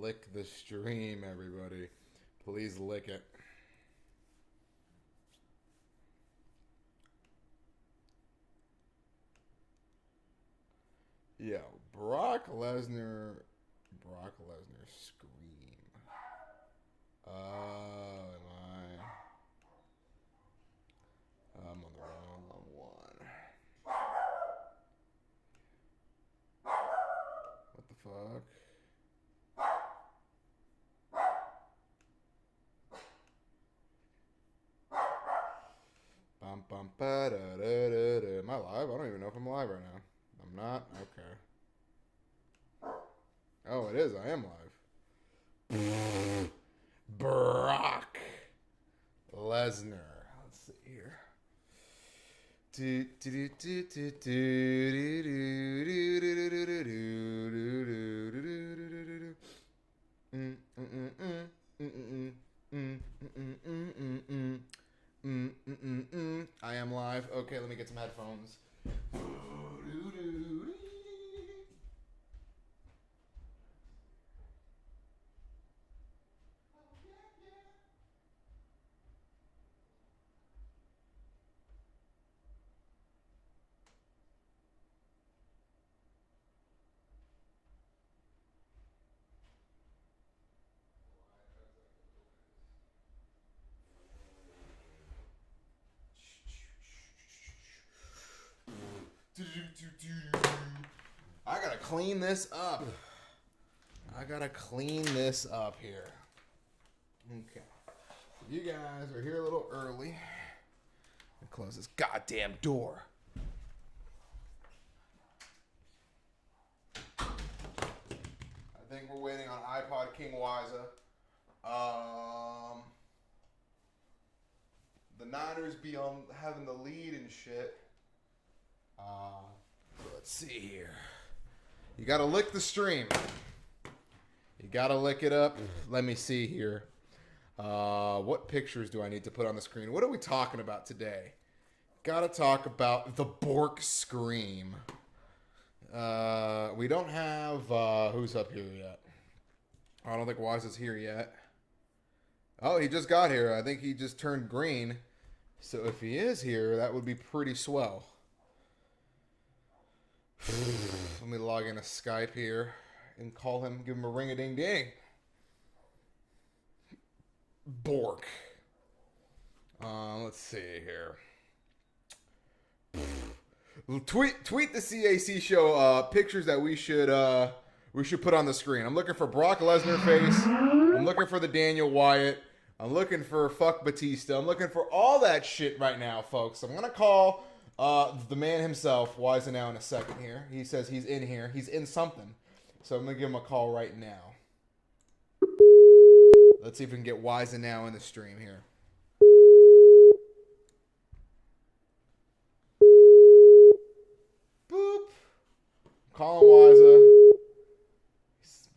Lick the stream, everybody. Please lick it. Yo, Brock Lesnar scream. I'm on the wrong one. What the fuck? Bum bum ba da da da da. Am I live? I don't even know if I'm live right now. I'm not? Okay. Oh, it is. I am live. Brock Lesnar. Let's see here. I am live. Okay, let me get some headphones. I gotta clean this up. Here. Okay. You guys are here a little early. Let me close this goddamn door. I think we're waiting on iPod King Wiza. The Niners be on having the lead and shit. Let's see here. You gotta lick the stream. You gotta lick it up. Let me see here. What pictures do I need to put on the screen? What are we talking about today? Gotta talk about the Bork Scream. We don't have who's up here yet. I don't think Wise is here yet. Oh, he just got here. I think he just turned green. So if he is here, that would be pretty swell. Let me log into Skype here and call him, give him a ring-a-ding-ding. Bork. Let's see here. Tweet the CAC show pictures that we should put on the screen. I'm looking for Brock Lesnar face. I'm looking for the Daniel Wyatt. I'm looking for fuck Batista. I'm looking for all that shit right now, folks. I'm gonna call the man himself, Wise now in a second here. He says he's in here. He's in something. So I'm going to give him a call right now. Let's see if we can get Wise now in the stream here. Boop. Calling Wise.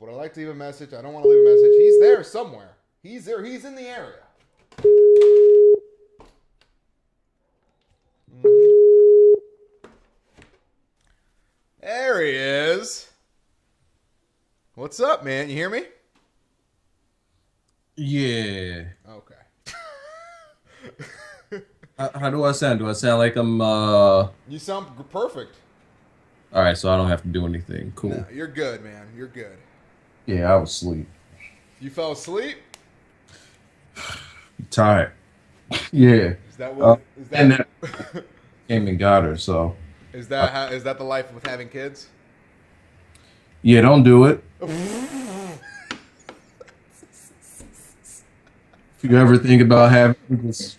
Would I like to leave a message? I don't want to leave a message. He's there somewhere. He's there. He's in the area. There he is. What's up, man? You hear me? Yeah. Okay. How do I sound? Do I sound like I'm You sound perfect. All right, so I don't have to do anything. Cool. No, you're good, man. You're good. Yeah, I was asleep. You fell asleep? Tired. Yeah. Is that what? Is that? And then came and got her. So. Is that the life with having kids? Yeah, don't do it. If you ever think about having, just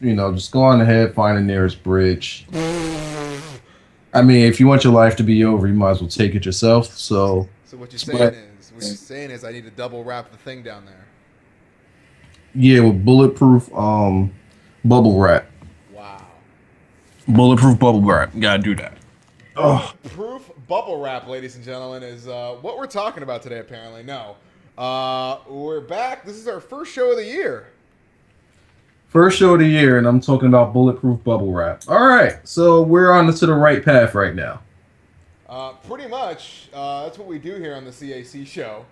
go on ahead, find the nearest bridge. I mean, if you want your life to be over, you might as well take it yourself. So what you're saying is, I need to double wrap the thing down there. Yeah, with bulletproof bubble wrap. Wow. Bulletproof bubble wrap. You gotta do that. Proof bubble wrap, ladies and gentlemen, is what we're talking about today, apparently. No. We're back. This is our first show of the year. First show of the year, and I'm talking about bulletproof bubble wrap. All right, so we're on to the right path right now. Pretty much. That's what we do here on the CAC show.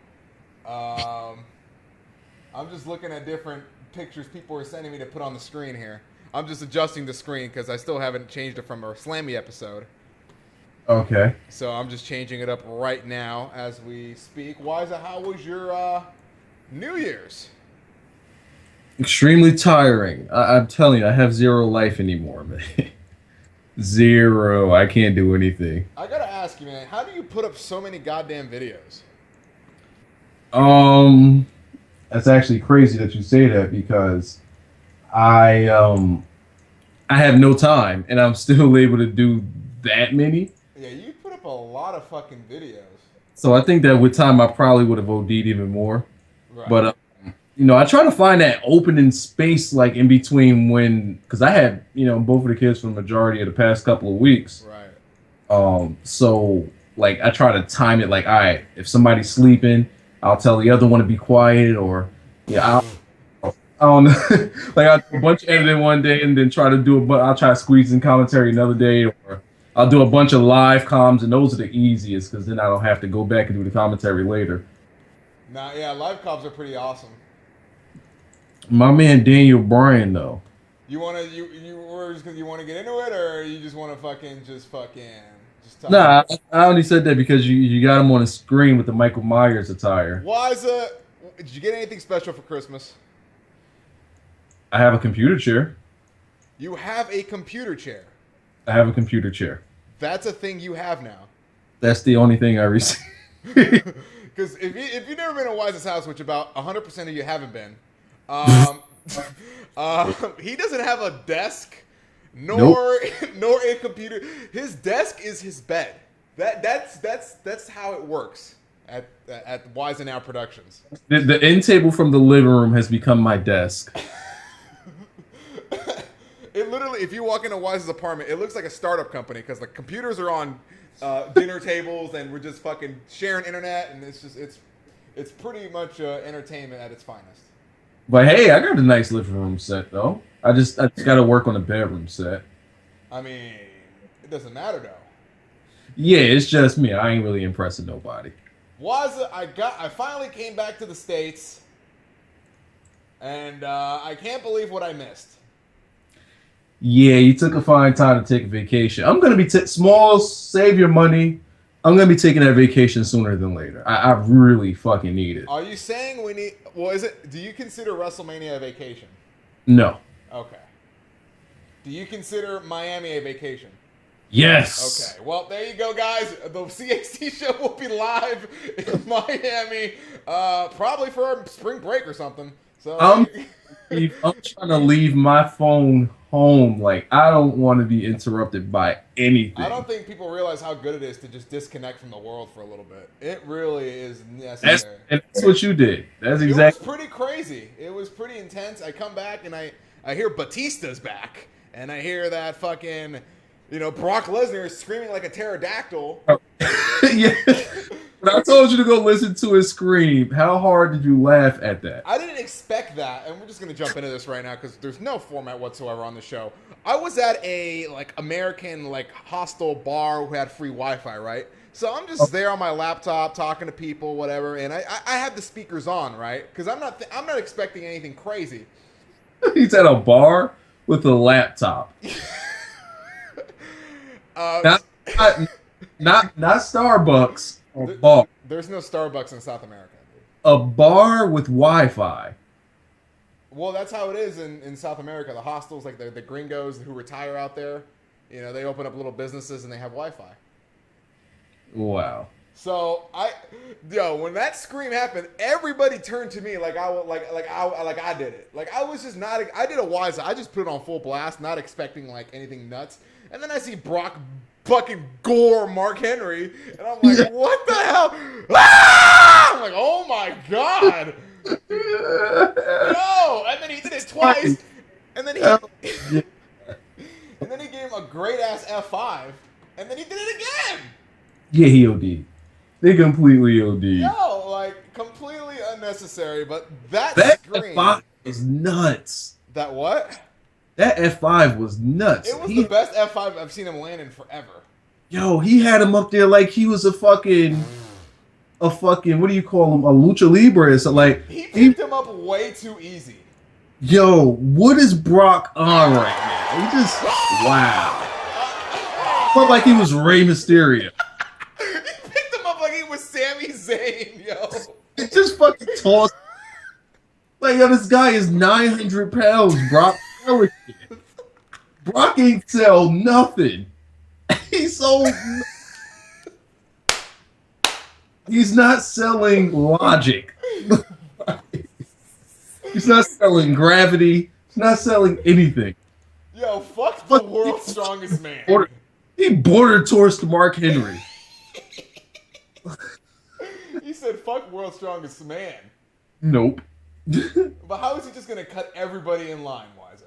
I'm just looking at different pictures people are sending me to put on the screen here. I'm just adjusting the screen because I still haven't changed it from our Slammy episode. Okay. So I'm just changing it up right now as we speak. Wiza, how was your New Year's? Extremely tiring. I'm telling you, I have zero life anymore, man. Zero. I can't do anything. I gotta ask you, man, how do you put up so many goddamn videos? Um, that's actually crazy that you say that because I have no time and I'm still able to do that many. Yeah, you put up a lot of fucking videos. So I think that with time I probably would have OD'd even more. Right. But I try to find that opening space like in between because I had both of the kids for the majority of the past couple of weeks. Right. So like I try to time it like, all right, if somebody's sleeping, I'll tell the other one to be quiet, or I don't know. Like I do a bunch of editing one day and then I'll try to squeeze in commentary another day, or I'll do a bunch of live comms, and those are the easiest because then I don't have to go back and do the commentary later. Nah, yeah, live comms are pretty awesome. My man Daniel Bryan though. You wanna you wanna get into it, or you just wanna just talk? Nah, I only said that because you got him on the screen with the Michael Myers attire. Wiza, did you get anything special for Christmas? I have a computer chair. You have a computer chair. I have a computer chair. That's a thing you have now. That's the only thing I received. Because if you've never been to Wise's house, which about 100% of you haven't been, he doesn't have a desk, nor a computer. His desk is his bed. That's how it works at Wise and Now Productions. The end table from the living room has become my desk. It literally, if you walk into Wise's apartment, it looks like a startup company because the computers are on dinner tables and we're just fucking sharing internet, and it's pretty much entertainment at its finest. But hey, I got a nice living room set though. I just got to work on the bedroom set. I mean, it doesn't matter though. Yeah, it's just me. I ain't really impressing nobody. I finally came back to the States, and I can't believe what I missed. Yeah, you took a fine time to take a vacation. I'm gonna be small. Save your money. I'm gonna be taking that vacation sooner than later. I really fucking need it. Are you saying we need? Well, is it? Do you consider WrestleMania a vacation? No. Okay. Do you consider Miami a vacation? Yes. Okay. Well, there you go, guys. The CAC show will be live in Miami, probably for spring break or something. So I'm trying to leave my phone home. Like, I don't want to be interrupted by anything. I don't think people realize how good it is to just disconnect from the world for a little bit. It really is necessary. That's what you did. That's exactly. It was pretty crazy. It was pretty intense. I come back and I hear Batista's back, and I hear that fucking, Brock Lesnar is screaming like a pterodactyl. Yeah. When I told you to go listen to his scream, how hard did you laugh at that? I didn't expect that, and we're just gonna jump into this right now because there's no format whatsoever on the show. I was at a American hostel bar who had free Wi-Fi, right? So I'm just there on my laptop talking to people, whatever, and I have the speakers on, right? Because I'm not expecting anything crazy. He's at a bar with a laptop. Not Starbucks. A bar. There's no Starbucks in South America. A bar with Wi-Fi. Well, that's how it is in South America. The hostels, like the gringos who retire out there, they open up little businesses and they have Wi-Fi. Wow. So when that scream happened, everybody turned to me like I did it. Like I was just not. I did a Wise. I just put it on full blast, not expecting anything nuts. And then I see Brock fucking gore Mark Henry, and I'm like, what the hell? Ah! I'm like, oh my god. No, and then he did it twice, and then he gave him a great ass F5, and then he did it again. Yeah, he OD'd. They completely OD'd. Yo, completely unnecessary, but that scream F5 was nuts. That what? That F5 was nuts. It was the best F5 I've seen him land in forever. Yo, he had him up there like he was a fucking a fucking, what do you call him, a lucha libre. So like, He picked him up way too easy. yo, what is Brock on right now? He just, wow. Felt like he was Rey Mysterio. He picked him up like he was Sami Zayn, yo. It just fucking tossed. Like, yo, this guy is 900 pounds, Brock. Brock ain't sell nothing. He's so. He's not selling logic. He's not selling gravity. He's not selling anything. Yo, fuck the world's strongest man. He border towards Mark Henry. He said, fuck world's strongest man. Nope. But how is he just going to cut everybody in line, Wiza?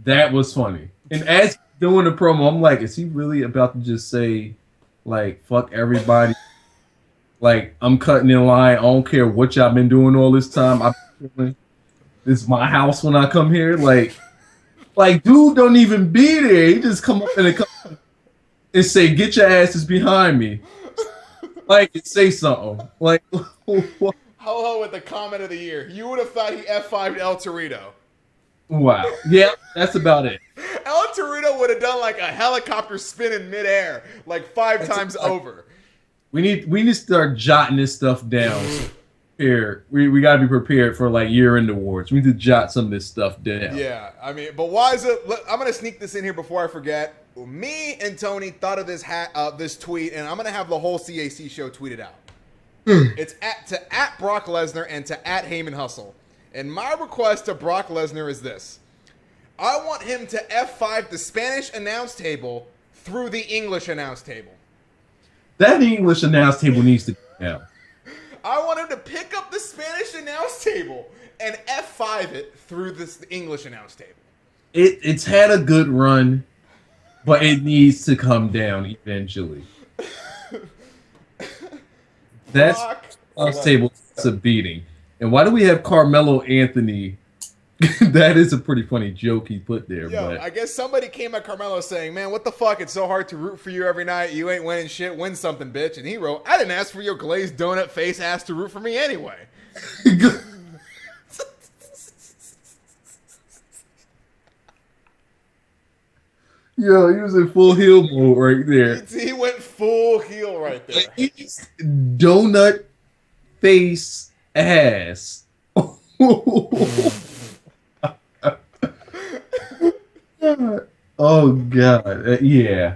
That was funny. And as doing the promo, I'm like, is he really about to just say, like, fuck everybody? Like, I'm cutting in line. I don't care what y'all been doing all this time. This is my house when I come here. Like, dude don't even be there. He just come up and say, get your asses behind me. Like, say something. Like, Ho-ho with the comment of the year. You would have thought he F5'd El Torito. Wow. Yeah, that's about it. El Torito would have done like a helicopter spin in midair, like 5 times over. We need to start jotting this stuff down. Here, we gotta be prepared for like year-end awards. We need to jot some of this stuff down. Yeah, I mean, but Wiza, I'm gonna sneak this in here before I forget. Me and Tony thought of this tweet, and I'm gonna have the whole CAC show tweeted out. It's at Brock Lesnar and to at Heyman Hustle. And my request to Brock Lesnar is this. I want him to F5 the Spanish announce table through the English announce table. That English announce table needs to go down. I want him to pick up the Spanish announce table and F5 it through this English announce table. It's had a good run, but it needs to come down eventually. That's announce table. It's a beating. And why do we have Carmelo Anthony? That is a pretty funny joke he put there. Yo, but I guess somebody came at Carmelo saying, man, what the fuck? It's so hard to root for you every night. You ain't winning shit. Win something, bitch. And he wrote, I didn't ask for your glazed donut face ass to root for me anyway. Yo, he was in full heel mode right there. He went full heel right there. Donut face ass. Oh god, yeah.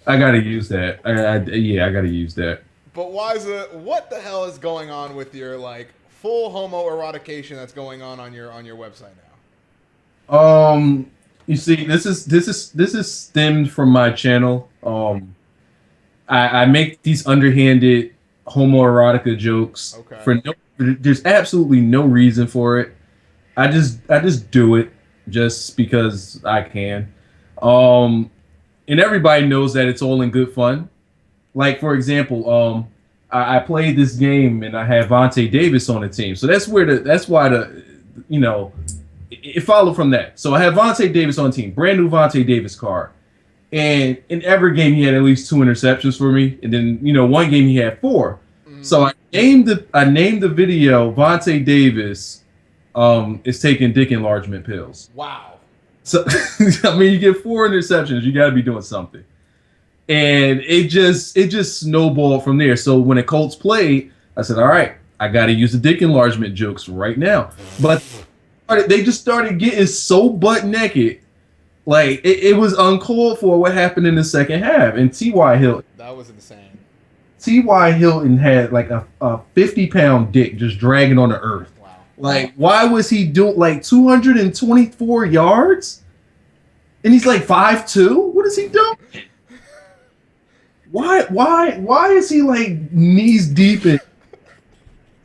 I gotta use that. I gotta use that. But Wiza, what the hell is going on with your like full homoerotication that's going on your website now? You see, this is stemmed from my channel. I make these underhanded homoerotica jokes. Okay. There's absolutely no reason for it. I just do it just because I can. And everybody knows that it's all in good fun. Like, for example, I played this game and I had Vontae Davis on the team. So that's why it followed from that. So I had Vontae Davis on the team, brand new Vontae Davis card. And in every game he had at least 2 interceptions for me. And then, one game he had 4. So I named the video Vontae Davis is taking dick enlargement pills. Wow. So I mean, you get 4 interceptions, you got to be doing something, and it just snowballed from there. So when the Colts played, I said, all right, I got to use the dick enlargement jokes right now. But they just started getting so butt naked, like it was uncalled for. What happened in the second half? And T.Y. Hilton. That was insane. T.Y. Hilton had like a 50-pound dick just dragging on the earth. Wow. Like, why was he doing like 224 yards? And he's like 5'2"? What is he doing? Why is he like knees deep in?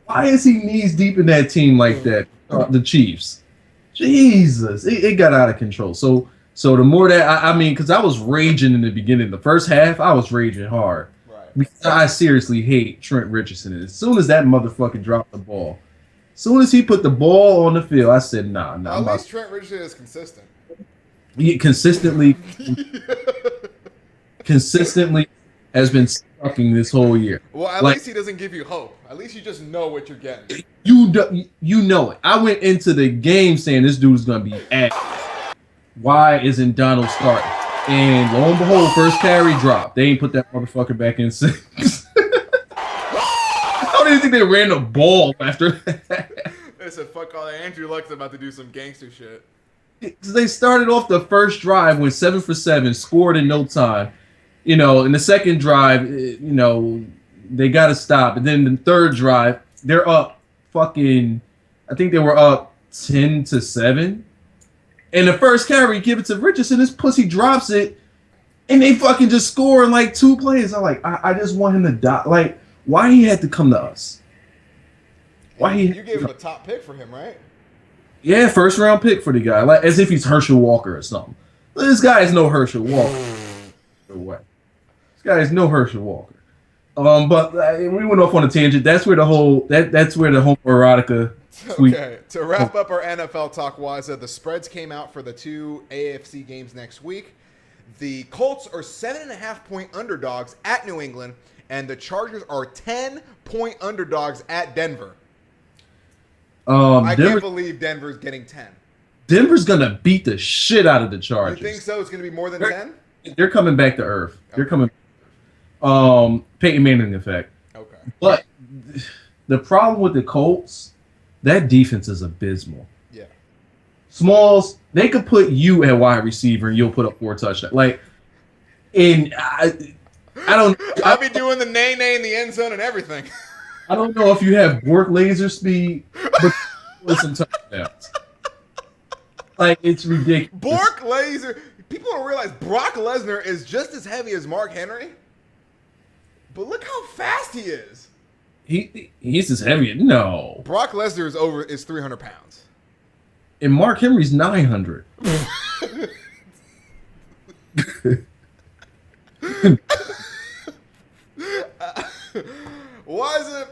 Why is he knees deep in that team like that? The Chiefs. Jesus, it got out of control. So the more that I mean, because I was raging in the beginning, the first half, I was raging hard. Because I seriously hate Trent Richardson. As soon as that motherfucker dropped the ball, as soon as he put the ball on the field, I said, nah. At least Trent Richardson is consistent. He consistently has been fucking this whole year. Well, at Like, least he doesn't give you hope. At least you just know what you're getting. you know it. I went into the game saying this dude's gonna be ass. Why isn't Donald starting? And lo and behold, first carry dropped. They ain't put that motherfucker back in 6. I don't even think they ran the ball after that. They said, "Fuck all that." Andrew Luck's about to do some gangster shit. They started off the first drive, went 7 for 7, scored in no time. You know, in the second drive, they got to stop. And then the third drive, they're up fucking, I think they were up 10-7. And the first carry, give it to Richardson. This pussy drops it, and they fucking just score in like 2 plays. I'm like, I just want him to die. Like, why he had to come to us? Why he? You gave him a top pick for him, right? Yeah, first round pick for the guy, like as if he's Herschel Walker or something. This guy is no Herschel Walker. This guy is no Herschel Walker. But we went off on a tangent. That's where the whole that's where the homoerotica. Okay, to wrap up our NFL talk, Wyatt, the spreads came out for the 2 AFC games next week. The Colts are 7.5-point underdogs at New England, and the Chargers are 10-point underdogs at Denver. I can't believe Denver's getting 10. Denver's gonna beat the shit out of the Chargers. You think so? It's gonna be more than 10? They're coming back to earth. Okay. They're coming. Peyton Manning effect. Okay. But the problem with the Colts, that defense is abysmal. Yeah. Smalls, they could put you at wide receiver and you'll put up 4 touchdowns. Like, and I don't. I'll be doing the nay in the end zone and everything. I don't know if you have Bork laser speed, but listen touchdowns. Like, it's ridiculous. Bork laser. People don't realize Brock Lesnar is just as heavy as Mark Henry. But look how fast he is. He's as heavy. No. Brock Lesnar is 300 pounds. And Mark Henry's 900. Why is it?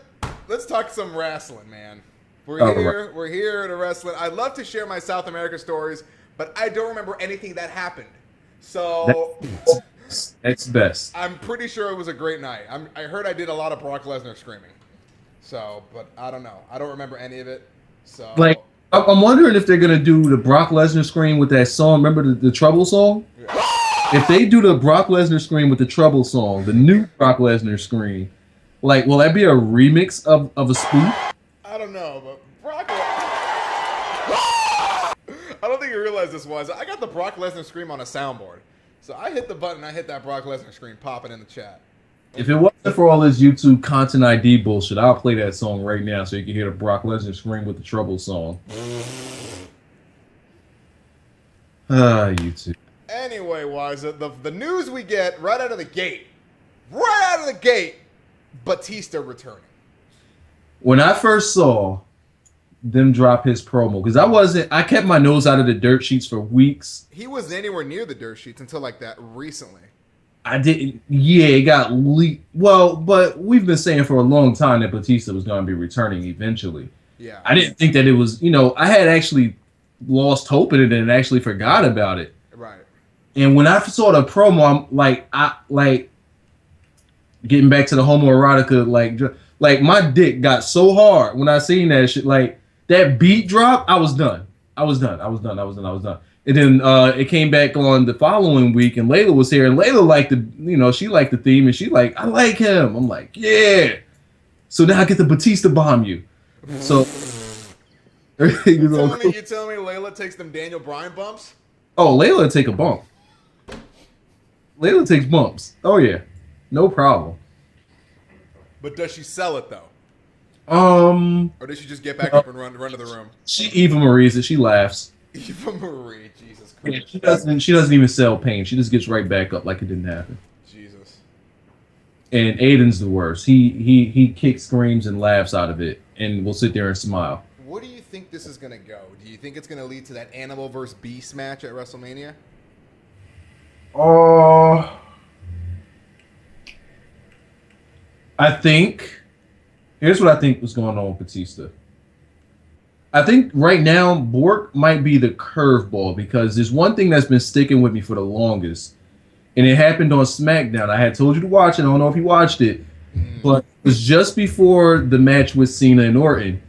Let's talk some wrestling, man. We're here to wrestling. I love to share my South America stories, but I don't remember anything that happened. So that's best. I'm pretty sure it was a great night. I heard I did a lot of Brock Lesnar screaming. So, but I don't know. I don't remember any of it. So, like, I'm wondering if they're gonna do the Brock Lesnar scream with that song. Remember the Trouble song? Yeah. If they do the Brock Lesnar scream with the Trouble song, the new Brock Lesnar scream, like, will that be a remix of a spoof? I don't know, but Brock. I don't think you realize this was. I got the Brock Lesnar scream on a soundboard, so I hit the button. I hit that Brock Lesnar scream popping in the chat. If it wasn't for all this YouTube content ID bullshit, I'll play that song right now so you can hear the Brock Lesnar scream with the Trouble song. YouTube. Anyway, the news we get right out of the gate, Batista returning. When I first saw them drop his promo, because I kept my nose out of the dirt sheets for weeks. He wasn't anywhere near the dirt sheets until like that recently. I didn't. Yeah, it got leaked. Well, but we've been saying for a long time that Batista was going to be returning eventually. Yeah. I didn't think that it was. I had actually lost hope in it and actually forgot about it. Right. And when I saw the promo, I'm like, getting back to the homoerotica, like my dick got so hard when I seen that shit. Like that beat drop, I was done. And then it came back on the following week, and Layla was here, and Layla liked she liked the theme, and she like, I like him. I'm like, yeah. So now I get the Batista bomb you. So you telling me Layla takes them Daniel Bryan bumps? Oh, Layla take a bump. Layla takes bumps. Oh yeah, no problem. But does she sell it though? Or does she just get back up and run to the room? She Eva Marie's it. She laughs. Eva Marie, Jesus Christ. Yeah, she doesn't even sell pain. She just gets right back up like it didn't happen. Jesus. And Aiden's the worst. He kicks, screams, and laughs out of it, and will sit there and smile. What do you think this is gonna go? Do you think it's gonna lead to that Animal vs. Beast match at WrestleMania? Here's what I think was going on with Batista. I think right now Bork might be the curveball, because there's one thing that's been sticking with me for the longest, and it happened on SmackDown. I had told you to watch it. I don't know if you watched it, but it was just before the match with Cena and Orton.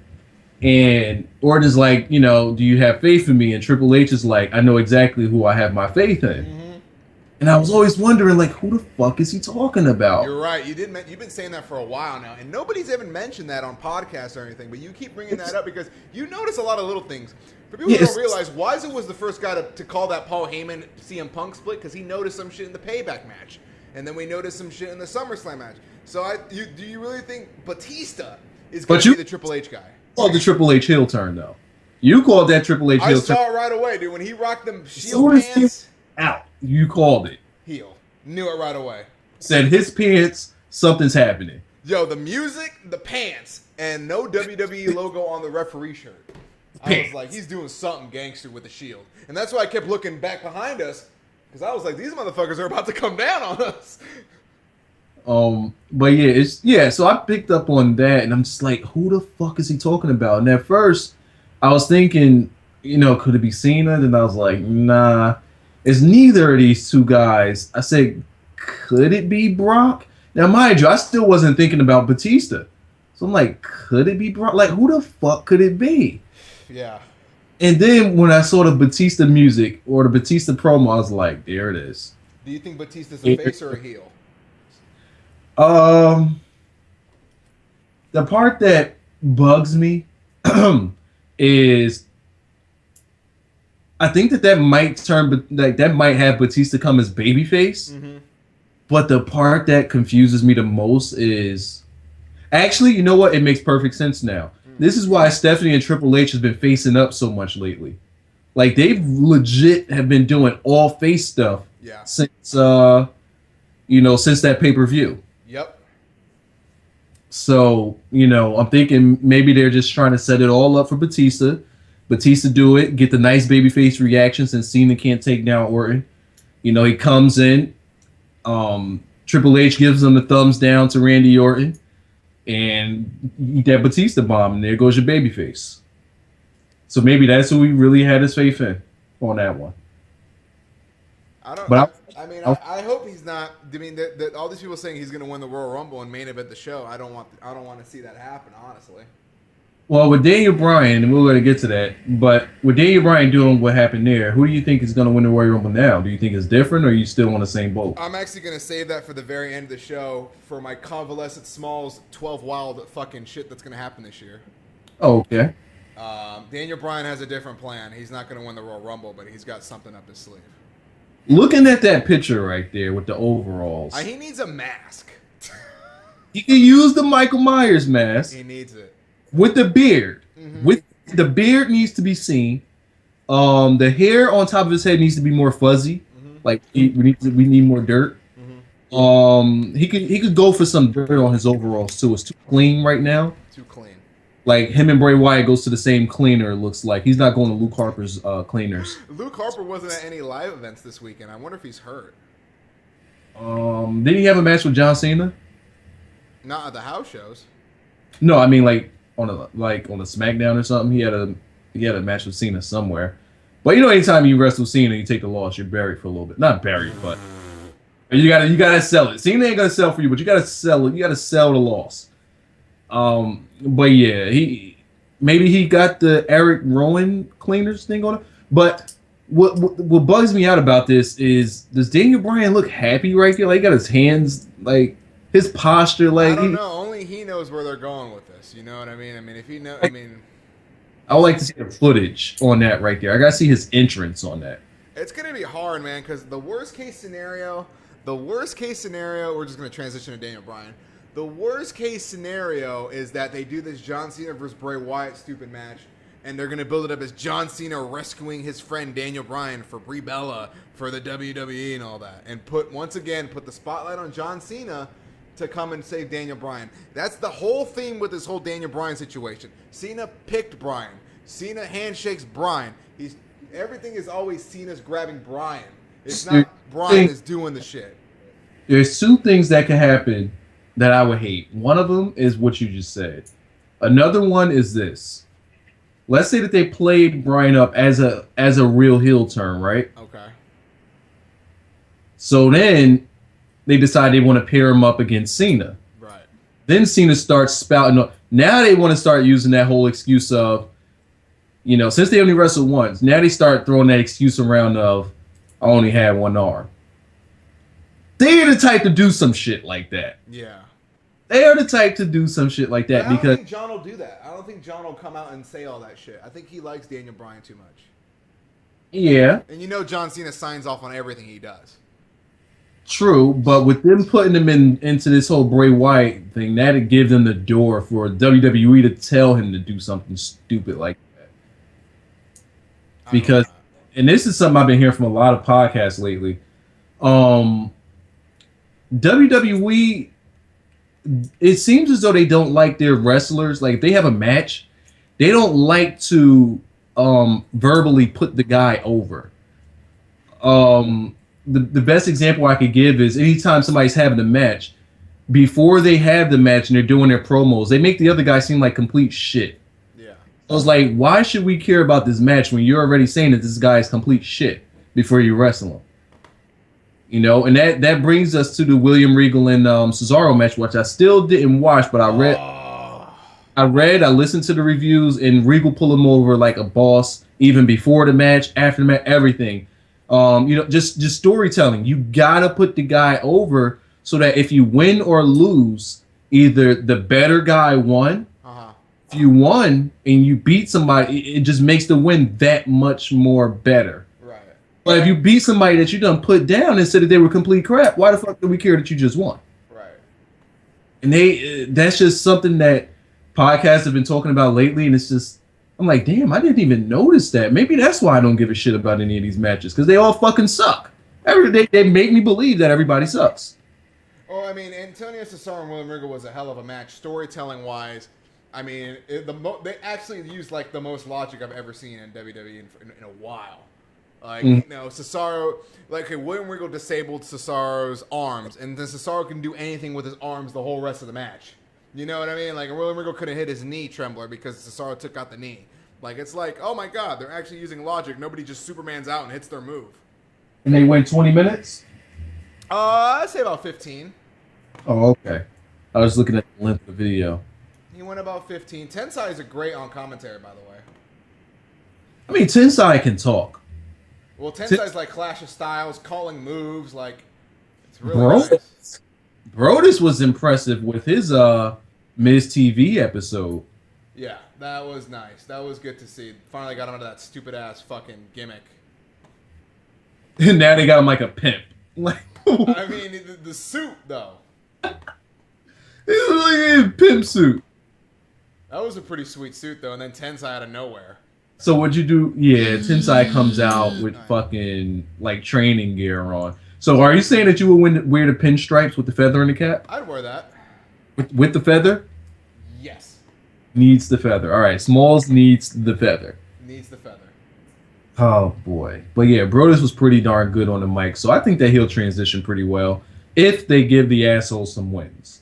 And Orton's like, do you have faith in me? And Triple H is like, I know exactly who I have my faith in. And I was always wondering, like, who the fuck is he talking about? You're right. You've been saying that for a while now, and nobody's even mentioned that on podcasts or anything. But you keep bringing that up because you notice a lot of little things. For people who don't realize, Weiser was the first guy to call that Paul Heyman CM Punk split because he noticed some shit in the Payback match, and then we noticed some shit in the SummerSlam match. So, do you really think Batista is going to be the Triple H guy? Called the Triple H heel turn though. You called that Triple H heel turn. I saw it right away, dude. When he rocked them Shield pants out, you called it heel. Knew it right away. Said his pants, something's happening. Yo, the music, the pants, and no WWE logo on the referee shirt. I was like, he's doing something gangster with the Shield, and that's why I kept looking back behind us because I was like, these motherfuckers are about to come down on us. But so I picked up on that and I'm just like, who the fuck is he talking about? And at first I was thinking, could it be Cena? Then I was like, nah, it's neither of these two guys. I said, could it be Brock? Now, mind you, I still wasn't thinking about Batista. So I'm like, could it be Brock? Like, who the fuck could it be? Yeah. And then when I saw the Batista music or the Batista promo, I was like, there it is. Do you think Batista's a face or a heel? The part that bugs me is I think that might turn, like, that might have Batista come as babyface. But the part that confuses me the most is actually, you know what? It makes perfect sense now. This is why Stephanie and Triple H has been facing up so much lately. Like, they've legit have been doing all face stuff since since that pay-per-view. Yep. So, I'm thinking maybe they're just trying to set it all up for Batista. Batista do it, get the nice babyface reaction since Cena can't take down Orton. He comes in. Triple H gives him the thumbs down to Randy Orton. And eat that Batista bomb, and there goes your babyface. So maybe that's who he really had his faith in on that one. I hope he's not. I mean, all these people saying he's going to win the Royal Rumble and main event the show. I don't want to see that happen, honestly. Well, with Daniel Bryan, and we're going to get to that, but with Daniel Bryan doing what happened there, who do you think is going to win the Royal Rumble now? Do you think it's different, or are you still on the same boat? I'm actually going to save that for the very end of the show for my convalescent Smalls 12 wild fucking shit that's going to happen this year. Oh, okay. Daniel Bryan has a different plan. He's not going to win the Royal Rumble, but he's got something up his sleeve. Looking at that picture right there with the overalls. He needs a mask. He can use the Michael Myers mask. He needs it. With the beard. With the beard needs to be seen. The hair on top of his head needs to be more fuzzy. Like we need more dirt. He could go for some dirt on his overalls too. It's too clean right now. Too clean. Like him and Bray Wyatt goes to the same cleaner. It looks like he's not going to Luke Harper's cleaners. Luke Harper wasn't at any live events this weekend. I wonder if he's hurt. Didn't he have a match with John Cena? Not at the house shows. No, I mean like on a SmackDown or something. He had a match with Cena somewhere. But anytime you wrestle Cena, you take the loss. You're buried for a little bit. Not buried, but you gotta sell it. Cena ain't gonna sell for you, but you gotta sell it. You gotta sell the loss. But yeah, he got the Eric Rowan cleaners thing on it. But what bugs me out about this is, does Daniel Bryan look happy right there? Like, he got his hands, like his posture, like I don't know. Only he knows where they're going with this. You know what I mean? I mean, if he know, I would like to see the footage on that right there. I gotta see his entrance on that. It's gonna be hard, man, because the worst case scenario, we're just gonna transition to Daniel Bryan. The worst case scenario is that they do this John Cena versus Bray Wyatt stupid match, and they're gonna build it up as John Cena rescuing his friend Daniel Bryan for Brie Bella for the WWE and all that, and put the spotlight on John Cena to come and save Daniel Bryan. That's the whole theme with this whole Daniel Bryan situation. Cena picked Bryan. Cena handshakes Bryan. Everything is always Cena's grabbing Bryan. It's not Bryan is doing the shit. There's two things that can happen that I would hate. One of them is what you just said. Another one is this. Let's say that they played Bryan up as a real heel turn, right? Okay. So then they decide they want to pair him up against Cena. Right. Then Cena starts spouting. Now they want to start using that whole excuse of, since they only wrestled once, now they start throwing that excuse around of, I only had one arm. They're the type to do some shit like that. Yeah. They are the type to do some shit like that. I don't because think John will do that. I don't think John will come out and say all that shit. I think he likes Daniel Bryan too much. Yeah. And John Cena signs off on everything he does. True, but with them putting him into this whole Bray Wyatt thing, that'd give them the door for WWE to tell him to do something stupid like that. Because, and this is something I've been hearing from a lot of podcasts lately, WWE, it seems as though they don't like their wrestlers. Like, if they have a match, they don't like to verbally put the guy over. The best example I could give is anytime somebody's having a match, before they have the match and they're doing their promos, they make the other guy seem like complete shit. Yeah. I was like, why should we care about this match when you're already saying that this guy is complete shit before you wrestle him? And that brings us to the William Regal and Cesaro match, which I still didn't watch, but I listened to the reviews, and Regal pulled him over like a boss, even before the match, after the match, everything. Just storytelling. You gotta put the guy over so that if you win or lose, either the better guy won. If you won and you beat somebody, it just makes the win that much more better. Right. But if you beat somebody that you done put down and said that they were complete crap, why the fuck do we care that you just won? Right. And that's just something that podcasts have been talking about lately, and it's just, I'm like, damn, I didn't even notice that. Maybe that's why I don't give a shit about any of these matches, because they all fucking suck. They make me believe that everybody sucks. Oh, I mean, Antonio Cesaro and William Regal was a hell of a match, storytelling-wise. I mean, they actually used, like, the most logic I've ever seen in WWE in a while. Like, Cesaro, like, William Regal disabled Cesaro's arms, and then Cesaro can do anything with his arms the whole rest of the match. You know what I mean? Like, William Regal couldn't hit his knee trembler because Cesaro took out the knee. Like, it's like, oh my God, they're actually using logic. Nobody just Supermans out and hits their move. And they went 20 minutes? I'd say about 15. Oh, okay. I was looking at the length of the video. He went about 15. Tensai is a great on commentary, by the way. I mean, Tensai can talk. Well, Tensai's like Clash of Styles, calling moves, like, it's really nice. Brodus was impressive with his Miz TV episode. Yeah, that was nice. That was good to see. Finally got him out of that stupid ass fucking gimmick. And now they got him like a pimp. Like, I mean, the suit though. He's like a pimp suit. That was a pretty sweet suit though, and then Tensai out of nowhere. So what'd you do? Yeah, Tensai comes out with fucking like training gear on. So are you saying that you would wear the pinstripes with the feather in the cap? I'd wear that. With the feather? Yes. Needs the feather. All right, Smalls needs the feather. Needs the feather. Oh boy, but yeah, Brodus was pretty darn good on the mic, so I think that he'll transition pretty well if they give the assholes some wins.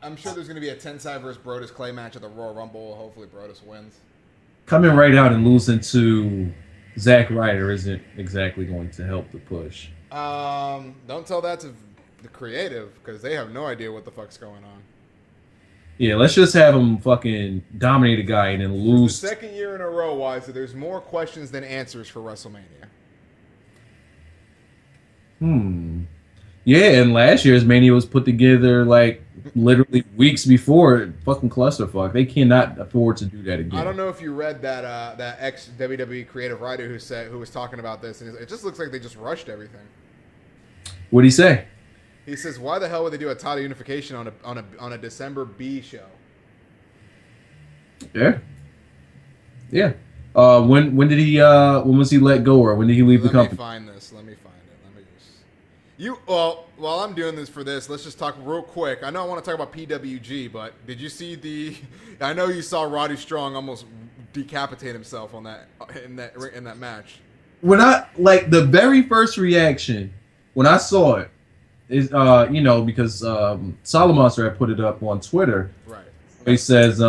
I'm sure there's going to be a Tensai versus Brodus Clay match at the Royal Rumble. Hopefully Brodus wins. Coming right out and losing to Zack Ryder isn't exactly going to help the push. Don't tell that to the creative, because they have no idea what the fuck's going on. Yeah, let's just have him fucking dominate a guy and then lose. The second year in a row, why? So there's more questions than answers for WrestleMania. Yeah, and last year's Mania was put together like literally weeks before. Fucking clusterfuck. They cannot afford to do that again. I don't know if you read that that ex WWE creative writer who was talking about this, and it just looks like they just rushed everything. What'd he say? He says, "Why the hell would they do a title unification on a December B show?" Yeah. Yeah. When did he when was he let go, or when did he leave the company? Let me find this. Let me find it. While I'm doing this for this, let's just talk real quick. I know I want to talk about PWG, but did you see I know you saw Roddy Strong almost decapitate himself in that match. When the very first reaction when I saw it is because Solomonster had put it up on Twitter. Right. He says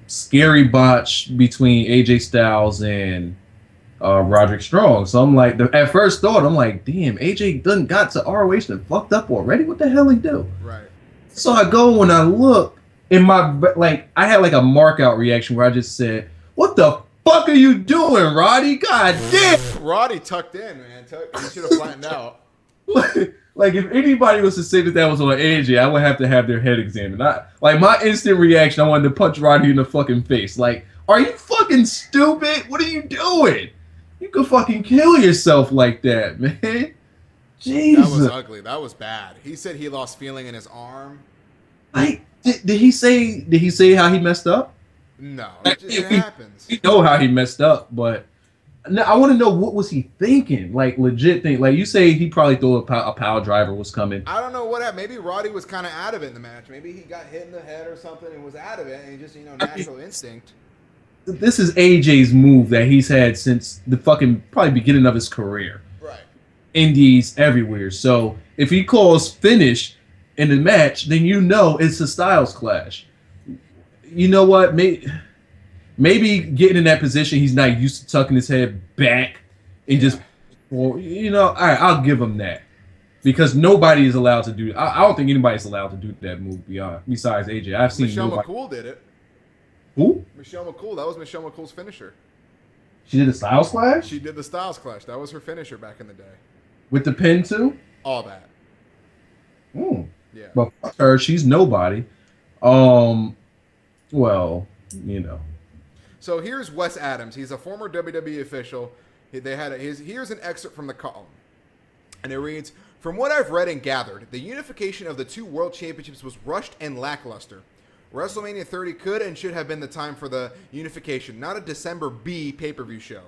scary botch between AJ Styles and Roderick Strong. So I'm like, at first thought, I'm like, damn, AJ done got to ROH and fucked up already. What the hell he do? Right. So I go and I look in my I had like a mark out reaction where I just said, "What the fuck are you doing, Roddy? God damn!" Roddy tucked in, man. He should have flattened out. Like if anybody was to say that was on AJ, I would have to have their head examined. Like my instant reaction, I wanted to punch Roddy in the fucking face. Like, are you fucking stupid? What are you doing? You could fucking kill yourself like that, man. Jesus. That was ugly. That was bad. He said he lost feeling in his arm. Like, did he say how he messed up? No, it happens. We know how he messed up, but I want to know what was he thinking? Like legit thing. Like you say, he probably thought a power driver was coming. I don't know what happened. Maybe Roddy was kind of out of it in the match. Maybe he got hit in the head or something and was out of it, and he just natural instinct. This is AJ's move that he's had since the fucking probably beginning of his career. Right. Indies everywhere. So if he calls finish in the match, then it's a styles clash. You know what? Maybe getting in that position, he's not used to tucking his head back and just, all right, I'll give him that. Because nobody is allowed to do it. I don't think anybody's allowed to do that move besides AJ. I've seen Michelle McCool did it. Who? Michelle McCool. That was Michelle McCool's finisher. She did a Styles Clash? She did the Styles Clash. That was her finisher back in the day. With the pin too? All that. Yeah. But fuck her, she's nobody. Well, So here's Wes Adams. He's a former WWE official. Here's an excerpt from the column. And it reads, "From what I've read and gathered, the unification of the two world championships was rushed and lackluster. WrestleMania 30 could and should have been the time for the unification, not a December B pay-per-view show.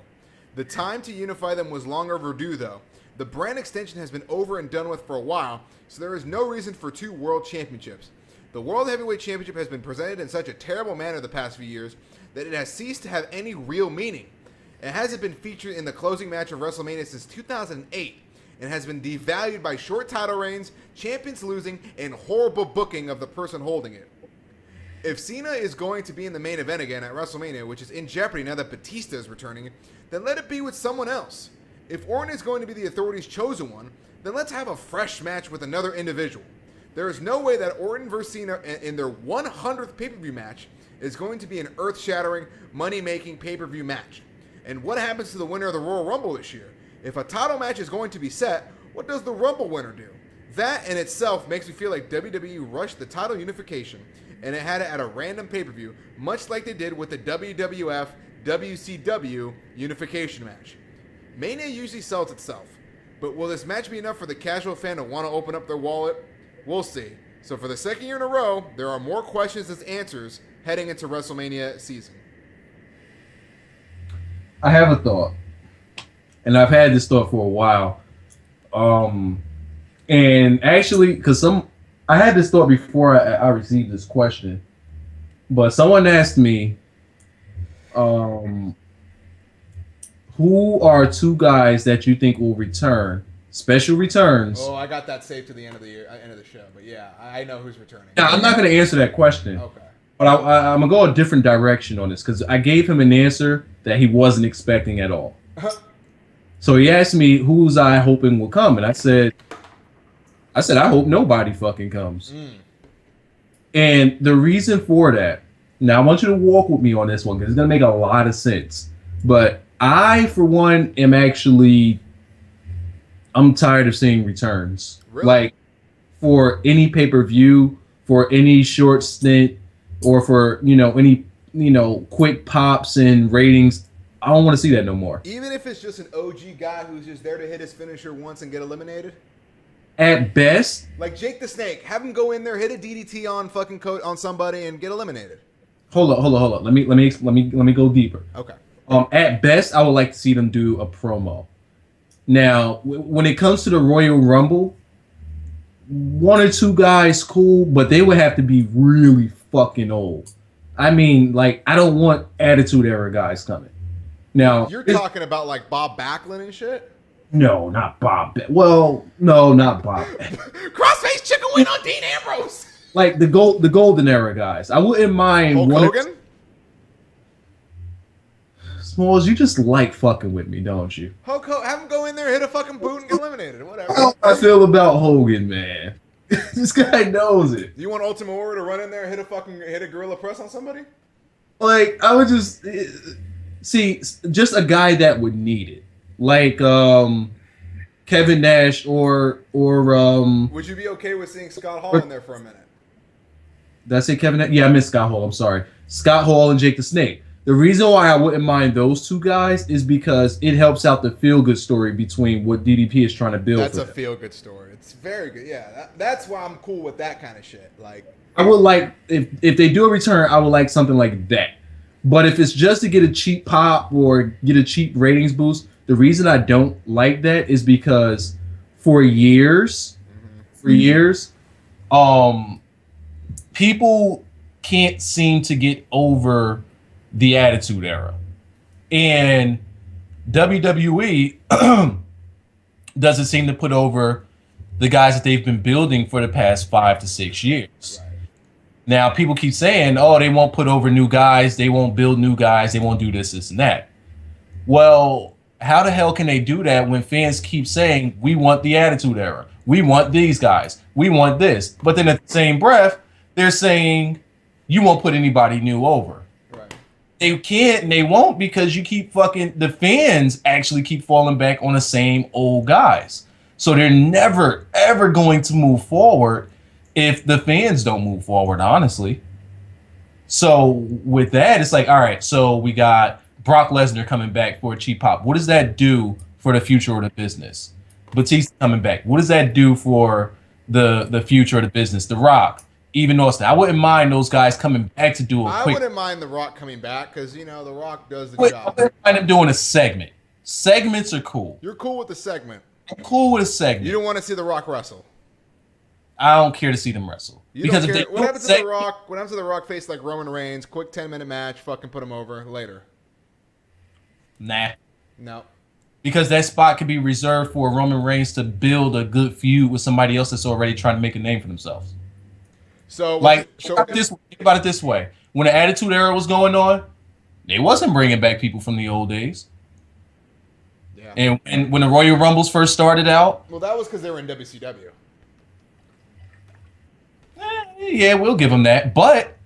The time to unify them was long overdue, though. The brand extension has been over and done with for a while, so there is no reason for two world championships. The World Heavyweight Championship has been presented in such a terrible manner the past few years that it has ceased to have any real meaning. It hasn't been featured in the closing match of WrestleMania since 2008 and has been devalued by short title reigns, champions losing, and horrible booking of the person holding it. If Cena is going to be in the main event again at WrestleMania, which is in jeopardy now that Batista is returning, then let it be with someone else. If Orton is going to be the Authority's chosen one, then let's have a fresh match with another individual. There is no way that Orton versus Cena in their 100th pay-per-view match is going to be an earth-shattering, money-making pay-per-view match. And what happens to the winner of the Royal Rumble this year? If a title match is going to be set, what does the Rumble winner do? That in itself makes me feel like WWE rushed the title unification and it had it at a random pay-per-view, much like they did with the WWF WCW unification match. Mania usually sells itself, but will this match be enough for the casual fan to want to open up their wallet? We'll see. So for the second year in a row, there are more questions than answers heading into WrestleMania season. I have a thought, and I've had this thought for a while. And actually, because I had this thought before I received this question, but someone asked me, who are two guys that you think will return, special returns? Oh, I got that saved to the end of the year, end of the show. But yeah, I know who's returning. Yeah, I'm not going to answer that question. Okay. But I'm going to go a different direction on this because I gave him an answer that he wasn't expecting at all. So he asked me, who's I hoping will come? And I said, I hope nobody fucking comes. And the reason for that, now I want you to walk with me on this one because it's going to make a lot of sense. But I, for one, I'm tired of seeing returns. Really? Like, for any pay-per-view, for any short stint, or for, any, quick pops and ratings. I don't want to see that no more. Even if it's just an OG guy who's just there to hit his finisher once and get eliminated? At best. Like Jake the Snake. Have him go in there, hit a DDT on fucking on somebody and get eliminated. Hold on. Let me go deeper. Okay. At best, I would like to see them do a promo. Now, when it comes to the Royal Rumble, one or two guys, cool, but they would have to be really fucking old. I mean, like, I don't want Attitude Era guys coming. Now, you're talking about like Bob Backlund and shit? No, not Bob. Well, no, not Bob. Crossface chicken wing on Dean Ambrose. Like the Golden Era guys. I wouldn't mind Hulk Hogan? Smalls, you just like fucking with me, don't you? Hulk Hogan, have him go in there, hit a fucking boot, and get eliminated. Whatever. How I feel about Hogan, man. This guy knows it. Do you want Ultimate Warrior to run in there and hit a gorilla press on somebody? Like, I would just see just a guy that would need it, like Kevin Nash or Would you be okay with seeing Scott Hall in there for a minute? Did I say Kevin Nash? Yeah, I missed Scott Hall. I'm sorry, Scott Hall and Jake the Snake. The reason why I wouldn't mind those two guys is because it helps out the feel-good story between what DDP is trying to build. That's a feel-good story. It's very good. Yeah, that's why I'm cool with that kind of shit. Like, I would like if they do a return, I would like something like that. But if it's just to get a cheap pop or get a cheap ratings boost, the reason I don't like that is because for years, people can't seem to get over the Attitude Era. And WWE doesn't seem to put over the guys that they've been building for the past 5 to 6 years. Right. Now, people keep saying, oh, they won't put over new guys, they won't build new guys, they won't do this, this, and that. Well, how the hell can they do that when fans keep saying, we want the Attitude Era, we want these guys, we want this, but then at the same breath, they're saying, you won't put anybody new over. Right. They can't and they won't because you keep the fans actually keep falling back on the same old guys. So they're never, ever going to move forward if the fans don't move forward, honestly. So with that, it's like, all right, so we got Brock Lesnar coming back for a cheap pop. What does that do for the future of the business? Batista coming back. What does that do for the future of the business? The Rock, even Austin. I wouldn't mind those guys coming back to do I wouldn't mind The Rock coming back because, The Rock does the job. I wouldn't mind him doing a segment. Segments are cool. You're cool with the segment. I'm cool with a segment. You don't want to see The Rock wrestle. I don't care to see them wrestle. Because if they what happens to The Rock? What happens to The Rock face like Roman Reigns? Quick 10-minute match, fucking put him over later. Nah. No. Because that spot could be reserved for Roman Reigns to build a good feud with somebody else that's already trying to make a name for themselves. So, think about it this way. When the Attitude Era was going on, they wasn't bringing back people from the old days. Yeah. And when the Royal Rumbles first started out. Well, that was because they were in WCW. Yeah, we'll give them that. But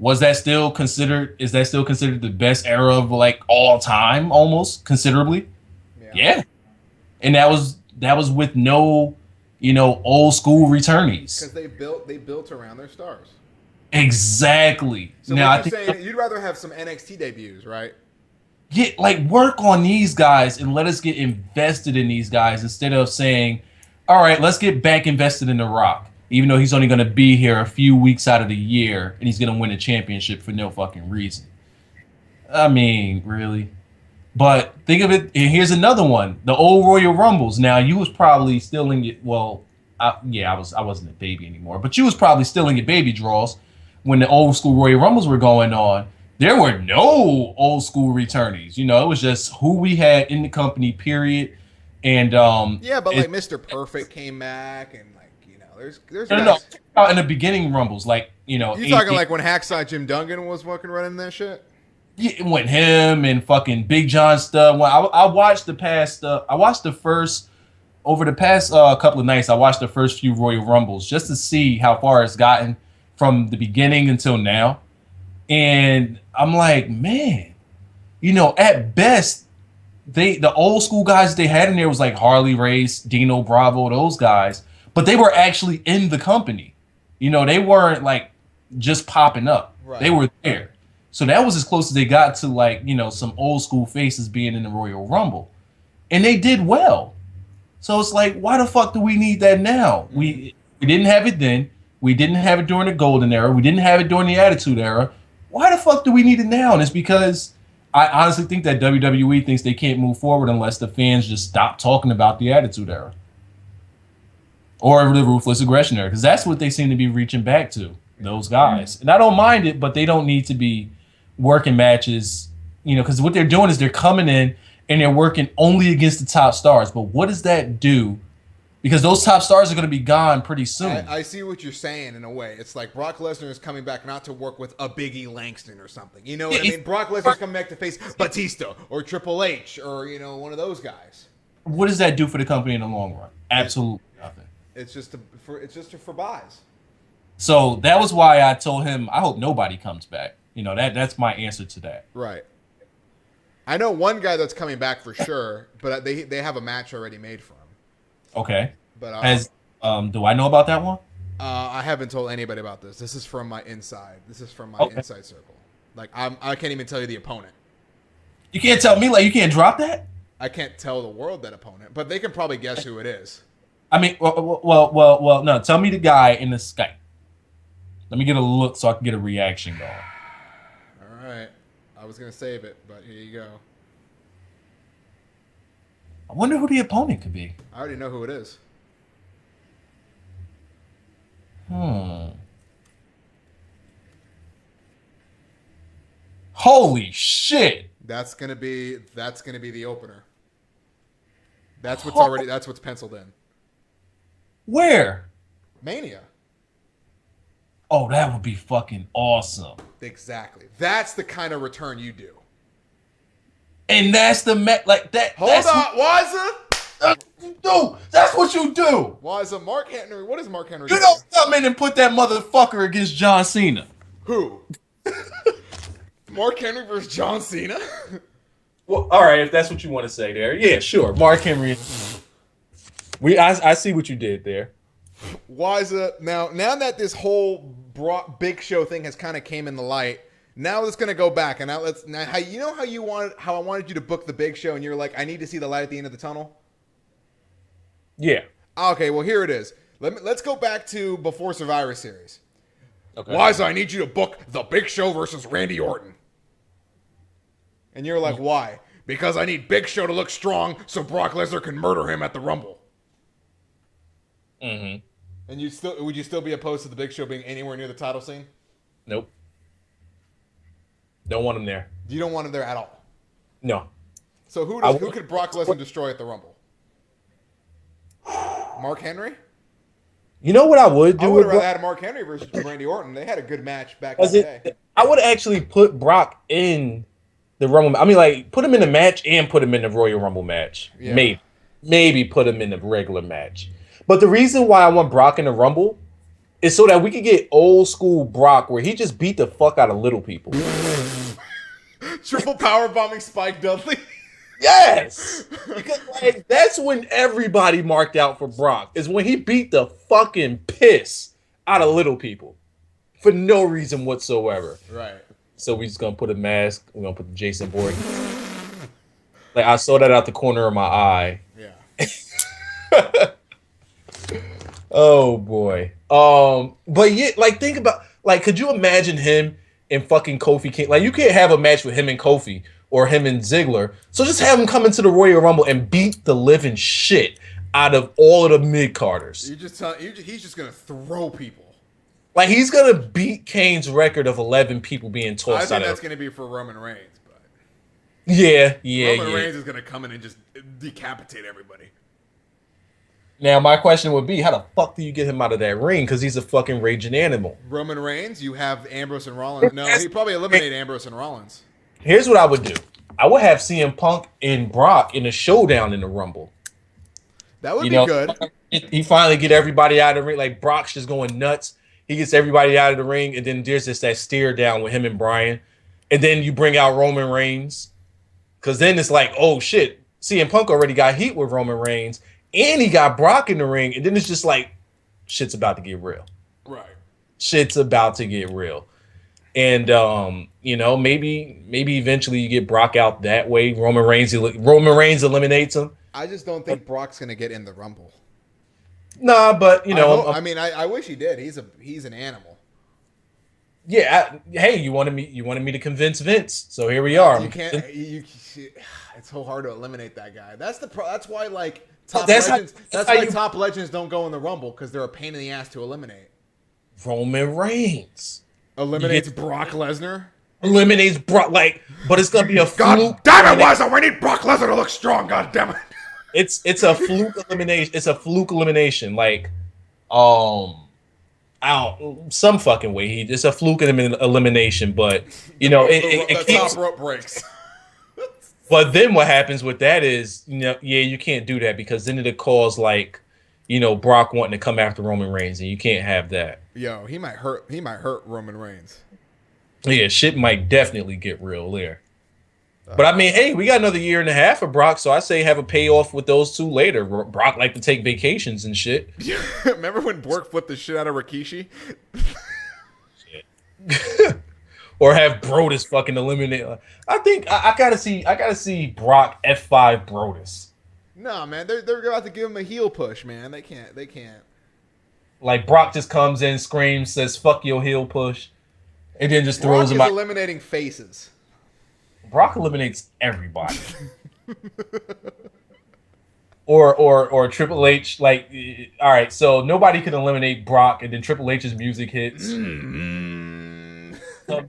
is that still considered the best era of like all time almost considerably? Yeah. And that was with no, old school returnees. Because they built around their stars. Exactly. So now you're saying you'd rather have some NXT debuts, right? Yeah, like work on these guys and let us get invested in these guys instead of saying, all right, let's get back invested in The Rock, even though he's only going to be here a few weeks out of the year and he's going to win a championship for no fucking reason. I mean, really? But think of it, and here's another one. The old Royal Rumbles. Now, you was probably still in your, I wasn't a baby anymore, but you was probably still in your baby draws when the old school Royal Rumbles were going on. There were no old school returnees. It was just who we had in the company, period. And yeah, but like Mr. Perfect came back, and like there's no, in the beginning Rumbles, like you talking like when Hacksaw Jim Duggan was fucking running that shit. Yeah, it went him and fucking Big John stuff. I watched the past. I watched the first over the past couple of nights. I watched the first few Royal Rumbles just to see how far it's gotten from the beginning until now. And I'm like, man, at best, the old school guys they had in there was like Harley Race, Dino Bravo, those guys, but they were actually in the company. They weren't like just popping up. Right. They were there. So that was as close as they got to like, some old school faces being in the Royal Rumble. And they did well. So it's like, why the fuck do we need that now? We didn't have it then. We didn't have it during the Golden Era. We didn't have it during the Attitude Era. Why the fuck do we need it now? And it's because I honestly think that WWE thinks they can't move forward unless the fans just stop talking about the Attitude Era. Or the Ruthless Aggression Era. Because that's what they seem to be reaching back to, those guys. And I don't mind it, but they don't need to be working matches, because what they're doing is they're coming in and they're working only against the top stars. But what does that do because those top stars are going to be gone pretty soon. I see what you're saying in a way. It's like Brock Lesnar is coming back not to work with a Big E Langston or something. You know what I mean? Brock Lesnar's coming back to face Batista or Triple H or, one of those guys. What does that do for the company in the long run? Absolutely nothing. It's just for buys. So that was why I told him I hope nobody comes back. That's my answer to that. Right. I know one guy that's coming back for sure, but they have a match already made for him. Okay. But do I know about that one? I haven't told anybody about this. This is from my inside. This is from my inside circle. Like I can't even tell you the opponent. You can't tell me, like, you can't drop that? I can't tell the world that opponent, but they can probably guess who it is. I mean, well, no. Tell me the guy in the Skype. Let me get a look so I can get a reaction going. All right. I was gonna save it, but here you go. I wonder who the opponent could be. I already know who it is. Holy shit! That's gonna be the opener. That's what's penciled in. Where? Mania. Oh, that would be fucking awesome. Exactly. That's the kind of return you do. And that's the like that. Hold on, Waza. No, that's what you do. Waza, Mark Henry. What is Mark Henry? You don't come in and put that motherfucker against John Cena. Who? Mark Henry versus John Cena? Well, all right, if that's what you want to say there. Yeah, sure. Mark Henry. I see what you did there. Waza, now that this whole Big Show thing has kind of came in the light, now it's going to go back, and how I wanted you to book the Big Show, and you're like, I need to see the light at the end of the tunnel. Yeah. Okay, well here it is. Let's go back to before Survivor Series. Okay. Waza, I need you to book the Big Show versus Randy Orton. And you're like, why? Because I need Big Show to look strong so Brock Lesnar can murder him at the Rumble. Mm-hmm. And would you still be opposed to the Big Show being anywhere near the title scene? Nope. Don't want him there. You don't want him there at all? No. So who could Brock Lesnar destroy at the Rumble? Mark Henry? You know what I would do? I would have rather had Mark Henry versus Randy Orton. They had a good match back in the day. I would actually put Brock in the Rumble. I mean, like, put him in the match and put him in the Royal Rumble match. Yeah. Maybe put him in the regular match. But the reason why I want Brock in the Rumble is so that we could get old school Brock where he just beat the fuck out of little people. Triple power bombing Spike Dudley. Yes! Because, like, that's when everybody marked out for Brock, is when he beat the fucking piss out of little people for no reason whatsoever. Right. So we just gonna put a mask. We're gonna put the Jason Bourne. Like, I saw that out the corner of my eye. Yeah. Oh boy. But yeah, like, think about, like, could you imagine him and fucking Kofi King? Like, you can't have a match with him and Kofi or him and Ziggler. So just have him come into the Royal Rumble and beat the living shit out of all of the mid-carders. He's just gonna throw people. Like, he's gonna beat Kane's record of 11 people being tossed out. I think that's gonna be for Roman Reigns, but yeah. Roman Reigns is gonna come in and just decapitate everybody. Now, my question would be, how the fuck do you get him out of that ring? Because he's a fucking raging animal. Roman Reigns, you have Ambrose and Rollins. No, he'd probably eliminate Ambrose and Rollins. Here's what I would do. I would have CM Punk and Brock in a showdown in the Rumble. That would be good. He finally get everybody out of the ring. Like, Brock's just going nuts. He gets everybody out of the ring, and then there's just that stare down with him and Bryan. And then you bring out Roman Reigns. Because then it's like, oh, shit. CM Punk already got heat with Roman Reigns. And he got Brock in the ring. And then it's just like, shit's about to get real. Right. Shit's about to get real. And, maybe eventually you get Brock out that way. Roman Reigns eliminates him. I just don't think Brock's going to get in the Rumble. Nah, but, I wish he did. He's an animal. Yeah. Hey, you wanted me to convince Vince. So here we are. You can't. It's so hard to eliminate that guy. That's why, like, top legends don't go in the Rumble, because they're a pain in the ass to eliminate. Roman Reigns eliminates Brock Lesnar. Eliminates Brock, but it's gonna be a God damn it, Wazza! We need Brock Lesnar to look strong. God damn it! It's a fluke elimination. It's a fluke elimination. Like, um, some fucking way. It's a fluke elimination, but it the top keeps. rope breaks. But then what happens with that is, you can't do that because then it'll cause like, Brock wanting to come after Roman Reigns, and you can't have that. Yo, he might hurt. He might hurt Roman Reigns. Yeah, shit might definitely get real there. But I mean, hey, we got another year and a half of Brock, so I say have a payoff with those two later. Brock like to take vacations and shit. Remember when Bork flipped the shit out of Rikishi? Shit. Or have Brodus fucking eliminate. I think I gotta see Brock F5 Brodus. No, man, they're about to give him a heel push, man. They can't. Like Brock just comes in, screams, says "fuck your heel push," and then just throws him out. Eliminating faces. Brock eliminates everybody. or Triple H, like, all right, so nobody can eliminate Brock, and then Triple H's music hits. So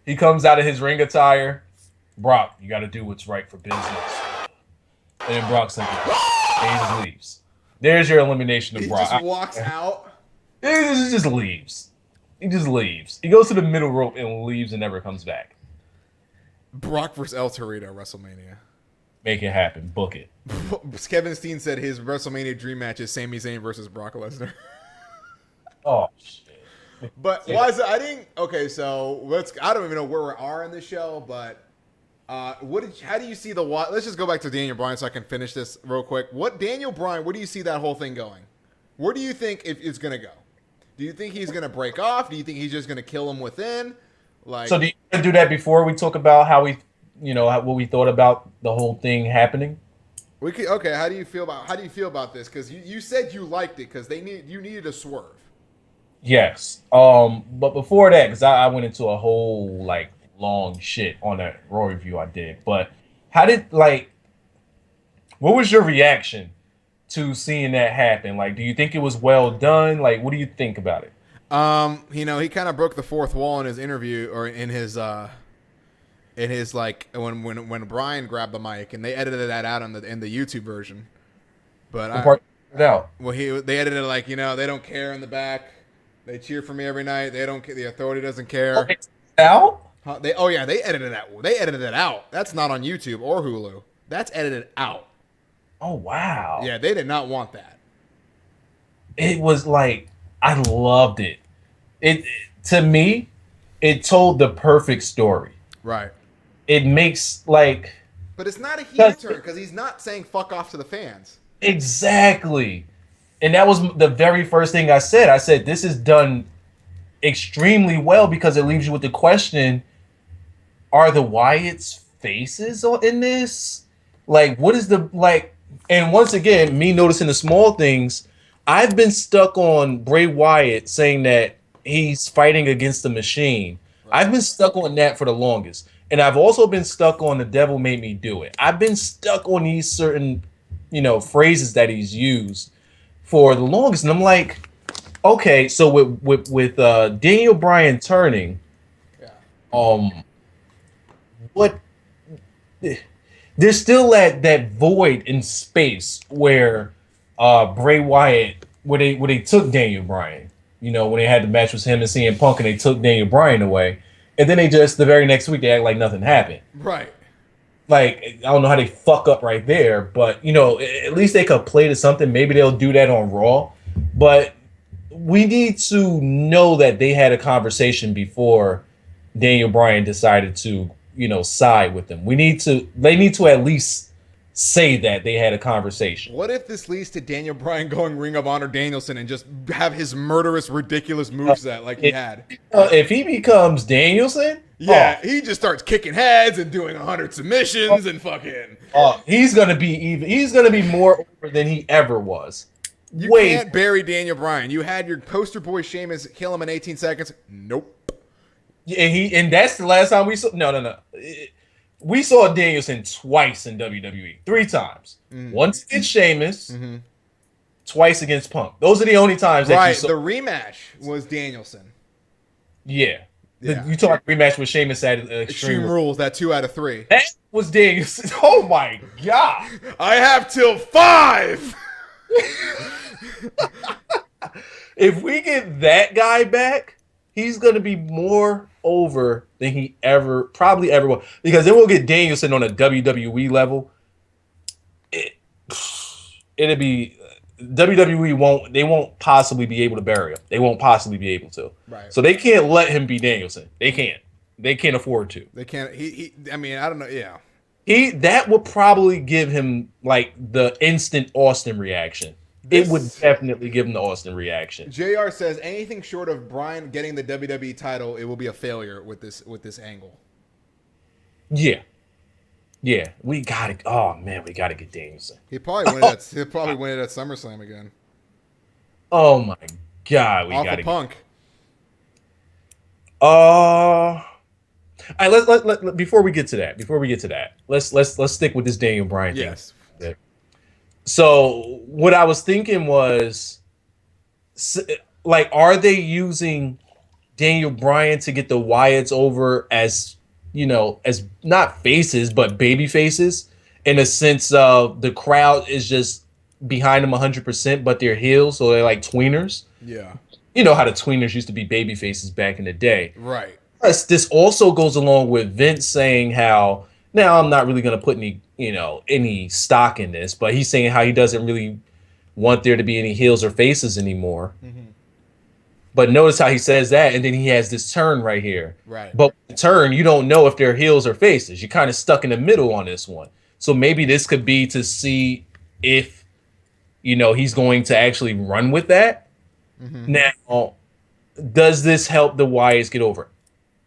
he comes out of his ring attire. Brock, you got to do what's right for business. And then Brock's like, and he just leaves. There's your elimination of Brock. He just walks out. He just leaves. He just leaves. He goes to the middle rope and leaves and never comes back. Brock versus El Torito WrestleMania. Make it happen. Book it. Kevin Steen said his WrestleMania dream match is Sami Zayn versus Brock Lesnar. Oh shit. But why is it? I didn't. Okay, so I don't even know where we are in the show, but how do you see the? Let's just go back to Daniel Bryan so I can finish this real quick. Daniel Bryan? Where do you see that whole thing going? Where do you think it's gonna go? Do you think he's gonna break off? Do you think he's just gonna kill him within? Like, so do you do that before we talk about how we, what we thought about the whole thing happening? Okay. How do you feel about this? Because you said you liked it because you needed a swerve. Yes. But before that, because I went into a whole like long shit on that Raw review I did. But what was your reaction to seeing that happen? Like, do you think it was well done? Like, what do you think about it? He kind of broke the fourth wall in his interview or in his like when Bryan grabbed the mic and they edited that out in the YouTube version. But they edited it like, they don't care in the back. They cheer for me every night. They don't. The authority doesn't care. It's out? They edited that. They edited it out. That's not on YouTube or Hulu. That's edited out. Oh wow. Yeah, they did not want that. It was like I loved it. To me, it told the perfect story. Right. It makes like. But it's not a heel turn because he's not saying "fuck off" to the fans. Exactly. And that was the very first thing I said. I said, this is done extremely well because it leaves you with the question, are the Wyatts faces in this? Like, what is and once again, me noticing the small things, I've been stuck on Bray Wyatt saying that he's fighting against the machine. Right. I've been stuck on that for the longest. And I've also been stuck on the devil made me do it. I've been stuck on these certain, phrases that he's used for the longest, and I'm like, okay, so with Daniel Bryan turning, what? There's still that void in space where Bray Wyatt, where they took Daniel Bryan, when they had the match with him and CM Punk, and they took Daniel Bryan away, and then they just the very next week they act like nothing happened. Right. Like, I don't know how they fuck up right there, but, at least they could play to something. Maybe they'll do that on Raw. But we need to know that they had a conversation before Daniel Bryan decided to, side with them. They need to at least say that they had a conversation. What if this leads to Daniel Bryan going Ring of Honor Danielson and just have his murderous, ridiculous moveset like he had? If he becomes Danielson... Yeah, he just starts kicking heads and doing 100 submissions and fucking. He's gonna be more over than he ever was. You can't bury Daniel Bryan. You had your poster boy Sheamus kill him in 18 seconds. Nope. And that's the last time we saw. No. We saw Danielson twice in WWE, 3 times. Mm-hmm. Once against Sheamus, twice against Punk. Those are the only times that you saw. The rematch was Danielson. Yeah. You talk rematch with Sheamus at Extreme Rules, that 2 out of 3. That was Danielson. Oh my God. I have till 5. If we get that guy back, he's going to be more over than he probably ever will. Because then we'll get Danielson on a WWE level. It'll be WWE won't possibly be able to bury him. They won't possibly be able to. Right. So they can't let him be Danielson. They can't. They can't afford to. They can't. I mean, I don't know. Yeah. That would probably give him like the instant Austin reaction. It would definitely give him the Austin reaction. JR says anything short of Bryan getting the WWE title, it will be a failure with this angle. Yeah. Yeah, we got to. Oh man, we got to get Danielson. He'll probably win it at SummerSlam again. Oh my God, we Off got to of Punk. All right, let before we get to that, let's stick with this Daniel Bryan thing. Yes. So what I was thinking was, like, are they using Daniel Bryan to get the Wyatts over as, as not faces, but baby faces, in a sense of the crowd is just behind them 100%, but they're heels, so they're like tweeners. Yeah. You know how the tweeners used to be baby faces back in the day. Right. Plus, this also goes along with Vince saying how, now I'm not really going to put any stock in this, but he's saying how he doesn't really want there to be any heels or faces anymore. Mm-hmm. But notice how he says that, and then he has this turn right here. Right. But the turn, you don't know if they're heels or faces. You're kind of stuck in the middle on this one. So maybe this could be to see if, he's going to actually run with that. Mm-hmm. Now, does this help the Wyatts get over?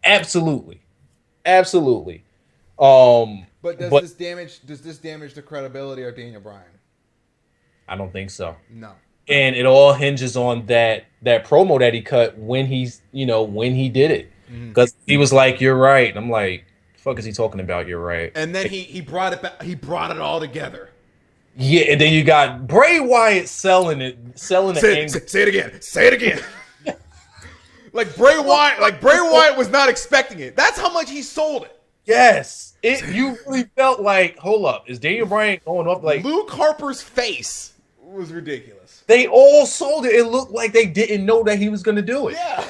Absolutely. Absolutely. But does this damage the credibility of Daniel Bryan? I don't think so. No. And it all hinges on that promo that he cut when when he did it. Because he was like, "You're right." And I'm like, "The fuck is he talking about? You're right." And then he brought it back. He brought it all together. Yeah, and then you got Bray Wyatt selling the angle. Say it again. Say it again. Like Bray Wyatt was not expecting it. That's how much he sold it. Yes. You really felt like, hold up, is Daniel Bryan going off like Luke Harper's face was ridiculous. They all sold it. It looked like they didn't know that he was going to do it. Yeah.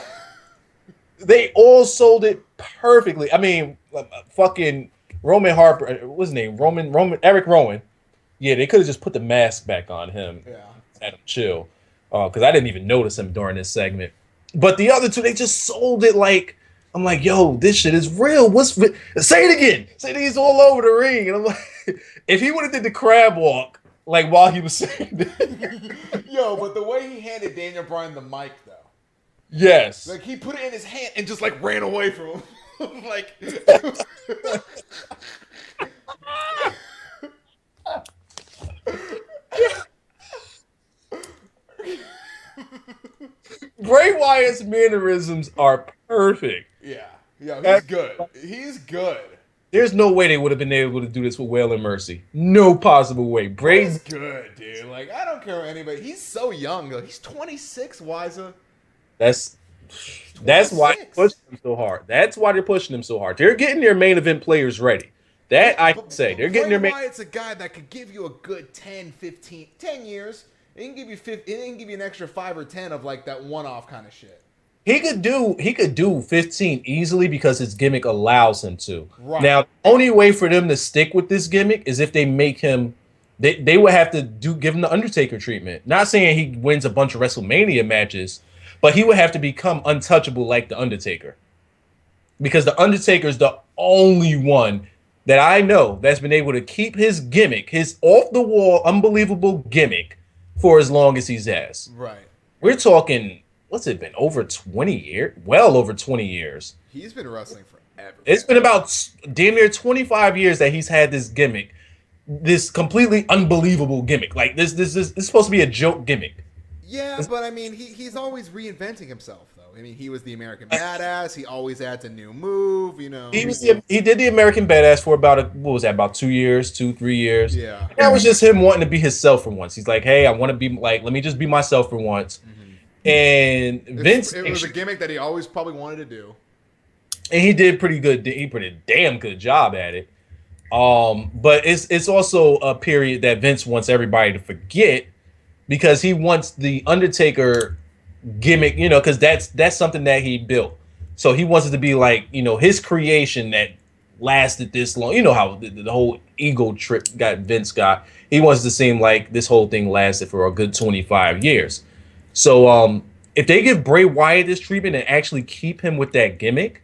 They all sold it perfectly. I mean, fucking Roman Harper, what's his name? Eric Rowan. Yeah, they could have just put the mask back on him. Yeah. Had him chill. Because I didn't even notice him during this segment. But the other two, they just sold it like, I'm like, yo, this shit is real. Say it again. Say it all over the ring. And I'm like, if he would have did the crab walk, like while he was saying it. Yo, but the way he handed Daniel Bryan the mic, though. Yes. Like, he put it in his hand and just, like, ran away from him. Like. Bray Wyatt's mannerisms are perfect. Yeah, he's good. He's good. There's no way they would have been able to do this with Wail and Mercy. No possible way. Bray's good, dude. Like, I don't care what anybody. He's so young, though. He's 26, Wiza. That's why they're pushing him so hard. That's why they're pushing him so hard. They're getting their main event players ready. That I can say. They're getting their main. Wyatt's a guy that could give you a good 10 years. It can give you it can give you an extra 5 or 10 of like that one-off kind of shit. He could do 15 easily because his gimmick allows him to. Right. Now, the only way for them to stick with this gimmick is if they make him. They would have to give him the Undertaker treatment. Not saying he wins a bunch of WrestleMania matches, but he would have to become untouchable like the Undertaker. Because the Undertaker is the only one that I know that's been able to keep his gimmick, his off-the-wall, unbelievable gimmick, for as long as he's has. Right. We're talking, what's it been, over 20 years? Well over 20 years. He's been wrestling forever. It's been about damn near 25 years that he's had this gimmick, this completely unbelievable gimmick. Like, this is supposed to be a joke gimmick. Yeah, but I mean, he's always reinventing himself, though. I mean, he was the American Badass. He always adds a new move, He did the American Badass for about 2 years, 3 years. Yeah. And that was just him wanting to be himself for once. He's like, hey, I want to be like, let me just be myself for once. Mm-hmm. And Vince, it was a gimmick that he always probably wanted to do. And he did pretty good. He put a damn good job at it. But it's also a period that Vince wants everybody to forget because he wants the Undertaker gimmick, because that's something that he built. So he wants it to be like, his creation that lasted this long. You know how the whole ego trip Vince got. He wants to seem like this whole thing lasted for a good 25 years. So if they give Bray Wyatt this treatment and actually keep him with that gimmick,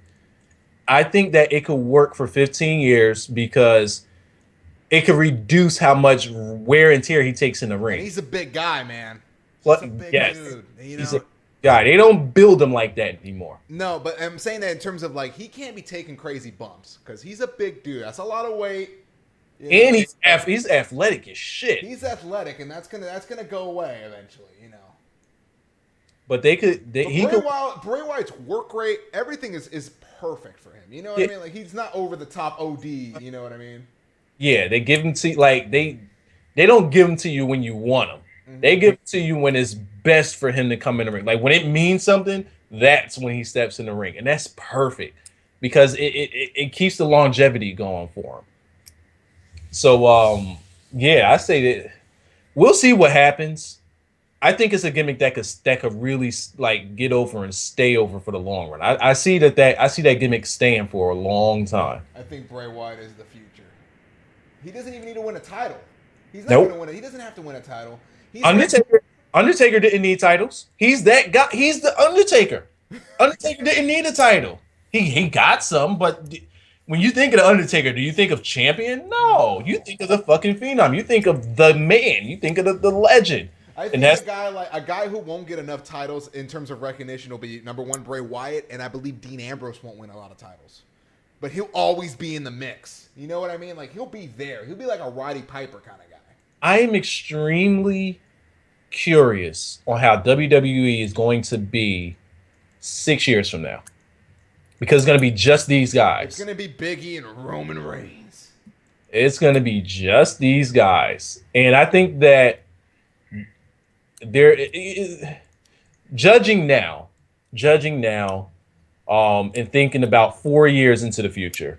I think that it could work for 15 years because it could reduce how much wear and tear he takes in the ring. And he's a big guy, man. But, He's a big yes, dude. he's a guy. They don't build him like that anymore. No, but I'm saying that in terms of like he can't be taking crazy bumps because he's a big dude. That's a lot of weight. And he's athletic as shit. He's athletic, and that's gonna go away eventually. But Bray Wyatt's work rate, everything is perfect for him. You know what I mean? Like he's not over the top OD. You know what I mean? Yeah, they give him to they don't give him to you when you want him. Mm-hmm. They give it to you when it's best for him to come in the ring. Like when it means something, that's when he steps in the ring, and that's perfect because it keeps the longevity going for him. So yeah, I say that we'll see what happens. I think it's a gimmick that could really like get over and stay over for the long run. I see that gimmick staying for a long time. I think Bray Wyatt is the future. He doesn't even need to win a title. He's not going to win it. He doesn't have to win a title. Undertaker didn't need titles. He's that guy. He's the Undertaker. Undertaker didn't need a title. He got some, but when you think of the Undertaker, do you think of champion? No, you think of the fucking phenom. You think of the man. You think of the legend. I think a guy who won't get enough titles in terms of recognition will be number one Bray Wyatt, and I believe Dean Ambrose won't win a lot of titles, but he'll always be in the mix. You know what I mean? Like he'll be there. He'll be like a Roddy Piper kind of guy. I am extremely curious on how WWE is going to be 6 years from now, because it's going to be just these guys. It's going to be Biggie and Roman Reigns. It's going to be just these guys, and I think that. Judging now, and thinking about 4 years into the future,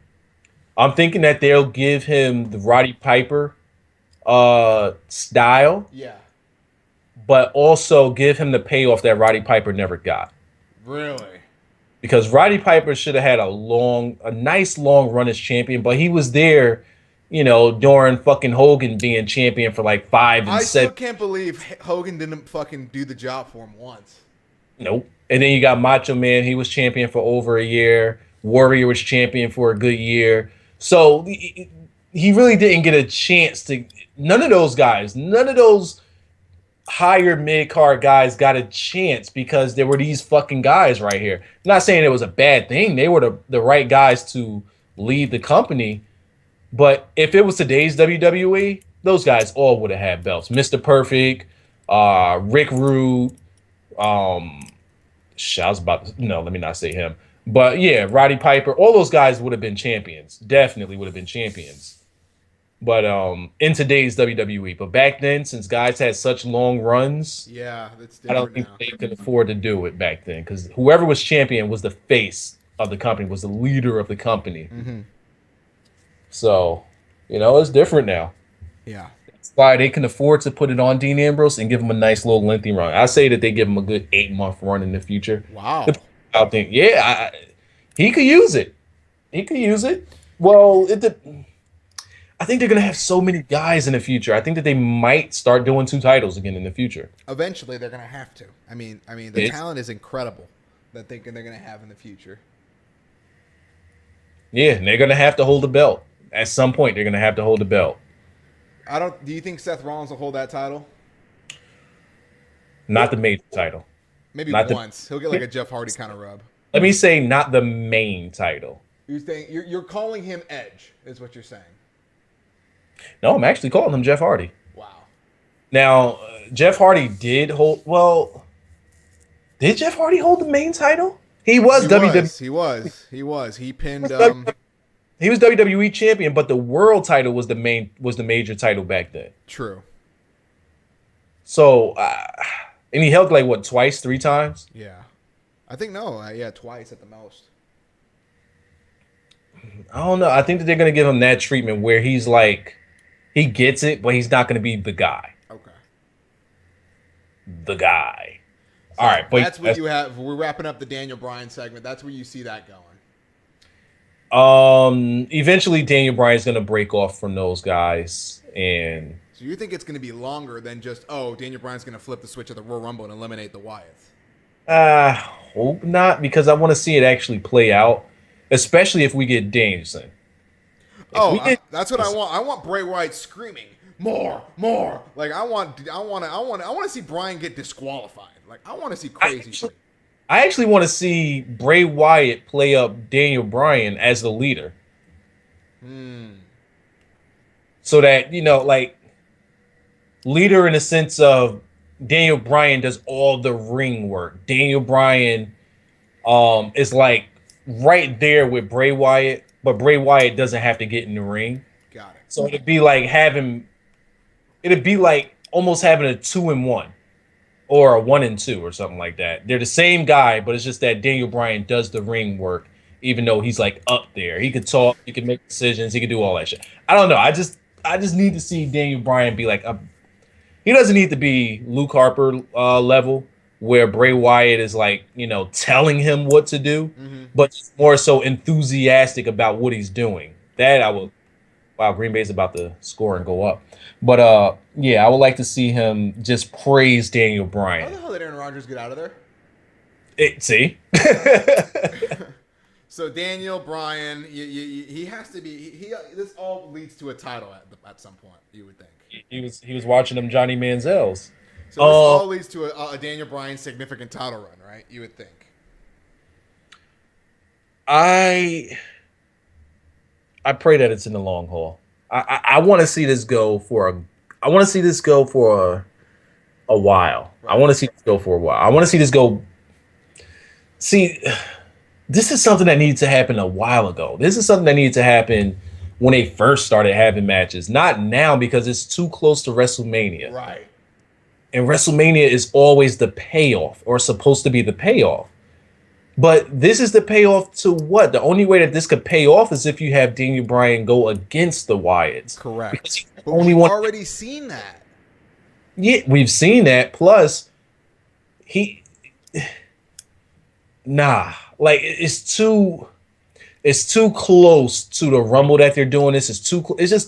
I'm thinking that they'll give him the Roddy Piper style, but also give him the payoff that Roddy Piper never got. Really? Because Roddy Piper should have had a nice long run as champion, but he was there. During fucking Hogan being champion for like 5 and 7. I still can't believe Hogan didn't fucking do the job for him once. Nope. And then you got Macho Man. He was champion for over a year. Warrior was champion for a good year. So he really didn't get a chance to. None of those higher mid-card guys got a chance because there were these fucking guys right here. I'm not saying it was a bad thing. They were the right guys to lead the company. But if it was today's WWE, those guys all would have had belts. Mr. Perfect, Rick Rude, let me not say him. But yeah, Roddy Piper, all those guys would have been champions. Definitely would have been champions. But in today's WWE. But back then, since guys had such long runs, that's different. I don't think they could afford to do it back then. Because whoever was champion was the face of the company, was the leader of the company. Mm-hmm. So, it's different now. Yeah. That's why they can afford to put it on Dean Ambrose and give him a nice little lengthy run. I say that they give him a good 8-month run in the future. Wow. I think, he could use it. Well, I think they're going to have so many guys in the future. I think that they might start doing 2 titles again in the future. Eventually, they're going to have to. I mean, the talent is incredible that they're going to have in the future. Yeah, and they're going to have to hold the belt. At some point, they're going to have to hold the belt. Do you think Seth Rollins will hold that title? Not the major title. Maybe not once. He'll get like a Jeff Hardy kind of rub. Let me say not the main title. You're calling him Edge, is what you're saying. No, I'm actually calling him Jeff Hardy. Wow. Now, Jeff Hardy did hold... Well, did Jeff Hardy hold the main title? He was WWE. He was. He pinned. He was WWE champion, but the world title was the major title back then. True. So, and he held twice, 3 times? Yeah, I think twice at the most. I don't know. I think that they're gonna give him that treatment where he's like, he gets it, but he's not gonna be the guy. Okay. The guy. So All right, but that's what you have. We're wrapping up the Daniel Bryan segment. That's where you see that going. Eventually Daniel Bryan's gonna break off from those guys, and So you think it's going to be longer than just, oh, Daniel Bryan's going to flip the switch at the Royal Rumble and eliminate the Wyatts? I hope not, because I want to see it actually play out, especially if we get Danielson. That's what I want. I want Bray Wyatt screaming more, more. Like I want to see Bryan get disqualified. Like I want to see crazy shit. I actually want to see Bray Wyatt play up Daniel Bryan as the leader. So that, like, leader in the sense of Daniel Bryan does all the ring work. Daniel Bryan is like right there with Bray Wyatt, but Bray Wyatt doesn't have to get in the ring. Got it. So it'd be like almost having a 2-1 or a 1-2 or something like that. They're the same guy, but it's just that Daniel Bryan does the ring work, even though he's like up there. He could talk, he could make decisions, he could do all that shit. I don't know. I just need to see Daniel Bryan be like he doesn't need to be Luke Harper level where Bray Wyatt is like, telling him what to do, but more so enthusiastic about what he's doing. That I will. Wow, Green Bay's about to score and go up. But yeah, I would like to see him just praise Daniel How Bryan. the hell did Aaron Rodgers get out of there? See? So Daniel Bryan, he has to be. This all leads to a title at some point. You would think. He was watching them Johnny Manziel's. So this all leads to a Daniel Bryan significant title run, right? You would think. I pray that it's in the long haul. I want to see this go for a while. Right. I want to see this go for a while. I want to see this go. See, this is something that needs to happen a while ago. This is something that needs to happen when they first started having matches. Not now, because it's too close to WrestleMania. Right. And WrestleMania is always the payoff, or supposed to be the payoff. But this is the payoff to what? The only way that this could pay off is if you have Daniel Bryan go against the Wyatts. Correct. But we've already seen that. Yeah, we've seen that. Plus, like it's too close to the Rumble that they're doing. It's just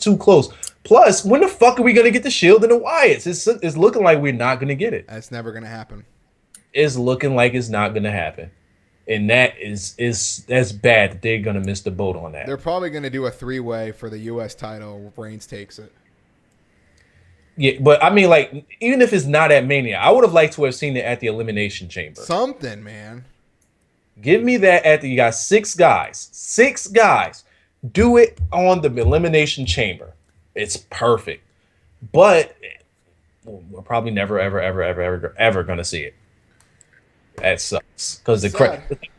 too close. Plus, when the fuck are we gonna get the Shield and the Wyatts? It's looking like we're not gonna get it. That's never gonna happen. It's looking like it's not gonna happen. And that's bad that they're gonna miss the boat on that. They're probably gonna do a 3-way for the U.S. title. Reigns takes it. Yeah, but I mean, like, even if it's not at Mania, I would have liked to have seen it at the Elimination Chamber. Something, man. Give me that you got 6 guys. 6 guys. Do it on the Elimination Chamber. It's perfect. But we're probably never, ever, ever, ever, ever, ever gonna see it. That sucks. Because the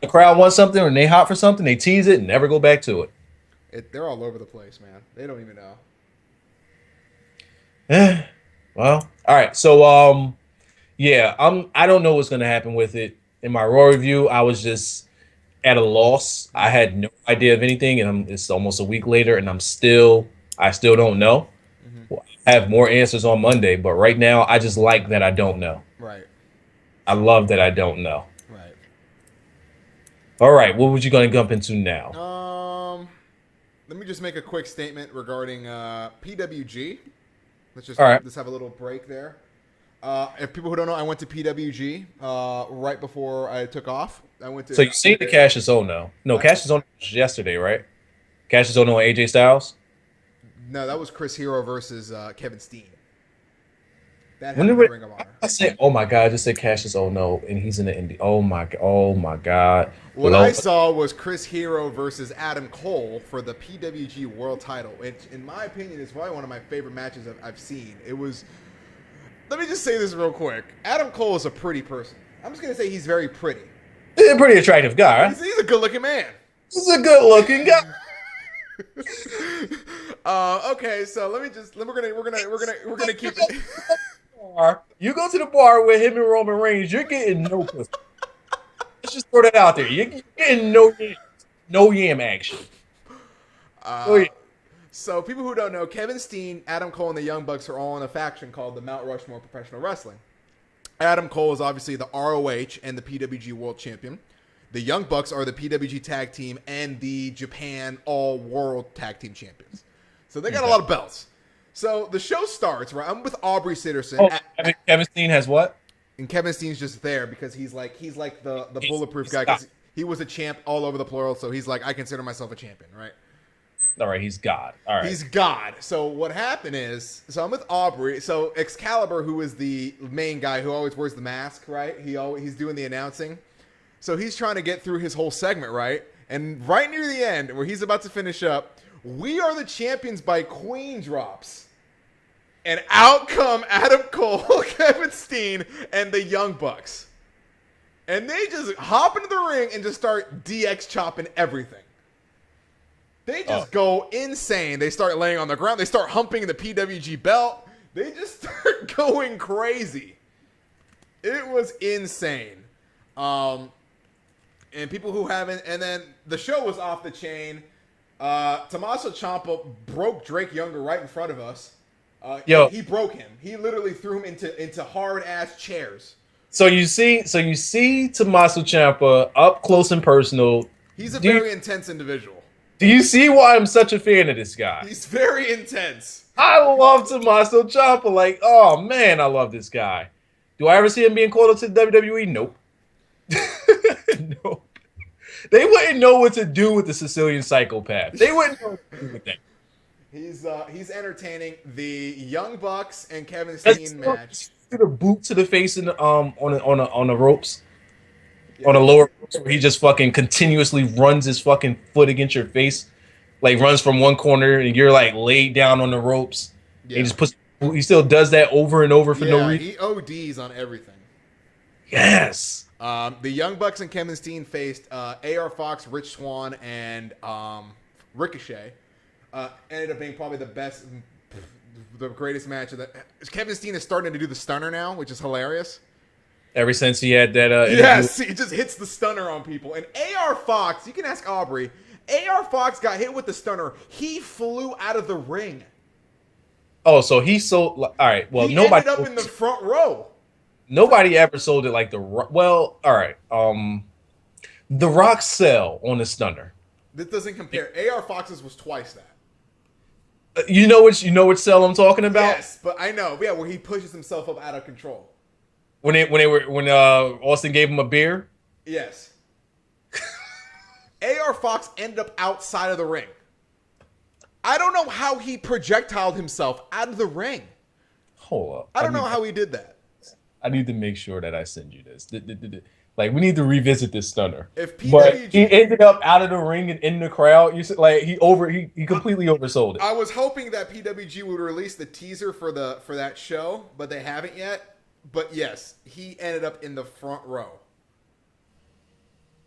crowd wants something and they hot for something, they tease it and never go back to it. They're all over the place, man. They don't even know. Well, all right. So, yeah, I don't know what's gonna happen with it. In my Raw review, I was just at a loss. I had no idea of anything, and it's almost a week later, and I still don't know. Well, I have more answers on Monday, but right now, I just like that I don't know. Right. I love that I don't know. Right. All right, what was you gonna jump into now? Let me just make a quick statement regarding PWG. Let's have a little break there. If people who don't know, I went to PWG right before I took off. So you seen the Cassius Ohno? No, Cassius Ohno was yesterday, right? Cassius Ohno and AJ Styles? No, that was Chris Hero versus Kevin Steen. That When had did Ring of Honor. I say, oh my God, I just said Cassius Ohno, and he's in the indie. Oh my God. What I saw was Chris Hero versus Adam Cole for the PWG World Title, which, in my opinion, is probably one of my favorite matches I've seen. It was. Let me just say this real quick. Adam Cole is a pretty person. I'm just gonna say he's very pretty. He's a pretty attractive guy, right? He's a good-looking man. He's a good-looking guy. Okay, so we're gonna keep it. You go to the bar with him and Roman Reigns, you're getting no pussy. Let's just throw that out there. You're getting no yam action. Oh, yeah. So people who don't know, Kevin Steen, Adam Cole, and the Young Bucks are all in a faction called the Mount Rushmore Professional Wrestling. Adam Cole is obviously the ROH and the PWG World Champion. The Young Bucks are the PWG Tag Team and the Japan All World Tag Team Champions. So they got a lot of belts. So the show starts, right? I'm with Aubrey Sitterson. Oh, Kevin Steen has what? And Kevin Steen's just there because he's like the bulletproof guy. 'Cause he was a champ all over the plural, so he's like, I consider myself a champion, right? All right, he's God. All right. He's God. So what happened is, so I'm with Aubrey. So Excalibur, who is the main guy who always wears the mask, right? He's doing the announcing. So he's trying to get through his whole segment, right? And right near the end, where he's about to finish up, "We are the champions" by Queen drops. And out come Adam Cole, Kevin Steen, and the Young Bucks. And they just hop into the ring and just start DX chopping everything. They just go insane. They start laying on the ground. They start humping the PWG belt. They just start going crazy. It was insane. And people who haven't, and then the show was off the chain. Tommaso Ciampa broke Drake Younger right in front of us. He broke him. He literally threw him into hard ass chairs. So you see Tommaso Ciampa up close and personal. He's a very intense individual. Do you see why I'm such a fan of this guy? He's very intense. I love Tommaso Ciampa. Like, oh man, I love this guy. Do I ever see him being called up to the WWE? Nope. Nope. They wouldn't know what to do with the Sicilian psychopath. They wouldn't know what to do with that. He's entertaining. The Young Bucks and Kevin Steen match. The boot to the face in the, on the ropes. Yeah. On the lower ropes where he just fucking continuously runs his fucking foot against your face. Like runs from one corner and you're like laid down on the ropes. Yeah. He still does that over and over for no reason. He ODs on everything. Yes. The Young Bucks and Kevin Steen faced AR Fox, Rich Swann, and Ricochet. Ended up being probably the greatest match of that. Kevin Steen is starting to do the stunner now, which is hilarious. Ever since he had that, yes, he just hits the stunner on people. And AR Fox, you can ask Aubrey. AR Fox got hit with the stunner. He flew out of the ring. Oh, so all right. Well, he nobody ended up in the front row. Nobody ever sold it like all right. The Rock sell on the stunner. This doesn't compare. AR Fox's was twice that. You know which cell I'm talking about? Yes, but I know. Yeah, where he pushes himself up out of control. When Austin gave him a beer? Yes. AR Fox ended up outside of the ring. I don't know how he projectiled himself out of the ring. Hold up. I don't know how he did that. I need to make sure that I send you this. Like, we need to revisit this stunner. If PWG, but he ended up out of the ring and in the crowd. You said, like, he completely oversold it. I was hoping that PWG would release the teaser for that show, but they haven't yet. But yes, he ended up in the front row.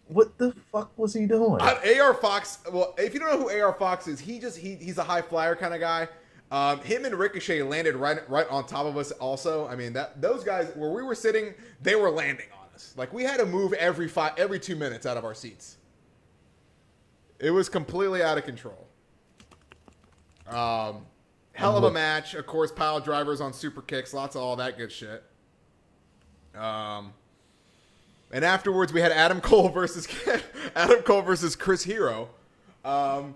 What the fuck was he doing? AR Fox. Well, if you don't know who AR Fox is, he's a high flyer kind of guy. Him and Ricochet landed right on top of us. Also, I mean those guys where we were sitting, they were landing on us. Like we had to move every 2 minutes out of our seats. It was completely out of control. Hell of a match, of course. Pile drivers on super kicks, lots of all that good shit. And afterwards, we had Adam Cole versus Chris Hero. And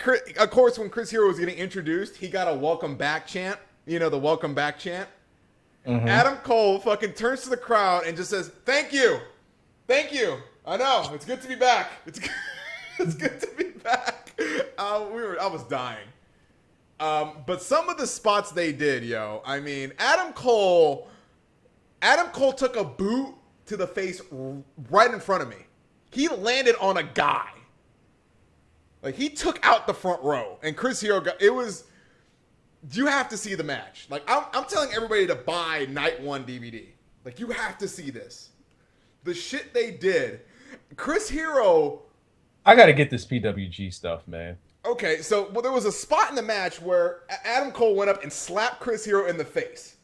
Chris, of course, when Chris Hero was getting introduced, he got a welcome back chant. You know, the welcome back chant. Mm-hmm. Adam Cole fucking turns to the crowd and just says, "Thank you. Thank you. I know. It's good to be back. It's good to be back." I was dying. But some of the spots they did, I mean, Adam Cole took a boot to the face right in front of me. He landed on a guy. Like, he took out the front row. And Chris Hero you have to see the match. Like, I'm telling everybody to buy Night 1 DVD. Like, you have to see this. The shit they did. Chris Hero. I got to get this PWG stuff, man. Okay, so there was a spot in the match where Adam Cole went up and slapped Chris Hero in the face.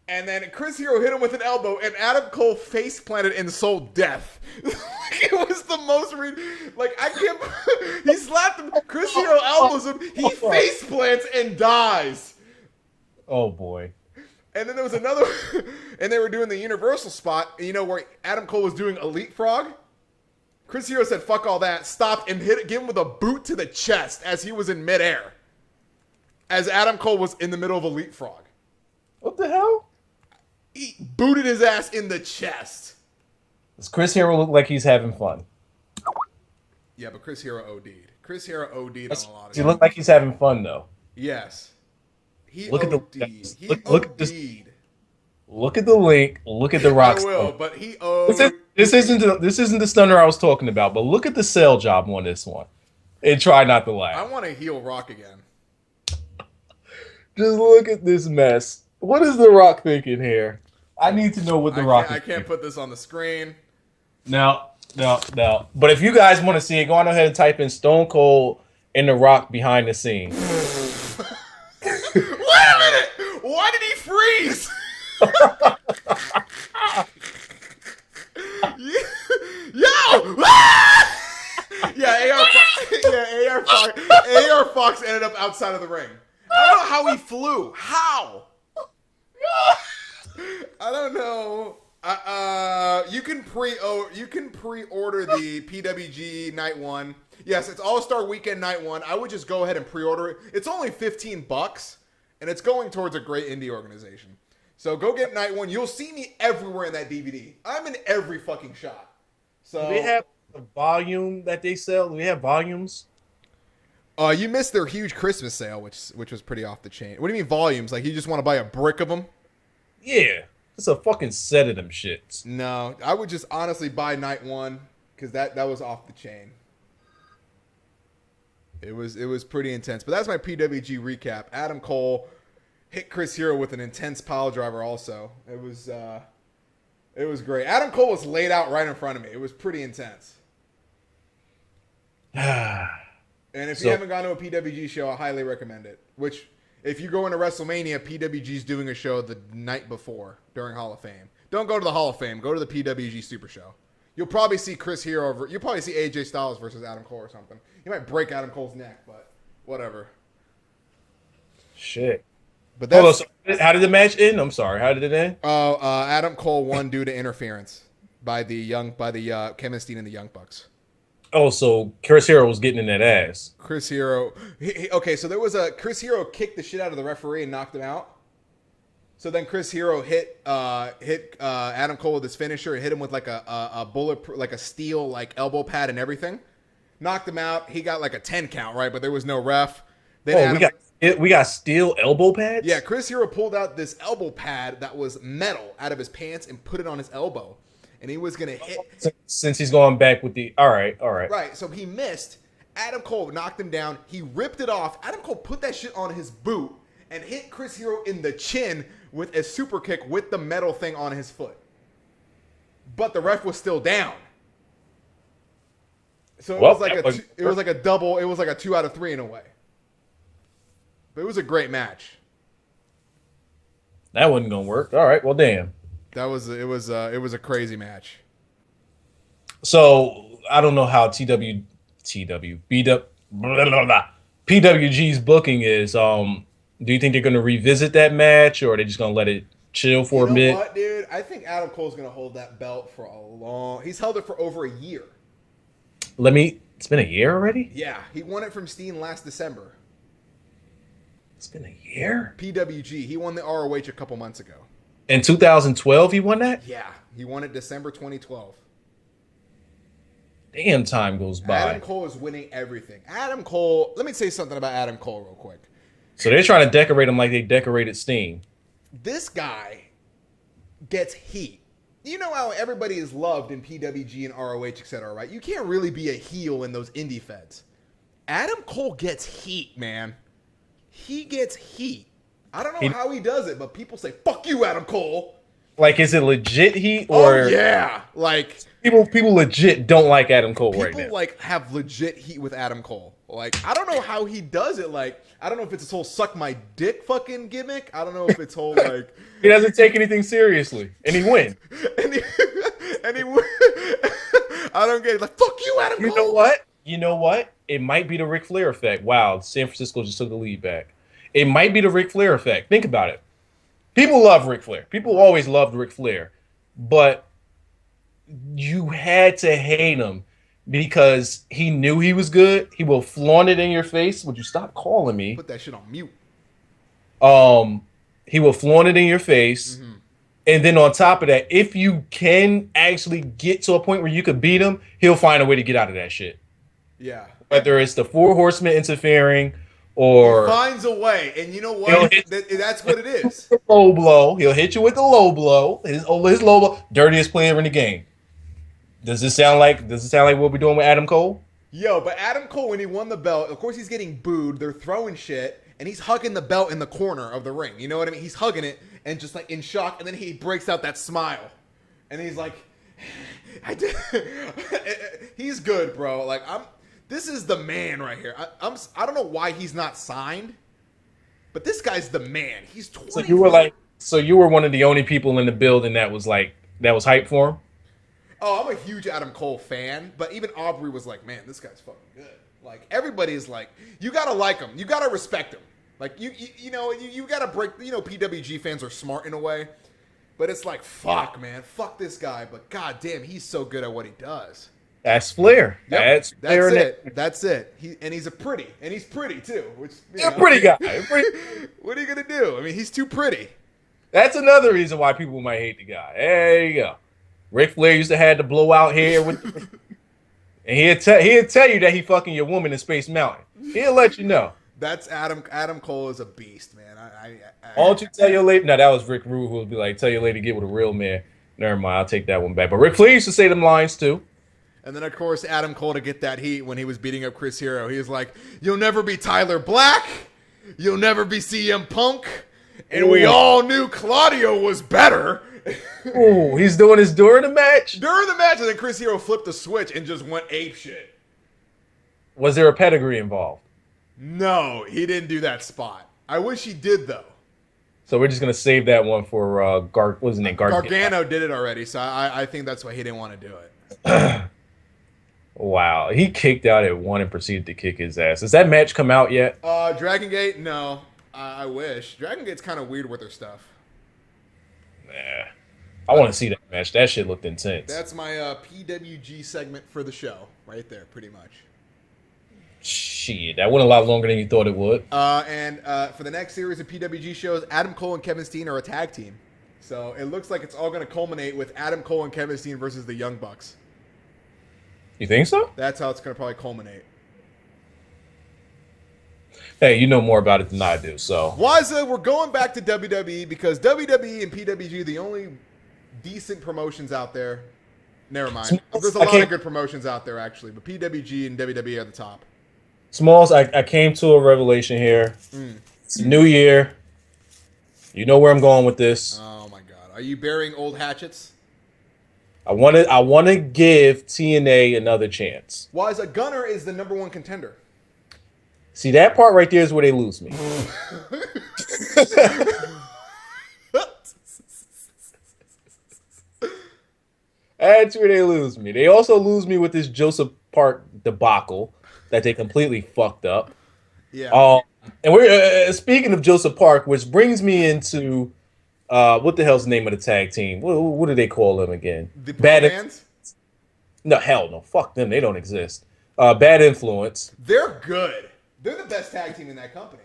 And then Chris Hero hit him with an elbow, and Adam Cole face planted and sold death. It was the most like I can't. He slapped him. Chris Hero elbows him. He face plants and dies. Oh boy. And then there was another, and they were doing the Universal spot. You know where Adam Cole was doing Elite Frog. Chris Hero said, "Fuck all that." Stopped and gave him with a boot to the chest as he was in midair. As Adam Cole was in the middle of Elite Frog. What the hell? He booted his ass in the chest. Does Chris Hero look like he's having fun? Yeah, but Chris Hero OD'd. Chris Hero OD'd on a lot of Does he look like he's having fun though? Yes. He look OD'd. at the He look at this. Look at the link. Look at the rock. I will, but he owed. This isn't the stunner I was talking about. But look at the sell job on this one, and try not to laugh. I want to heel Rock again. Just look at this mess. What is the Rock thinking here? I need to know what the Rock. I can't put this on the screen. No. But if you guys want to see it, go on ahead and type in Stone Cold and the Rock behind the scenes. Wait a minute! Why did he freeze? Yo! AR Fox ended up outside of the ring. I don't know how he flew. How? I don't know. You can pre-order the PWG Night 1. Yes, it's All-Star Weekend Night 1. I would just go ahead and pre-order it. It's only $15, and it's going towards a great indie organization. So go get Night 1. You'll see me everywhere in that DVD. I'm in every fucking shot. So Do they have the volume that they sell? Do they have volumes? You missed their huge Christmas sale, which was pretty off the chain. What do you mean volumes? Like you just want to buy a brick of them? Yeah. It's a fucking set of them shits. No, I would just honestly buy Night 1 because that was off the chain. It was pretty intense. But that's my PWG recap. Adam Cole hit Chris Hero with an intense pile driver also. It was great. Adam Cole was laid out right in front of me. It was pretty intense. And if you haven't gone to a PWG show, I highly recommend it. Which, if you go into WrestleMania, PWG's doing a show the night before during Hall of Fame. Don't go to the Hall of Fame. Go to the PWG Super Show. You'll probably see Chris Hero you'll probably see AJ Styles versus Adam Cole or something. You might break Adam Cole's neck, but whatever. Shit. But that's so how did the match end? I'm sorry. How did it end? Adam Cole won due to interference by the Kevin Steen and the Young Bucks. Oh, so Chris Hero was getting in that ass. Chris Hero. Okay, so there was Chris Hero kicked the shit out of the referee and knocked him out. So then Chris Hero hit Adam Cole with his finisher and hit him with like a bullet, like a steel like elbow pad and everything. Knocked him out. He got like a 10 count, right? But there was no ref. Then we got steel elbow pads? Yeah, Chris Hero pulled out this elbow pad that was metal out of his pants and put it on his elbow. And he was going to hit. Since he's going back with the... All right. Right, so he missed. Adam Cole knocked him down. He ripped it off. Adam Cole put that shit on his boot and hit Chris Hero in the chin with a super kick with the metal thing on his foot. But the ref was still down. So it was like a double. It was like a 2 out of 3 in a way. But it was a great match. That wasn't gonna work. All right, well, damn. It was a crazy match. So I don't know how PWG's booking is. Do you think they're gonna revisit that match, or are they just gonna let it chill for a bit? You know what, dude? I think Adam Cole's gonna hold that belt for a long. He's held it for over a year. It's been a year already? Yeah, he won it from Steen last December. It's been a year? PWG. He won the ROH a couple months ago. In 2012, he won that? Yeah, he won it December 2012. Damn, time goes by. Adam Cole is winning everything. Adam Cole, let me say something about Adam Cole real quick. So they're trying to decorate him like they decorated Steen. This guy gets heat. You know how everybody is loved in PWG and ROH, etc., right? You can't really be a heel in those indie feds. Adam Cole gets heat, man. He gets heat. I don't know how he does it, but people say, "Fuck you, Adam Cole." Like, is it legit heat, or yeah, like people legit don't like Adam Cole right now? People like have legit heat with Adam Cole. Like, I don't know how he does it. Like, I don't know if it's his whole suck my dick fucking gimmick. I don't know if it's whole like he doesn't take anything seriously, and he wins. and he I don't get it. Like, fuck you, Adam Cole. You know what? You know what? It might be the Ric Flair effect. Wow, San Francisco just took the lead back. It might be the Ric Flair effect. Think about it. People love Ric Flair. People always loved Ric Flair. But you had to hate him because he knew he was good. He will flaunt it in your face. Would you stop calling me? Put that shit on mute. He will flaunt it in your face. Mm-hmm. And then on top of that, if you can actually get to a point where you could beat him, he'll find a way to get out of that shit. Yeah. Whether it's the Four Horsemen interfering or... He finds a way. And you know what? That's what it is. Low blow. He'll hit you with the low blow. His low blow. Dirtiest player in the game. Does this sound like what we're doing with Adam Cole? Yo, but Adam Cole, when he won the belt, of course he's getting booed. They're throwing shit. And he's hugging the belt in the corner of the ring. You know what I mean? He's hugging it and just like in shock. And then he breaks out that smile. And he's like, I did. He's good, bro. Like, this is the man right here. I don't know why he's not signed, but this guy's the man. He's 20. So you were one of the only people in the building that was hyped for him? Oh, I'm a huge Adam Cole fan, but even Aubrey was like, man, this guy's fucking good. Like, everybody is like, you gotta like him. You gotta respect him. Like, you gotta break, PWG fans are smart in a way, but it's like, fuck, man, fuck this guy, but god damn, he's so good at what he does. That's Flair. Yep, that's it. He's pretty too, which, a pretty guy. What are you gonna do? I mean, he's too pretty. That's another reason why people might hate the guy. There you go. Ric Flair used to have the blowout hair with... And he'll tell you that he fucking your woman in Space Mountain. He'll let you know. That's Adam Cole is a beast, man. Why don't you tell your lady? No, that was Rick Rude who would be like, tell your lady to get with a real man. Never mind, I'll take that one back. But Ric Flair used to say them lines too. And then, of course, Adam Cole to get that heat when he was beating up Chris Hero. He was like, you'll never be Tyler Black. You'll never be CM Punk. And we all knew Claudio was better. Ooh, he's doing this during the match? During the match, and then Chris Hero flipped the switch and just went ape shit. Was there a pedigree involved? No, he didn't do that spot. I wish he did, though. So we're just going to save that one for what's his name? Gargano did it already, so I think that's why he didn't want to do it. Wow. He kicked out at 1 and proceeded to kick his ass. Has that match come out yet? Dragon Gate? No. I wish. Dragon Gate's kind of weird with their stuff. Nah. I want to see that match. That shit looked intense. That's my PWG segment for the show. Right there, pretty much. Shit, that went a lot longer than you thought it would. And for the next series of PWG shows, Adam Cole and Kevin Steen are a tag team. So it looks like it's all going to culminate with Adam Cole and Kevin Steen versus the Young Bucks. You think so? That's how it's going to probably culminate. Hey, you know more about it than I do, so. Waza, we're going back to WWE because WWE and PWG are the only decent promotions out there. Never mind. There's a lot of good promotions out there, actually, but PWG and WWE are the top. Smalls, I came to a revelation here. It's a new year. You know where I'm going with this. Oh, my God. Are you burying old hatchets? I want to give TNA another chance. Waza, Gunner is the #1 contender. See, that part right there is where they lose me. That's where they lose me. They also lose me with this Joseph Park debacle that they completely fucked up. Yeah. And we're speaking of Joseph Park, which brings me into what the hell's the name of the tag team? What do they call them again? The Bad Influence? No, hell no. Fuck them. They don't exist. Bad Influence. They're good. They're the best tag team in that company.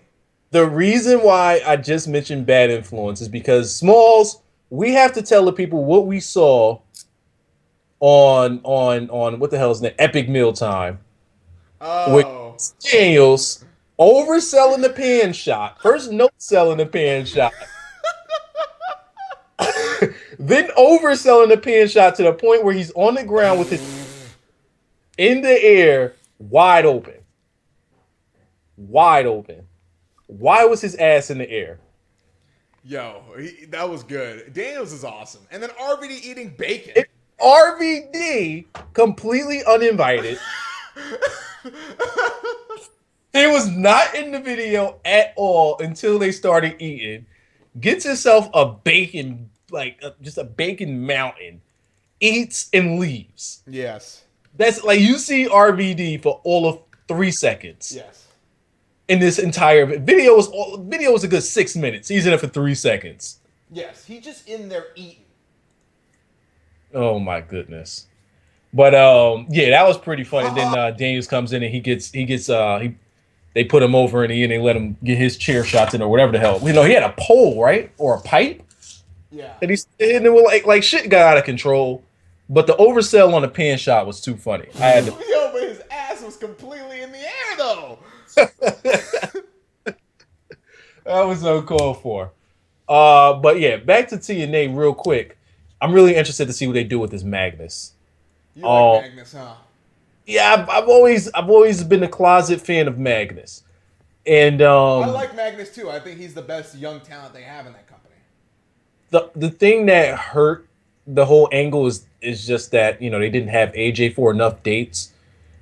The reason why I just mentioned Bad Influence is because Smalls, we have to tell the people what we saw on what the hell is the Epic Meal Time. Oh. With Daniels overselling the pan shot. First no selling the pan shot. Then overselling the pan shot to the point where he's on the ground with his in the air, wide open. Wide open. Why was his ass in the air? Yo, that was good. Daniels is awesome. And then RVD eating bacon. RVD, completely uninvited. He was not in the video at all until they started eating. Gets himself a bacon, just a bacon mountain. Eats and leaves. Yes. That's like you see RVD for all of 3 seconds. Yes. In this entire video was a good 6 minutes. He's in it for 3 seconds. Yes, he's just in there eating. Oh my goodness. But yeah, that was pretty funny. Then Daniels comes in and they put him over in the end. They let him get his chair shots in or whatever the hell. You know, he had a pole, right, or a pipe. Yeah. And he's and it was like shit got out of control. But the oversell on the pin shot was too funny. I had to. Yo, but his ass was completely in the air though. That was uncalled for. But yeah, back to TNA real quick. I'm really interested to see what they do with this Magnus. You like Magnus, huh? Yeah, I've always been a closet fan of Magnus, and I like Magnus too. I think he's the best young talent they have in that company. The thing that hurt the whole angle is just that, you know, they didn't have AJ for enough dates,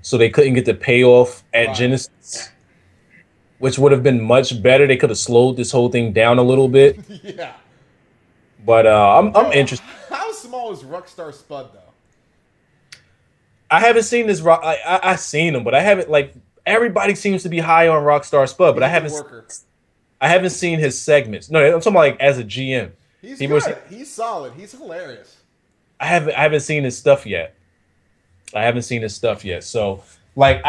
so they couldn't get the payoff at Genesis, which would have been much better. They could have slowed this whole thing down a little bit. Yeah. But I'm interested. How small is Rockstar Spud though? I haven't seen this rock. I seen him, but I haven't, like, everybody seems to be high on Rockstar Spud, but I haven't seen his segments. No, I'm talking about like as a GM. He's good. He's solid. He's hilarious. I haven't seen his stuff yet. So like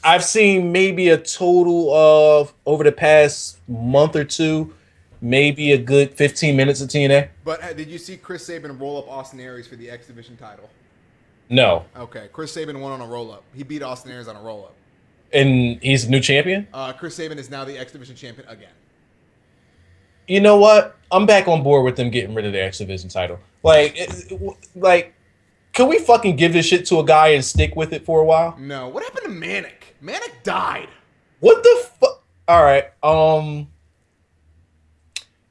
I've seen maybe a total of, over the past month or two, maybe a good 15 minutes of TNA. But did you see Chris Sabin roll up Austin Aries for the X Division title? No. Okay, Chris Sabin won on a roll up. He beat Austin Aries on a roll up. And he's the new champion? Chris Sabin is now the X Division champion again. You know what? I'm back on board with them getting rid of the X Division title. Like, can we fucking give this shit to a guy and stick with it for a while? No. What happened to Manic? Manic died. What the fuck? All right.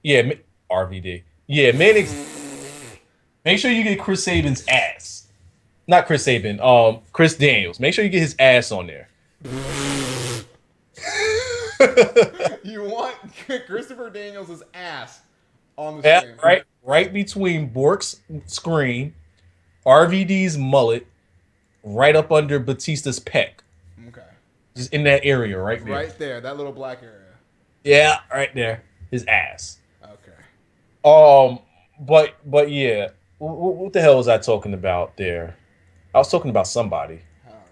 Yeah, RVD. Yeah, Manic. Make sure you get Chris Sabin's ass. Not Chris Sabin. Chris Daniels. Make sure you get his ass on there. You want Christopher Daniels' ass on the screen. Right between Bork's screen, RVD's mullet, right up under Batista's pec. Okay. Just in that area right there. Right there, that little black area. Yeah, right there. His ass. Okay. But yeah. What the hell was I talking about there? I was talking about somebody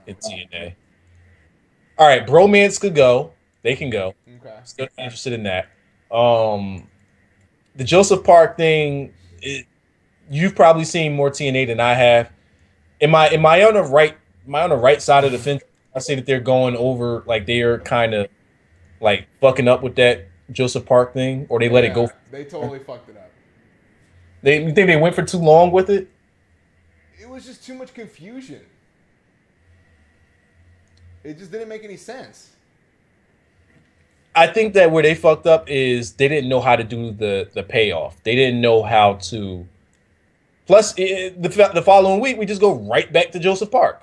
in TNA. All right, Bromance could go. They can go. Okay. Still interested in that. The Joseph Park thing, you've probably seen more TNA than I have. Am I on the right side of the fence? I say that they're going over, like they're kind of like fucking up with that Joseph Park thing, or they let it go. They totally fucked it up. You think they went for too long with it? It was just too much confusion. It just didn't make any sense. I think that where they fucked up is they didn't know how to do the payoff. They didn't know how to. Plus, the following week, we just go right back to Joseph Park.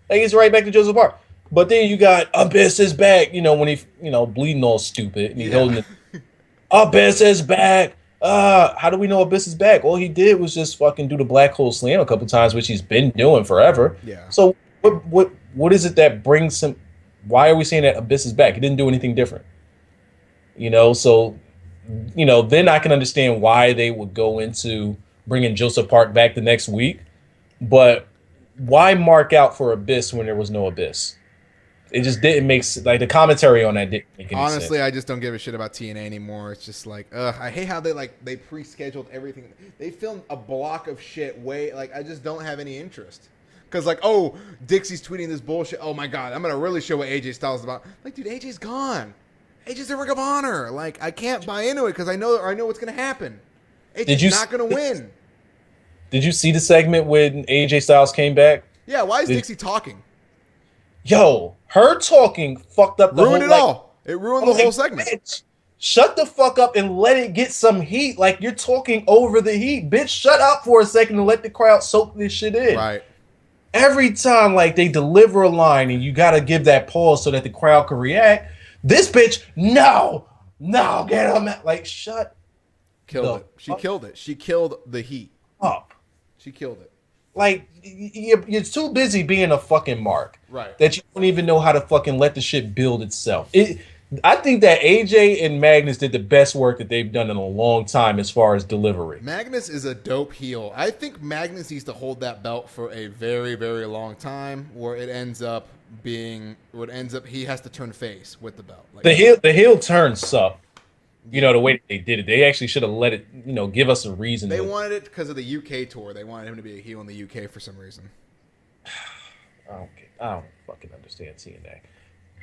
Like, it's right back to Joseph Park. But then you got Abyss is back, you know, when he, you know, bleeding all stupid. And he's holding it. Abyss is back. How do we know Abyss is back? All he did was just fucking do the black hole slam a couple times, which he's been doing forever. Yeah. So what is it that brings him? Why are we saying that Abyss is back? He didn't do anything different. You know, so, you know, then I can understand why they would go into bringing Joseph Park back the next week. But why mark out for Abyss when there was no Abyss? It just didn't make sense. Like, the commentary on that didn't make any sense. Honestly, I just don't give a shit about TNA anymore. It's just like, I hate how they pre-scheduled everything. They filmed a block of shit I just don't have any interest. Because, like, oh, Dixie's tweeting this bullshit. Oh, my God, I'm going to really show what AJ Styles is about. Like, dude, AJ's gone. AJ's in Ring of Honor. Like, I can't buy into it because I know what's going to happen. AJ's not going to win. Did you see the segment when AJ Styles came back? Yeah, why is Dixie talking? Yo, her talking fucked up the whole... Ruined it all. It ruined the whole segment. Bitch, shut the fuck up and let it get some heat. Like, you're talking over the heat. Bitch, shut up for a second and let the crowd soak this shit in. Right. Every time, like, they deliver a line and you got to give that pause so that the crowd can react, this bitch, no, get him out. Like, shut. Killed it. She killed it. She killed the heat. Up. She killed it. like you're too busy being a fucking mark Right. that you don't even know how to fucking let the shit build itself. I think that AJ and Magnus did the best work that they've done in a long time as far as delivery. Magnus is a dope heel. I think Magnus needs to hold that belt for a very, very long time, where it ends up he has to turn face with the belt. Like, The heel turn sucked. You know, the way they did it. They actually should have let it, give us a reason. They wanted it because of the UK tour. They wanted him to be a heel in the UK for some reason. I don't fucking understand TNA.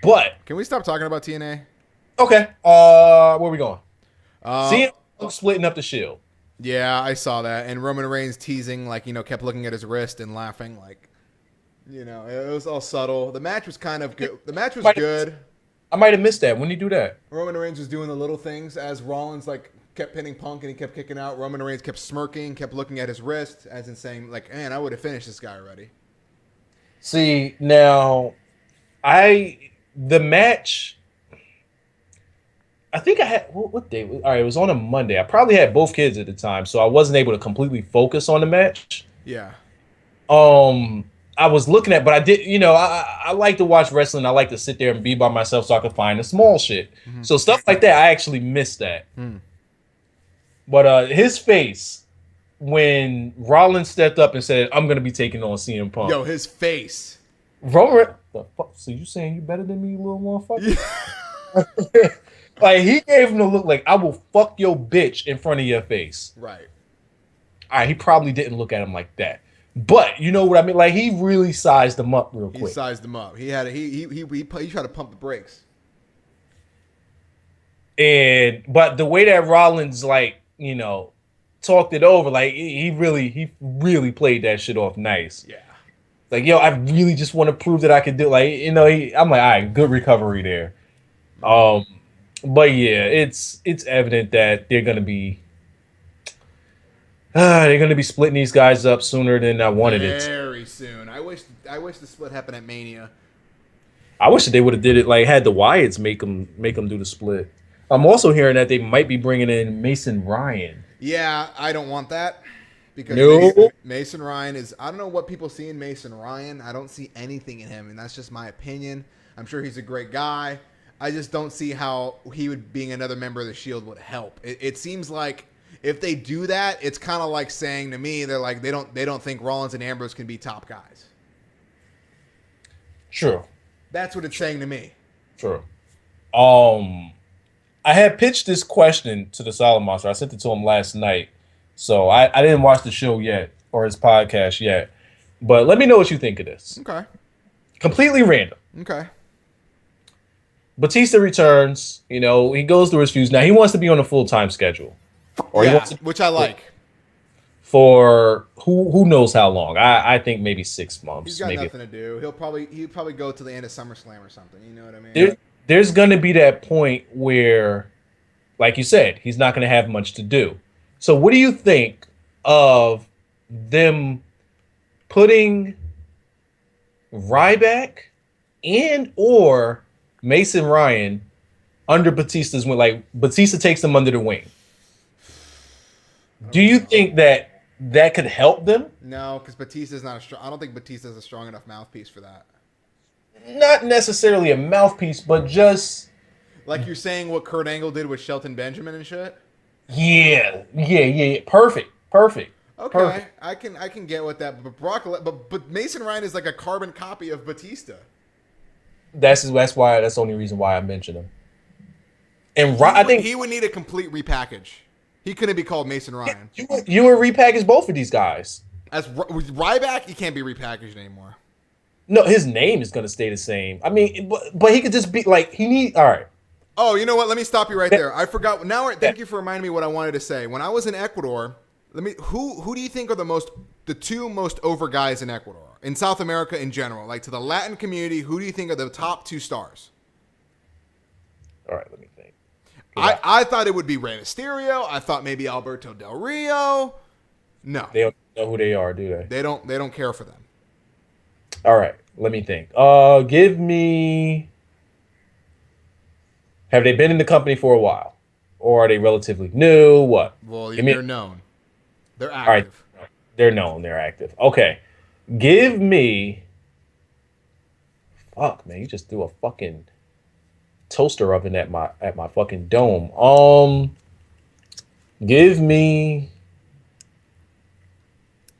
But can we stop talking about TNA? Okay. Where are we going? CM Punk splitting up the Shield. Yeah, I saw that. And Roman Reigns teasing, like, kept looking at his wrist and laughing, like, it was all subtle. The match was kind of good. The match was good. I might have missed that. When did you do that? Roman Reigns was doing the little things as Rollins, like, kept pinning Punk and he kept kicking out. Roman Reigns kept smirking, kept looking at his wrist, as in saying, like, man, I would have finished this guy already. See, now, the match, I think I had, what day? All right, it was on a Monday. I probably had both kids at the time, so I wasn't able to completely focus on the match. Yeah. I was looking at, but I did, I like to watch wrestling. I like to sit there and be by myself so I could find the small shit. Mm-hmm. So stuff like that, I actually missed that. Mm. But his face when Rollins stepped up and said, "I'm going to be taking on CM Punk." Yo, his face. Roman, the fuck? So you saying you better than me, little motherfucker? Yeah. Like, he gave him the look like, I will fuck your bitch in front of your face. Right. All right, he probably didn't look at him like that. But you know what I mean? Like, he really sized him up real quick. He sized him up. He tried to pump the brakes. But the way that Rollins, like, talked it over, like, he really played that shit off nice. Yeah. Like, yo, I really just want to prove that I could do, like, I'm like, all right, good recovery there. But yeah, it's evident that they're gonna be splitting these guys up sooner than I wanted it. Very soon. I wish the split happened at Mania. I wish that they would have did it, like, had the Wyatts make them do the split. I'm also hearing that they might be bringing in Mason Ryan. Yeah, I don't want that because Mason Ryan is. I don't know what people see in Mason Ryan. I don't see anything in him, and that's just my opinion. I'm sure he's a great guy. I just don't see how being another member of the Shield would help. It seems like if they do that, it's kind of like saying to me, they're like, they don't think Rollins and Ambrose can be top guys. True. That's what it's saying to me. True. I had pitched this question to the Solid Monster. I sent it to him last night. So I didn't watch the show yet or his podcast yet. But let me know what you think of this. Okay. Completely random. Okay. Batista returns, he goes through his feuds. Now, he wants to be on a full-time schedule. Or he wants to, which I like. For who knows how long. I think maybe 6 months. He's got maybe nothing to do. He'll probably go to the end of SummerSlam or something. You know what I mean? There's going to be that point where, like you said, he's not going to have much to do. So what do you think of them putting Ryback and or Mason Ryan under Batista's wing? Like, Batista takes them under the wing. Do you think that could help them? No, because Batista's not I don't think Batista's a strong enough mouthpiece for that. Not necessarily a mouthpiece, but just like you're saying what Kurt Angle did with Shelton Benjamin and shit. Yeah. Perfect. Okay, Perfect. I can get with that, but Mason Ryan is like a carbon copy of Batista. That's the only reason why I mentioned him. And I think he would need a complete repackage. He couldn't be called Mason Ryan. You would repackage both of these guys. As with Ryback, he can't be repackaged anymore. No, his name is going to stay the same. I mean, but he could just be like, all right. Oh, you know what? Let me stop you right there. I forgot. Thank you for reminding me what I wanted to say. When I was in Ecuador, who do you think are the two most over guys in Ecuador, in South America in general? Like, to the Latin community, who do you think are the top 2 stars? All right, let me think. I thought it would be Rey Mysterio. I thought maybe Alberto Del Rio. No. They don't know who they are, do they? They don't care for them. All right, let me think. Give me... Have they been in the company for a while? Or are they relatively new? What? Well, they're known. They're active. All right. They're known. They're active. Okay. Give me. Fuck, man. You just threw a fucking toaster oven at my fucking dome. Give me.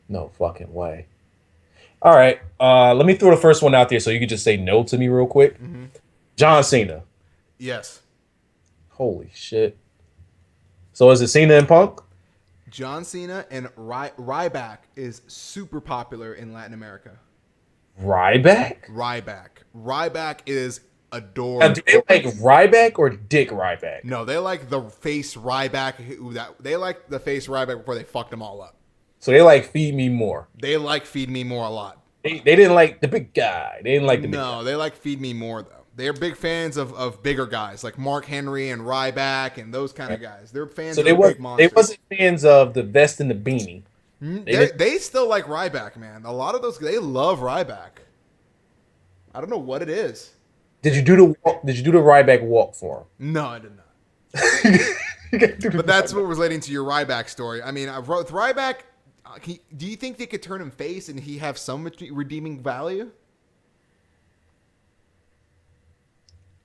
No fucking way. All right. Let me throw the first one out there so you can just say no to me real quick. Mm-hmm. John Cena. Yes. Holy shit. So is it Cena and Punk? John Cena and Ryback is super popular in Latin America. Ryback? Ryback is adored. Now, do they like Ryback or Dick Ryback? No, they like the face Ryback. They like the face Ryback before they fucked them all up. So they like Feed Me More. They like Feed Me More a lot. They didn't like the big guy. They didn't like the big guy. No, they like Feed Me More, though. They're big fans of bigger guys like Mark Henry and Ryback and those kind of guys. They're fans of big monsters. They wasn't fans of the vest and the beanie. They still like Ryback, man. A lot of those, they love Ryback. I don't know what it is. Did you do the Ryback walk for him? No, I did not. But that's what was leading to your Ryback story. I mean, with Ryback, do you think they could turn him face and he have some redeeming value?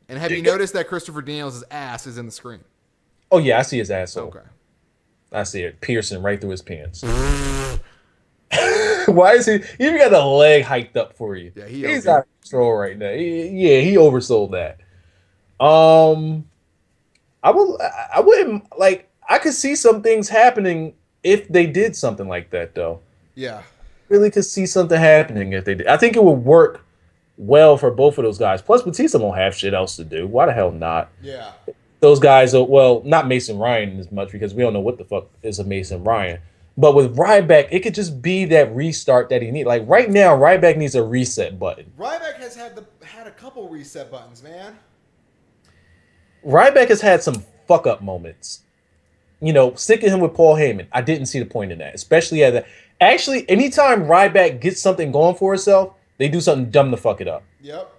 And have you noticed that Christopher Daniels' ass is in the screen? Oh yeah, I see his asshole. Okay. I see it piercing right through his pants. Why is he even got the leg hiked up for you? Yeah, he's out of control right now. He oversold that. I wouldn't like. I could see some things happening if they did something like that, though. Yeah, really could see something happening if they did. I think it would work well for both of those guys. Plus, Batista won't have shit else to do. Why the hell not? Yeah. Those guys are, well, not Mason Ryan as much because we don't know what the fuck is a Mason Ryan. But with Ryback, it could just be that restart that he needs. Like right now, Ryback needs a reset button. Ryback has had a couple reset buttons, man. Ryback has had some fuck up moments. You know, sticking him with Paul Heyman, I didn't see the point in that. Especially at that. Actually, anytime Ryback gets something going for himself, they do something dumb to fuck it up. Yep.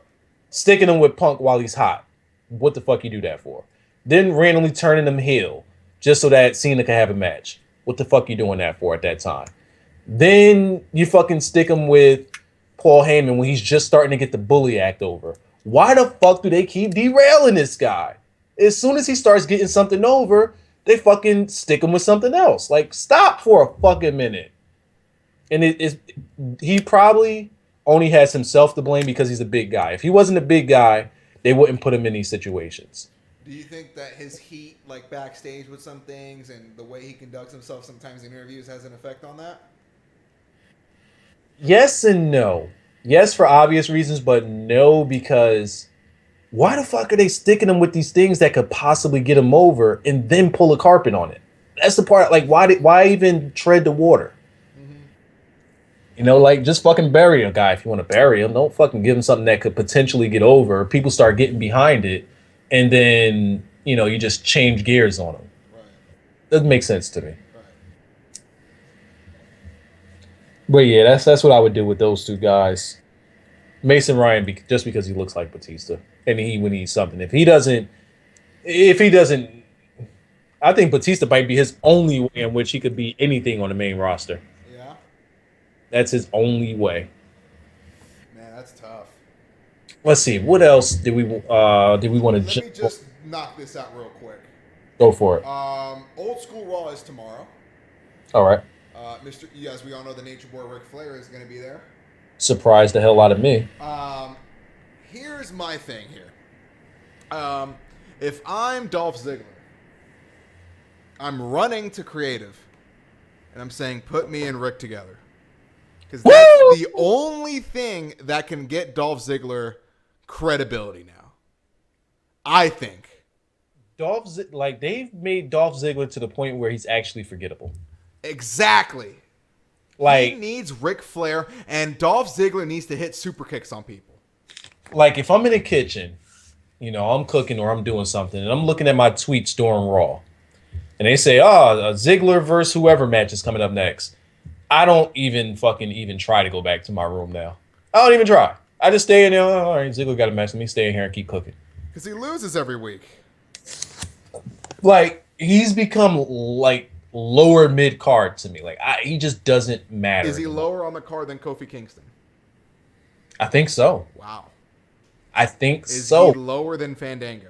Sticking him with Punk while he's hot. What the fuck you do that for? Then randomly turning him heel just so that Cena can have a match. What the fuck you doing that for at that time? Then you fucking stick him with Paul Heyman when he's just starting to get the bully act over. Why the fuck do they keep derailing this guy? As soon as he starts getting something over, they fucking stick him with something else. Like, stop for a fucking minute. And he probably only has himself to blame because he's a big guy. If he wasn't a big guy, they wouldn't put him in these situations. Do you think that his heat, like backstage with some things and the way he conducts himself sometimes in interviews has an effect on that? Yes and no. Yes, for obvious reasons, but no, because why the fuck are they sticking him with these things that could possibly get him over and then pull a carpet on it? That's the part, like, why even tread the water? You know, like, just fucking bury a guy if you want to bury him. Don't fucking give him something that could potentially get over. People start getting behind it, and then, you know, you just change gears on them. Right. Doesn't make sense to me. Right. But yeah, that's what I would do with those two guys. Mason Ryan, just because he looks like Batista, and he would need something. If he doesn't, I think Batista might be his only way in which he could be anything on the main roster. Yeah. That's his only way. Man, that's tough. Let's see. What else did we want to? Let me just knock this out real quick. Go for it. Old School Raw is tomorrow. All right. As we all know, the Nature Boy Ric Flair is going to be there. Surprised the hell out of me. Here's my thing here. If I'm Dolph Ziggler, I'm running to creative, and I'm saying, put me and Rick together. Because that's the only thing that can get Dolph Ziggler credibility now. I think. They've made Dolph Ziggler to the point where he's actually forgettable. Exactly. Like, he needs Ric Flair, and Dolph Ziggler needs to hit super kicks on people. Like, if I'm in the kitchen, you know, I'm cooking or I'm doing something, and I'm looking at my tweets during Raw, and they say, a Ziggler versus whoever match is coming up next. I don't even try to go back to my room now. I don't even try. I just stay in there. All right, Ziggler got a match with me. Stay in here and keep cooking. Because he loses every week. Like, he's become like lower mid card to me. Like he just doesn't matter. Is he anymore. lower on the card than Kofi Kingston? I think so. Wow. I think Is so. he lower than Fandango?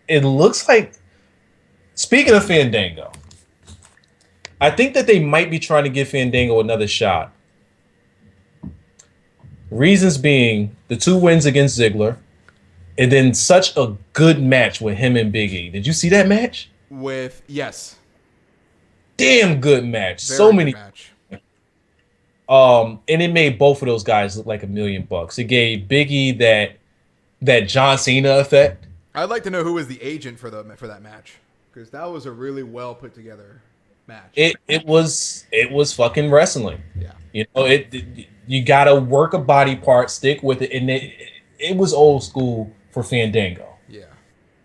It looks like. Speaking of Fandango, I think that they might be trying to give Fandango another shot. Reasons being the 2 wins against Ziggler, and then such a good match with him and Big E. Did you see that match? Yes. Damn good match. Very So good many. match. And it made both of those guys look like $1 million. It gave Big E that John Cena effect. I'd like to know who was the agent for that match, because that was a really well put together match. It was fucking wrestling. Yeah. You know, you gotta work a body part, stick with it, and it was old school for Fandango. Yeah.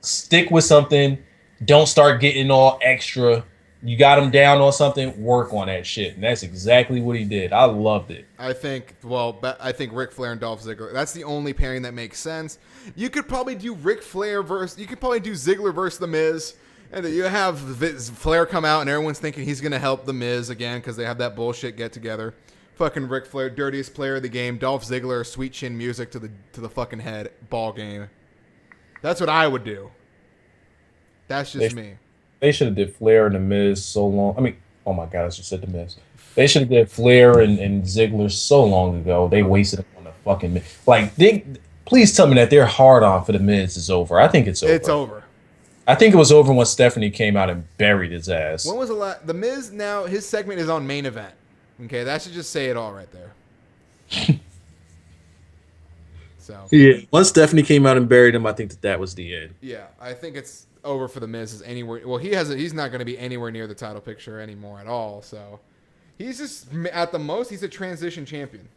Stick with something. Don't start getting all extra. You got him down on something, work on that shit. And that's exactly what he did. I loved it. I think Ric Flair and Dolph Ziggler, that's the only pairing that makes sense. You could probably do Ziggler versus The Miz, and then you have Flair come out and everyone's thinking he's going to help The Miz again because they have that bullshit get together. Fucking Ric Flair, dirtiest player of the game. Dolph Ziggler, sweet chin music to the fucking head, ball game. That's what I would do. That's just me. They should have did Flair and The Miz so long. I mean, oh my God, I just said The Miz. They should have did Flair and Ziggler so long ago. They wasted it on the fucking Miz. Like, please tell me that their hard on for The Miz is over. I think it's over. It's over. I think it was over when Stephanie came out and buried his ass. When was the last? The Miz now, his segment is on Main Event. Okay, that should just say it all right there. So yeah, once Stephanie came out and buried him, I think that was the end. yeah, I think it's over for the Miz. Is anywhere? Well, he's not going to be anywhere near the title picture anymore at all. So he's just at the most he's a transition champion.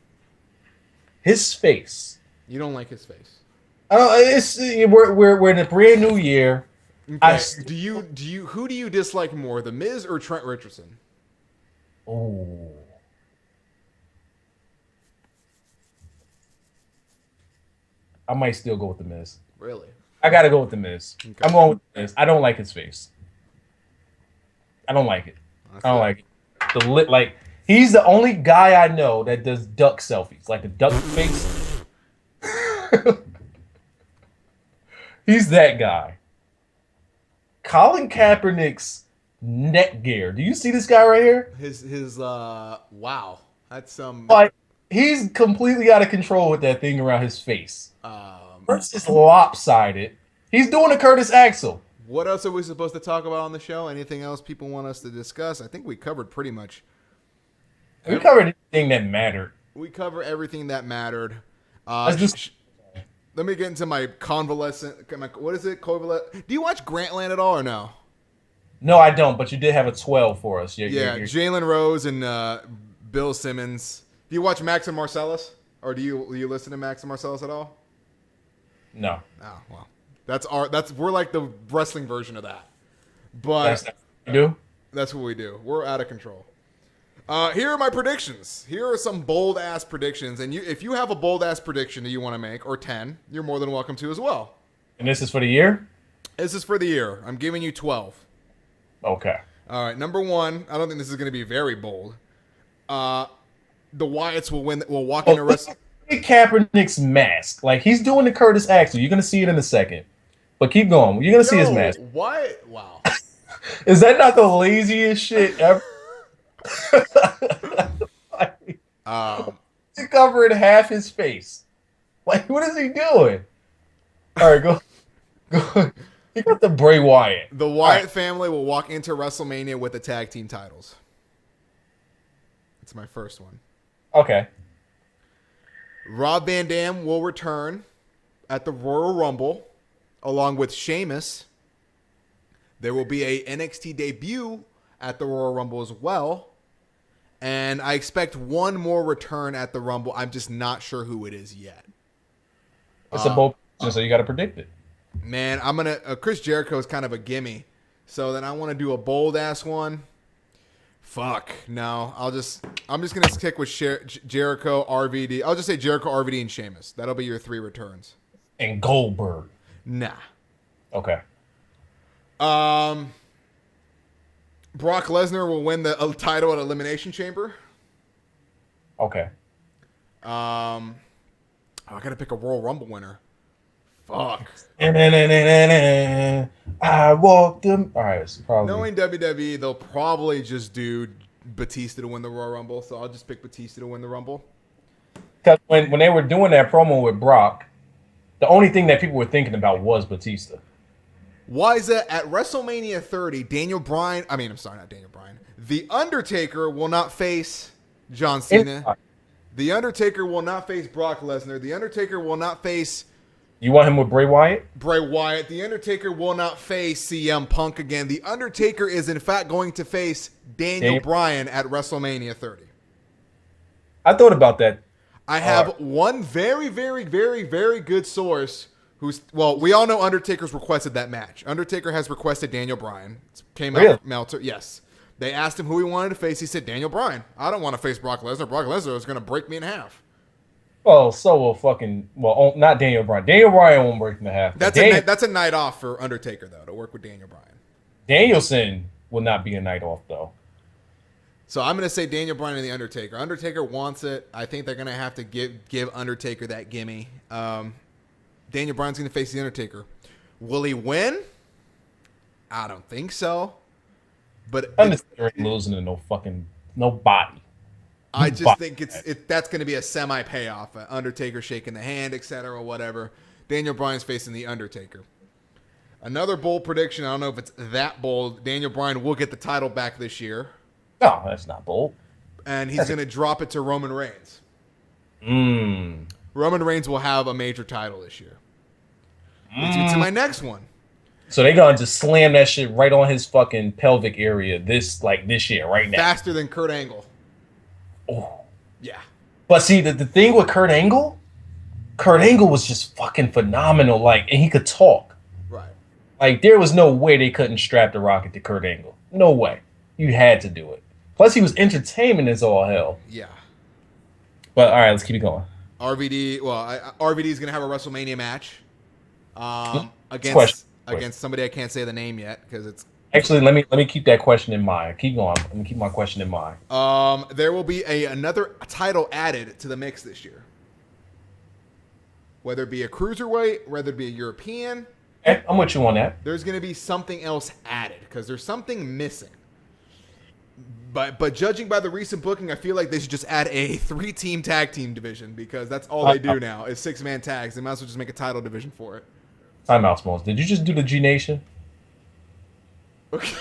His face. You don't like his face. We're in a brand new year. Okay. Who do you dislike more, the Miz or Trent Richardson? Oh. I might still go with the Miz. Really? I gotta go with the Miz. Okay. I'm going with the Miz. I don't like his face. I don't like it. I don't like it. He's the only guy I know that does duck selfies, like the duck face. He's that guy. Colin Kaepernick's neck gear. Do you see this guy right here? His wow. That's Like, he's completely out of control with that thing around his face. First, it's lopsided. He's doing a Curtis Axel. What else are we supposed to talk about on the show? Anything else people want us to discuss? I think we covered pretty much. We covered everything that mattered. We cover everything that mattered. Let me get into my convalescent. What is it? Do you watch Grantland at all or no? No, I don't. But you did have a 12 for us. Yeah, Jalen Rose and Bill Simmons. Do you watch Max and Marcellus, or do you listen to Max and Marcellus at all? No. Oh well, we're like the wrestling version of that. But that's what we do. We're out of control. Here are my predictions. Here are some bold ass predictions, and if you have a bold ass prediction that you want to make, or 10, you're more than welcome to as well. And this is for the year? This is for the year. I'm giving you 12. Okay. All right. Number 1. I don't think this is going to be very bold. The Wyatts will win. Will walk into wrestling. Kaepernick's mask. Like, he's doing the Curtis Axel. You're going to see it in a second. But keep going. You're going to see his mask. What? Wow. Is that not the laziest shit ever? He's covering half his face. Like, what is he doing? All right, go. He got the Bray Wyatt. The Wyatt family will walk into WrestleMania with the tag team titles. That's my first one. Okay. Rob Van Dam will return at the Royal Rumble along with Sheamus. There will be a NXT debut at the Royal Rumble as well. And I expect one more return at the Rumble. I'm just not sure who it is yet. It's a bold prediction, so you got to predict it. Man, I'm going to... Chris Jericho is kind of a gimme. So then I want to do a bold-ass one. Fuck. No. I'm just going to stick with Jericho, RVD. I'll just say Jericho, RVD, and Sheamus. That'll be your 3 returns. And Goldberg. Nah. Okay. Brock Lesnar will win the title at Elimination Chamber. Okay. I gotta pick a Royal Rumble winner. Fuck. I walked them. All right, so probably. Knowing WWE, they'll probably just do Batista to win the Royal Rumble, so I'll just pick Batista to win the Rumble. Because when they were doing that promo with Brock, the only thing that people were thinking about was Batista. Why is that at WrestleMania 30, not Daniel Bryan. The Undertaker will not face John Cena. The Undertaker will not face Brock Lesnar. The Undertaker will not face... You want him with Bray Wyatt? Bray Wyatt. The Undertaker will not face CM Punk again. The Undertaker is, in fact, going to face Daniel Bryan at WrestleMania 30. I thought about that. I have one very, very, very, very good source we all know Undertaker's requested that match. Undertaker has requested Daniel Bryan. Came out from Meltzer. Yes. They asked him who he wanted to face. He said, Daniel Bryan. I don't want to face Brock Lesnar. Brock Lesnar is going to break me in half. Oh, so will not Daniel Bryan. Daniel Bryan won't break him in half. That's a night off for Undertaker, though, to work with Daniel Bryan. Danielson will not be a night off, though. So I'm going to say Daniel Bryan and the Undertaker. Undertaker wants it. I think they're going to have to give Undertaker that gimme. Daniel Bryan's going to face the Undertaker. Will he win? I don't think so. But Undertaker ain't losing to nobody. I just think that's going to be a semi payoff. Undertaker shaking the hand, etc., whatever. Daniel Bryan's facing the Undertaker. Another bold prediction. I don't know if it's that bold. Daniel Bryan will get the title back this year. No, that's not bold. And he's going to drop it to Roman Reigns. Roman Reigns will have a major title this year. Leads me to my next one. So they're going to just slam that shit right on his fucking pelvic area this year, right now. Faster than Kurt Angle. Oh. Yeah. But see, the thing with Kurt Angle was just fucking phenomenal. And he could talk. Right. There was no way they couldn't strap the rocket to Kurt Angle. No way. You had to do it. Plus, he was entertainment as all hell. Yeah. But, all right, let's keep it going. RVD is going to have a WrestleMania match against somebody I can't say the name yet because it's... Actually, let me keep that question in mind. Keep going. Let me keep my question in mind. There will be another title added to the mix this year. Whether it be a cruiserweight, whether it be a European. Okay, I'm with you on that. There's going to be something else added because there's something missing. But judging by the recent booking, I feel like they should just add a 3-team tag team division because that's all they do now is 6-man tags. They might as well just make a title division for it. Time out, Smalls. Did you just do the G Nation? Okay.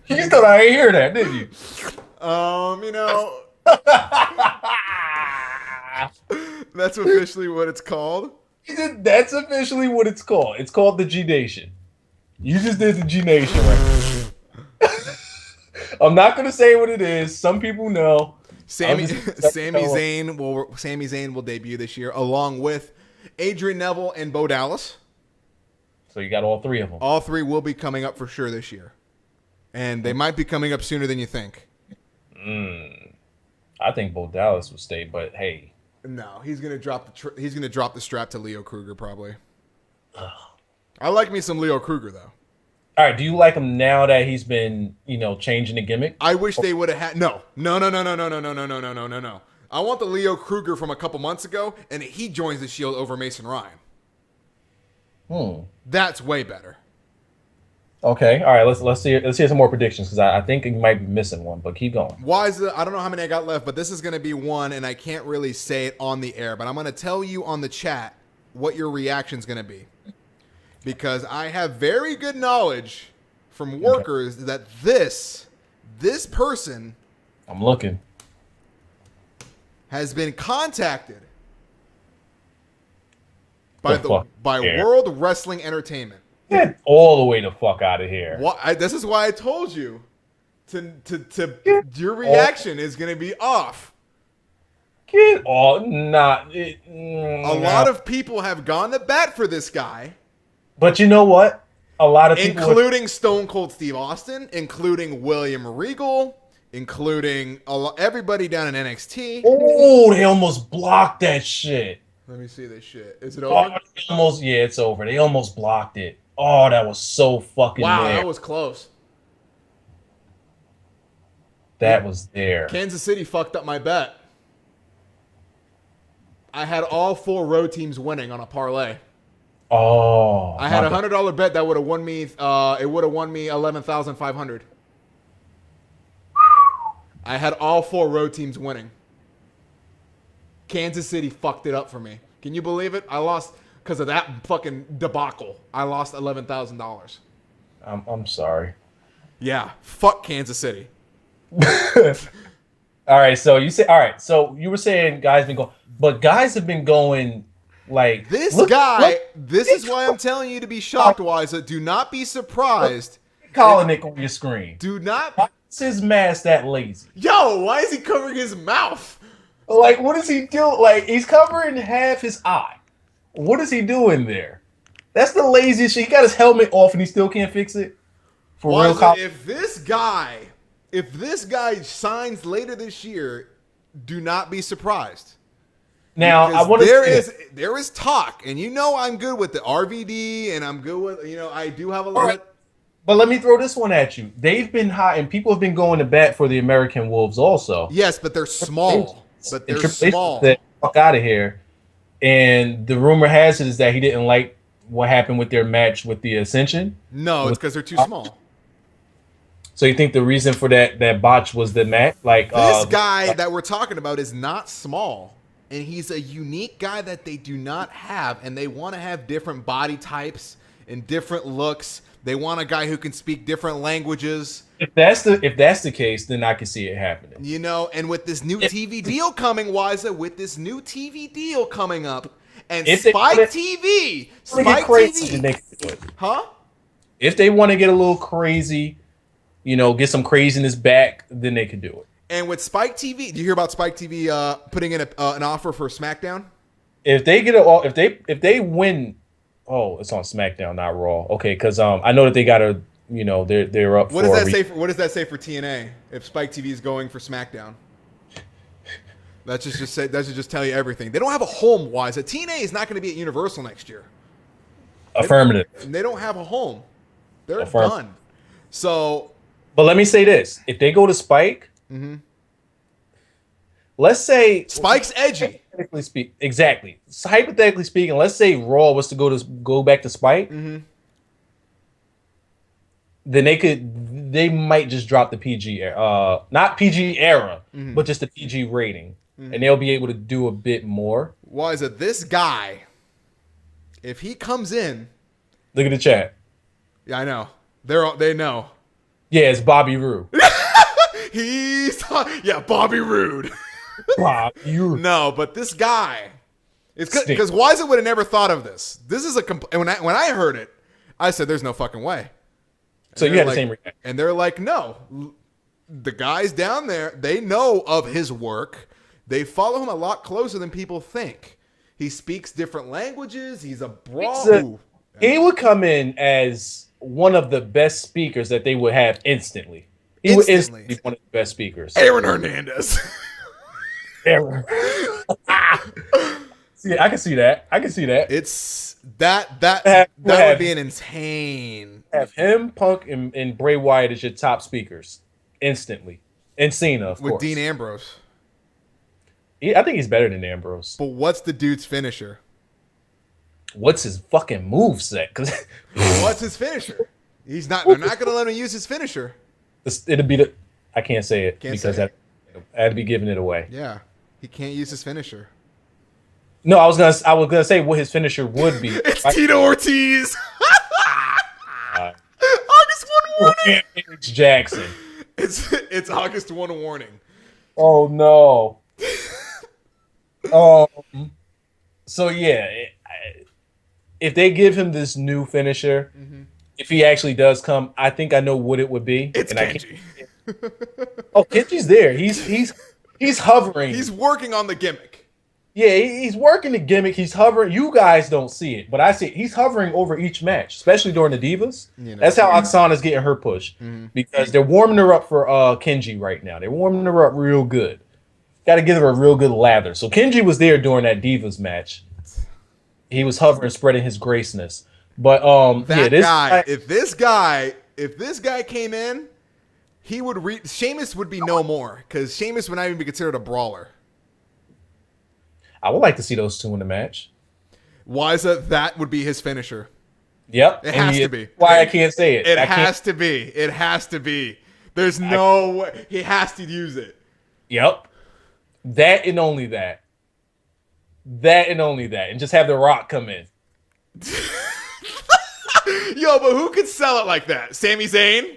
You thought I ain't hear that, did you? That's officially what it's called. That's officially what it's called. It's called the G Nation. You just did the G Nation right now. I'm not gonna say what it is. Some people know. Sami Zayn will debut this year along with Adrian Neville and Bo Dallas. So you got all three of them. All three will be coming up for sure this year, and they might be coming up sooner than you think. I think Bo Dallas will stay, but hey, no, he's gonna drop the strap to Leo Kruger probably. I like me some Leo Kruger though. All right, do you like him now that he's been, changing the gimmick? I wish they would have had no. I want the Leo Kruger from a couple months ago, and he joins the Shield over Mason Ryan. That's way better. Okay, all right. Let's hear some more predictions because I think you might be missing one, but keep going. I don't know how many I got left, but this is going to be one, and I can't really say it on the air, but I'm going to tell you on the chat what your reaction is going to be. Because I have very good knowledge from workers that this person I'm looking has been contacted by Here. World Wrestling Entertainment. Get all the way the fuck out of here. This is why I told you your reaction is going to be off. Get all A lot of people have gone to bat for this guy. But you know what? A lot of people, including Stone Cold Steve Austin, including William Regal, including everybody down in NXT. Oh, they almost blocked that shit. Let me see this shit. Is it over? It's over. They almost blocked it. Oh, that was so fucking Wow, there. that was close. That was there. Kansas City fucked up my bet. I had all 4 road teams winning on a parlay. Oh, I had a $100 bet that would have won me. It would have won me 11,500. I had all 4 road teams winning. Kansas City fucked it up for me. Can you believe it? I lost because of that fucking debacle. I lost $11,000. I'm sorry. Yeah, fuck Kansas City. All right, so you were saying guys been going, but guys have been going like This look, this is why I'm telling you to be shocked, Wisa. Do not be surprised. Kalanick on your screen. Do not. Why is his mask that lazy? Yo, why is he covering his mouth? Like, what does he do? Like, he's covering half his eye. What is he doing there? That's the laziest shit. He got his helmet off and he still can't fix it. For real, Wisa, if this guy signs later this year, do not be surprised. now Because I want to. there is talk, and you know I'm good with the RVD, and I'm good with I do have a lot. Right. But let me throw this one at you. They've been hot, and people have been going to bat for the American Wolves also. Yes, but they're small. But they're small. The fuck out of here. And the rumor has it is that he didn't like what happened with their match with the Ascension. No, it's because they're too small. So you think the reason for that botch was the match? Like This guy that we're talking about is not small, and he's a unique guy that they do not have, and they want to have different body types and different looks. They want a guy who can speak different languages. If that's the case, then I can see it happening. And with this new TV deal coming, Wisa, with this new TV deal coming up, and If they Spike wanna- TV, They get Spike crazy, then TV, they can do it. huh? If they want to get a little crazy, get some craziness back, then they can do it. And with Spike TV, do you hear about Spike TV putting in an offer for SmackDown? If they if they win, it's on SmackDown, not Raw. Okay, because I know that they got they're up. What does that say? What does that say for TNA? If Spike TV is going for SmackDown, that should just tell you everything. They don't have a home. Wise, TNA is not going to be at Universal next year. Affirmative. They don't have a home. They're Affirmative. done. So, But let me say this: if they go to Spike, let's say Spike's edgy. Exactly. So hypothetically speaking, let's say Raw was to go back to Spike, then they might just drop the PG not PG era, but just the PG rating, and they'll be able to do a bit more. Why is it this guy? If he comes in, Look at the chat. yeah, I know. They know. Yeah, it's Bobby Roode. Bobby Roode. Bobby Roode. No, but this guy, it's because Wisa would have never thought of this. This is when I heard it, I said, "There's no fucking way." So you had the same reaction. And they're like, "No, the guys down there, they know of his work. They follow him a lot closer than people think. He speaks different languages. He's a bro. He would come in as one of the best speakers that they would have instantly. He would instantly be one of the best speakers. Aaron Hernandez." Aaron. See, I can see that. It's that would be an insane. Have him, Punk, and Bray Wyatt as your top speakers instantly, and Cena, of With course. Dean Ambrose. I think he's better than Ambrose. But what's the dude's finisher? What's his fucking moveset? Because What's his finisher? They're not going to let him use his finisher. it'll be the. I can't say it Can't because say it. I'd be giving it away. Yeah, he can't use his finisher. No, I was gonna say what his finisher would be. It's Tito Ortiz. August 1 warning. It's Jackson. It's August 1 warning. Oh no. So yeah, if they give him this new finisher, if he actually does come, I think I know what it would be. It's Kenji. Kenji's there. He's hovering. He's working on the gimmick. Yeah, he's working the gimmick. He's hovering. You guys don't see it, but I see it. He's hovering over each match, especially during the Divas. That's how Oksana's getting her push because they're warming her up for Kenji right now. They're warming her up real good. Got to give her a real good lather. So Kenji was there during that Divas match. He was hovering, spreading his graceness. But if this guy came in, he would Sheamus would be no more because Sheamus would not even be considered a brawler. I would like to see those two in the match. Wisa, that would be his finisher. Yep. It has to be. Why I can't say it. It has to be. It has to be. There's no way. He has to use it. Yep. That and only that. That and only that. And just have The Rock come in. Yo, but who could sell it like that? Sami Zayn?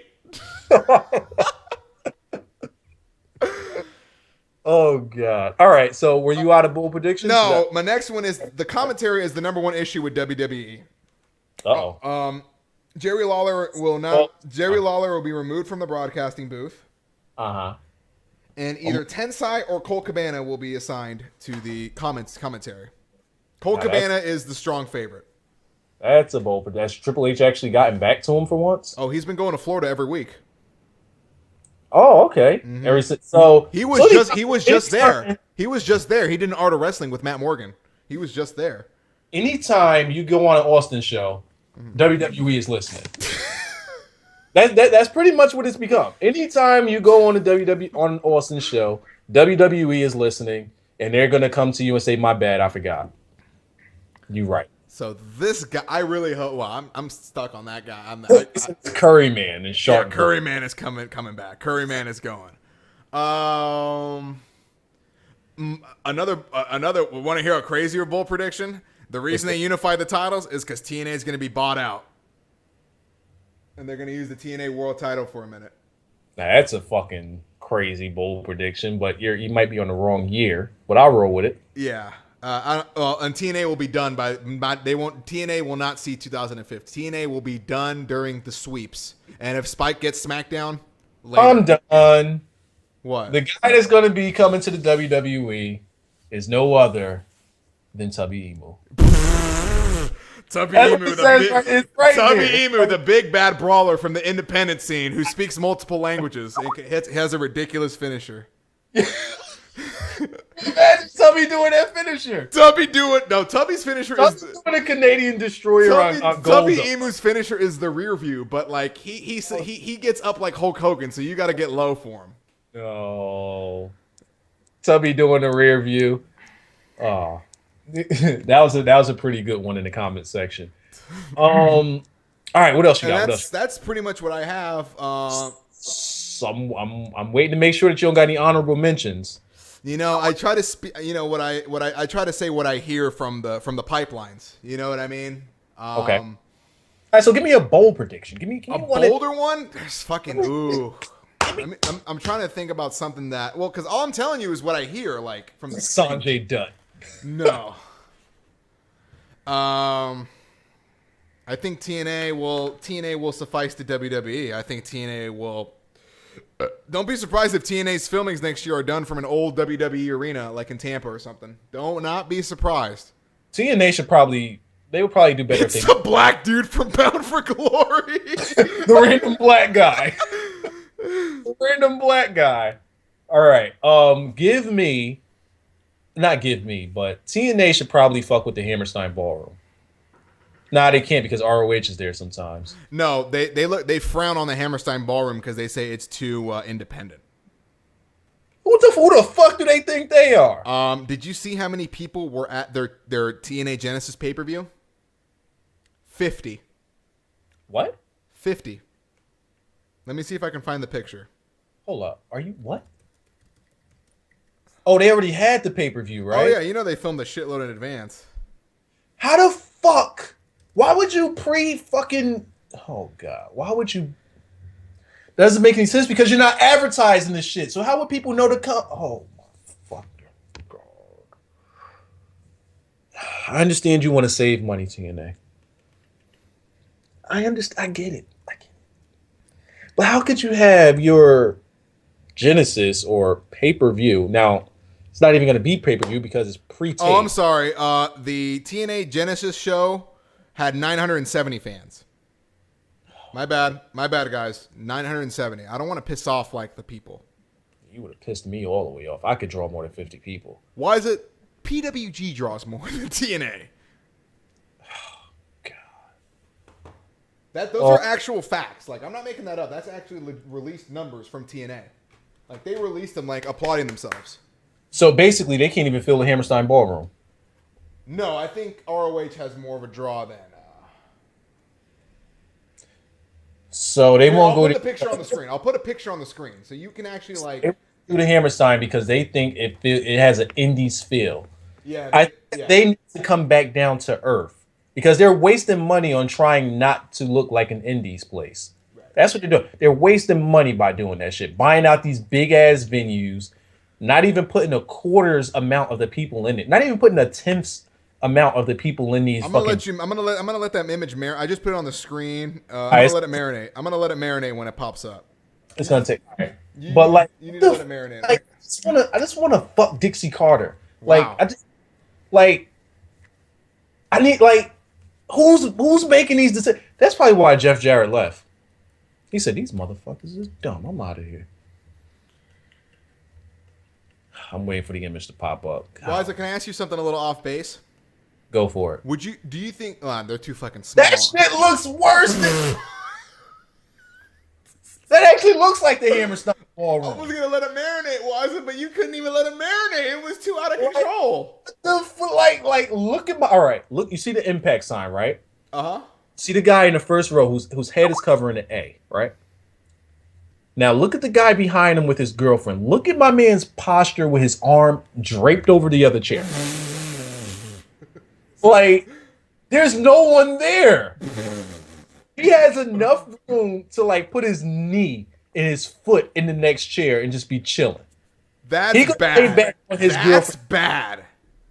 Oh, God. All right. So were you out of bold predictions? No. My next one is the commentary is the number one issue with WWE. Uh-oh. Jerry Lawler will not. Jerry Lawler will be removed from the broadcasting booth. Uh-huh. And either Tensai or Colt Cabana will be assigned to the commentary. Colt Cabana is the strong favorite. That's a bold prediction. Has Triple H actually gotten back to him for once? Oh, he's been going to Florida every week. Oh, okay. Mm-hmm. He was just there. He was just there. He did an Art of Wrestling with Matt Morgan. He was just there. Anytime you go on an Austin show, WWE is listening. That's pretty much what it's become. Anytime you go on on an Austin show, WWE is listening, and they're gonna come to you and say, "My bad, I forgot." You right. So this guy, I really hope. Well, I'm stuck on that guy. It's Curry Man and Shark. Yeah, Curry Man is coming back. Curry Man is going. Another. Want to hear a crazier bold prediction? The reason they unified the titles is because TNA is going to be bought out, and they're going to use the TNA World Title for a minute. Now that's a fucking crazy bold prediction, but you might be on the wrong year. But I'll roll with it. Yeah. And TNA will be done by they won't. TNA will not see 2015. TNA will be done during the sweeps. And if Spike gets SmackDown, later. I'm done. What? The guy that's going to be coming to the WWE is no other than Tubby Emu. Tubby Emu, the big bad brawler from the independent scene who speaks multiple languages. It has a ridiculous finisher. Imagine Tubby doing that finisher. Tubby's finisher is doing a Canadian destroyer on Gold. Tubby Emu's finisher is the rear view, but like he gets up like Hulk Hogan, so you got to get low for him. Oh, Tubby doing the rear view. Oh, that was a pretty good one in the comment section. All right, what else you got? That's pretty much what I have. I'm waiting to make sure that you don't got any honorable mentions. You know, I try to speak. You know I try to say what I hear from the pipelines. You know what I mean? Okay. All right, so give me a bold prediction. Give me a bolder one. There's fucking ooh. I'm trying to think about something that because all I'm telling you is what I hear like from the Sanjay Dutt. No. I think TNA will suffice to WWE. I think TNA will. Don't be surprised if TNA's filmings next year are done from an old WWE arena, like in Tampa or something. Don't not be surprised. TNA would probably do better. It's the black dude from Bound for Glory. The random black guy. The random black guy. All right. But TNA should probably fuck with the Hammerstein Ballroom. Nah, they can't because ROH is there sometimes. No, they frown on the Hammerstein Ballroom because they say it's too independent. Who the fuck do they think they are? Did you see how many people were at their TNA Genesis pay-per-view? 50. What? 50. Let me see if I can find the picture. Hold up. Are you what? Oh, they already had the pay-per-view, right? Oh yeah, you know they filmed a shitload in advance. How the fuck? Why would you pre-fucking... Oh, God. Why would you... That doesn't make any sense because you're not advertising this shit. So how would people know to come... Oh, my fucking God. I understand you want to save money, TNA. I understand. I get it. But how could you have your Genesis or pay-per-view... Now, it's not even going to be pay-per-view because it's pre-taped. Oh, I'm sorry. The TNA Genesis show... had 970 fans. My bad, guys. 970. I don't want to piss off like the people. You would have pissed me all the way off. I could draw more than 50 people. Why is it PWG draws more than TNA? Oh, God. Those are actual facts. Like, I'm not making that up. That's actually released numbers from TNA. Like, they released them, like, applauding themselves. So basically, they can't even fill the Hammerstein Ballroom. No, I think ROH has more of a draw than. So they won't go. I'll put the picture on the screen. I'll put a picture on the screen so you can actually like do the Hammerstein because they think it has an Indies feel. Yeah, they need to come back down to earth because they're wasting money on trying not to look like an Indies place. Right. That's what they're doing. They're wasting money by doing that shit, buying out these big ass venues, not even putting a quarter's amount of the people in it, not even putting a tenth amount of the people in these. I'm gonna let that image marinate. I just put it on the screen. I'm gonna let it marinate. I'm gonna let it marinate when it pops up. It's gonna take. You need to let it marinate. Like, I just wanna fuck Dixie Carter. Like wow. I need who's making these decisions? That's probably why Jeff Jarrett left. He said these motherfuckers is dumb. I'm out of here. I'm waiting for the image to pop up. Liza, can I ask you something a little off base? Go for it. Do you think they're too fucking small? That shit looks worse than that actually looks like the Hammerstein Ballroom. I was gonna let it marinate, Liza, but you couldn't even let it marinate. It was too out of control. Look at my look, you see the impact sign, right? Uh-huh. See the guy in the first row whose head is covering the A, right? Now look at the guy behind him with his girlfriend. Look at my man's posture with his arm draped over the other chair. Like, there's no one there. He has enough room to put his knee and his foot in the next chair and just be chilling. That's bad. Lay back on his girlfriend. Bad.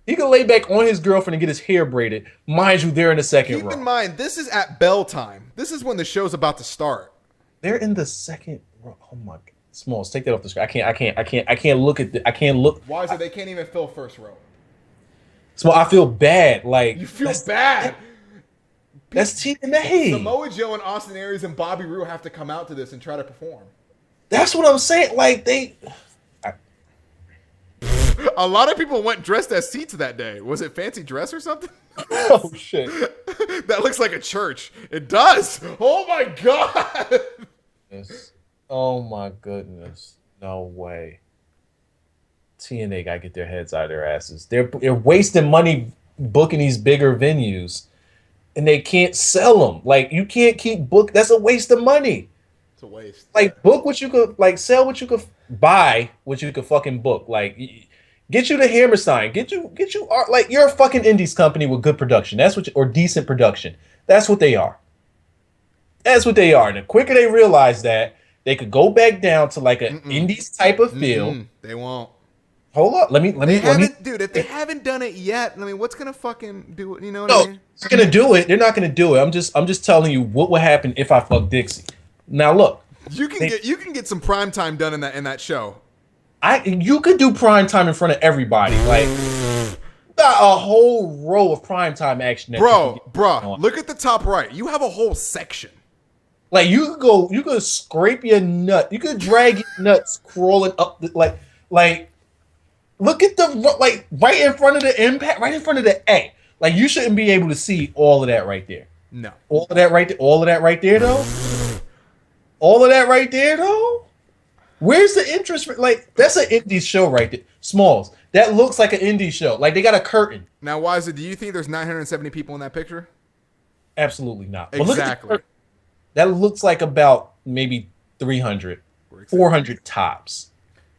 He can lay back on his girlfriend and get his hair braided. Mind you, they're in the second row. Keep in mind, this is at bell time. This is when the show's about to start. They're in the second row. Oh my God. Smalls, take that off the screen. I can't look at I can't look. Why is it they can't even fill first row? So I feel bad. Like, you feel bad. That's TNA. Samoa Joe and Austin Aries and Bobby Roode have to come out to this and try to perform. That's what I'm saying. Like, a lot of people went dressed as seats that day. Was it fancy dress or something? Oh shit. That looks like a church. It does. Oh my God. Oh my goodness. No way. TNA gotta get their heads out of their asses. They're wasting money booking these bigger venues, and they can't sell them. Like, you can't keep That's a waste of money. It's a waste. Like, book what you could, sell what you could, buy what you could fucking book. Like, get you the Hammerstein. Get you art. Like, you're a fucking indies company with good production. That's what or decent production. That's what they are. That's what they are. And the quicker they realize that, they could go back down to an indies type of feel. They won't. Hold up, let me. Dude, if they haven't done it yet, I mean, what's gonna fucking do it? You know what I mean? They're gonna do it. They're not gonna do it. I'm just telling you what would happen if I fuck Dixie. Now look, you can get some prime time done in that show. You could do prime time in front of everybody. Like, got a whole row of prime time action. Bro, look at the top right. You have a whole section. Like, you could scrape your nut. You could drag your nuts crawling up like. Look at right in front of the impact, right in front of the A. Like, you shouldn't be able to see all of that right there. No. All of that right there, though? All of that right there, though? Where's the interest? Like, that's an indie show right there. Smalls. That looks like an indie show. Like, they got a curtain. Now, Wyatt, do you think there's 970 people in that picture? Absolutely not. Exactly. That looks like about maybe 300, 400 tops.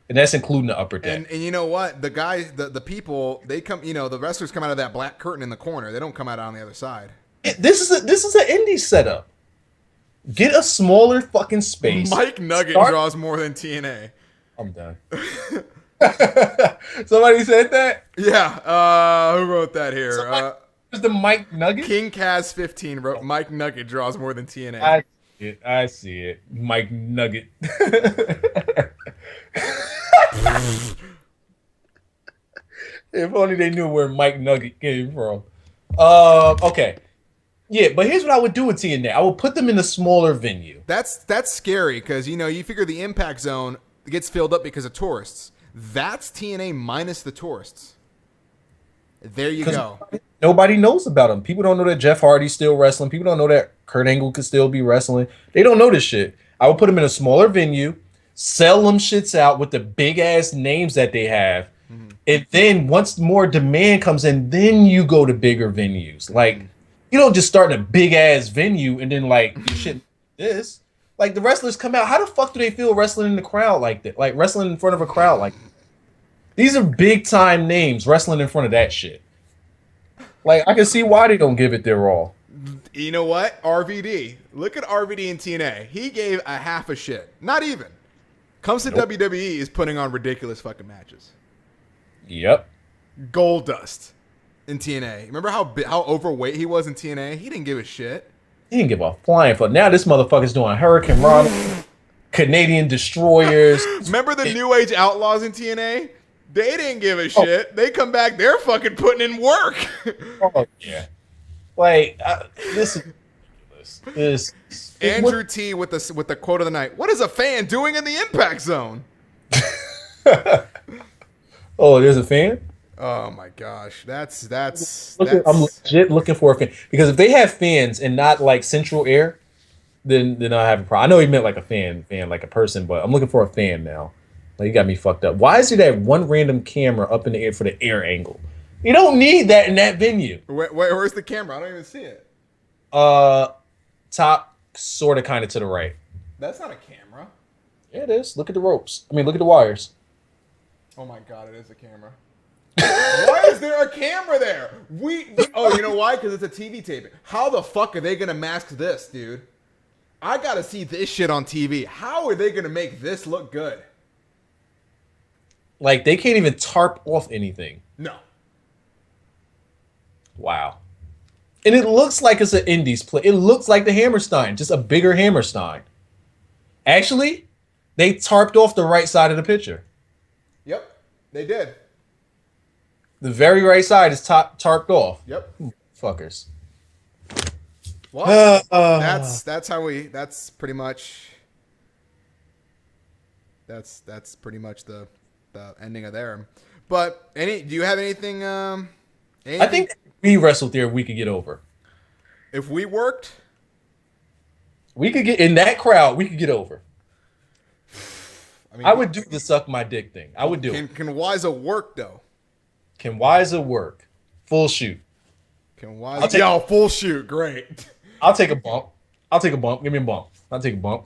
And that's including the upper deck. And you know what? The guys, the people, they come. The wrestlers come out of that black curtain in the corner. They don't come out on the other side. This is an indie setup. Get a smaller fucking space. Mike Nugget draws more than TNA. I'm done. Somebody said that? Yeah. Who wrote that here? Was the Mike Nugget? King Kaz 15 wrote Mike Nugget draws more than TNA. I see it. Mike Nugget. If only they knew where Mike Nugget came from. Okay. Yeah, but here's what I would do with TNA. I would put them in a smaller venue. That's scary because, you figure the impact zone gets filled up because of tourists. That's TNA minus the tourists. There you go. Nobody knows about him. People don't know that Jeff Hardy's still wrestling. People don't know that Kurt Angle could still be wrestling. They don't know this shit. I would put them in a smaller venue, sell them shits out with the big ass names that they have. And then once more demand comes in, then you go to bigger venues. Like, you don't just start in a big ass venue and then like you shit this. Like the wrestlers come out. How the fuck do they feel wrestling in the crowd like that? Like wrestling in front of a crowd like that? These are big time names wrestling in front of that shit. Like I can see why they don't give it their all. You know what? RVD. Look at RVD in TNA. He gave a half a shit. Not even. Comes to WWE is putting on ridiculous fucking matches. Yep. Gold dust in TNA. Remember how overweight he was in TNA? He didn't give a shit. He didn't give a flying fuck. Now this motherfucker's doing Hurricane Rana, Canadian Destroyers. Remember the New Age Outlaws in TNA? They didn't give a shit. They come back, they're fucking putting in work. Oh, yeah. Like, this is Andrew T with the quote of the night. What is a fan doing in the impact zone? Oh, there's a fan? Oh my gosh. I'm legit looking for a fan. Because if they have fans and not like central air, then I have a problem. I know he meant like a fan like a person, but I'm looking for a fan now. Like, you got me fucked up. Why is there that one random camera up in the air for the air angle? You don't need that in that venue. Where's the camera? I don't even see it. Top, sort of, kind of to the right. That's not a camera. Yeah, it is. Look at the ropes. I mean, look at the wires. Oh my god, it is a camera. Why is there a camera there? Oh, you know why? Because it's a TV taping. How the fuck are they gonna mask this, dude? I gotta see this shit on TV. How are they gonna make this look good? Like, they can't even tarp off anything. No. Wow. And it looks like it's an Indies play. It looks like the Hammerstein, just a bigger Hammerstein. Actually, they tarped off the right side of the picture. Yep, they did. The very right side is tarped off. Yep. Fuckers. Well, that's how we. That's pretty much. That's pretty much the ending of there. But do you have anything? I think if we wrestled there, we could get over. If we worked, we could get in that crowd. We could get over. I mean, I would do the suck my dick thing. I would do it. Can Wiza work though? Can Wiza work? Full shoot. Can Wiza? Full shoot. Great. I'll take a bump. Give me a bump. I'll take a bump.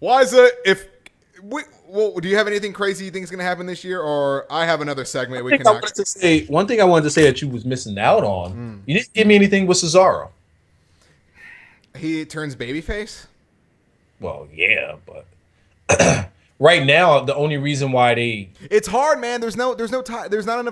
Wiza, do you have anything crazy you think is going to happen this year, or I have another segment we can? One thing I wanted to say that you was missing out on. You didn't give me anything with Cesaro. He turns babyface. Well, yeah, but right now the only reason why it's hard, man. There's not enough.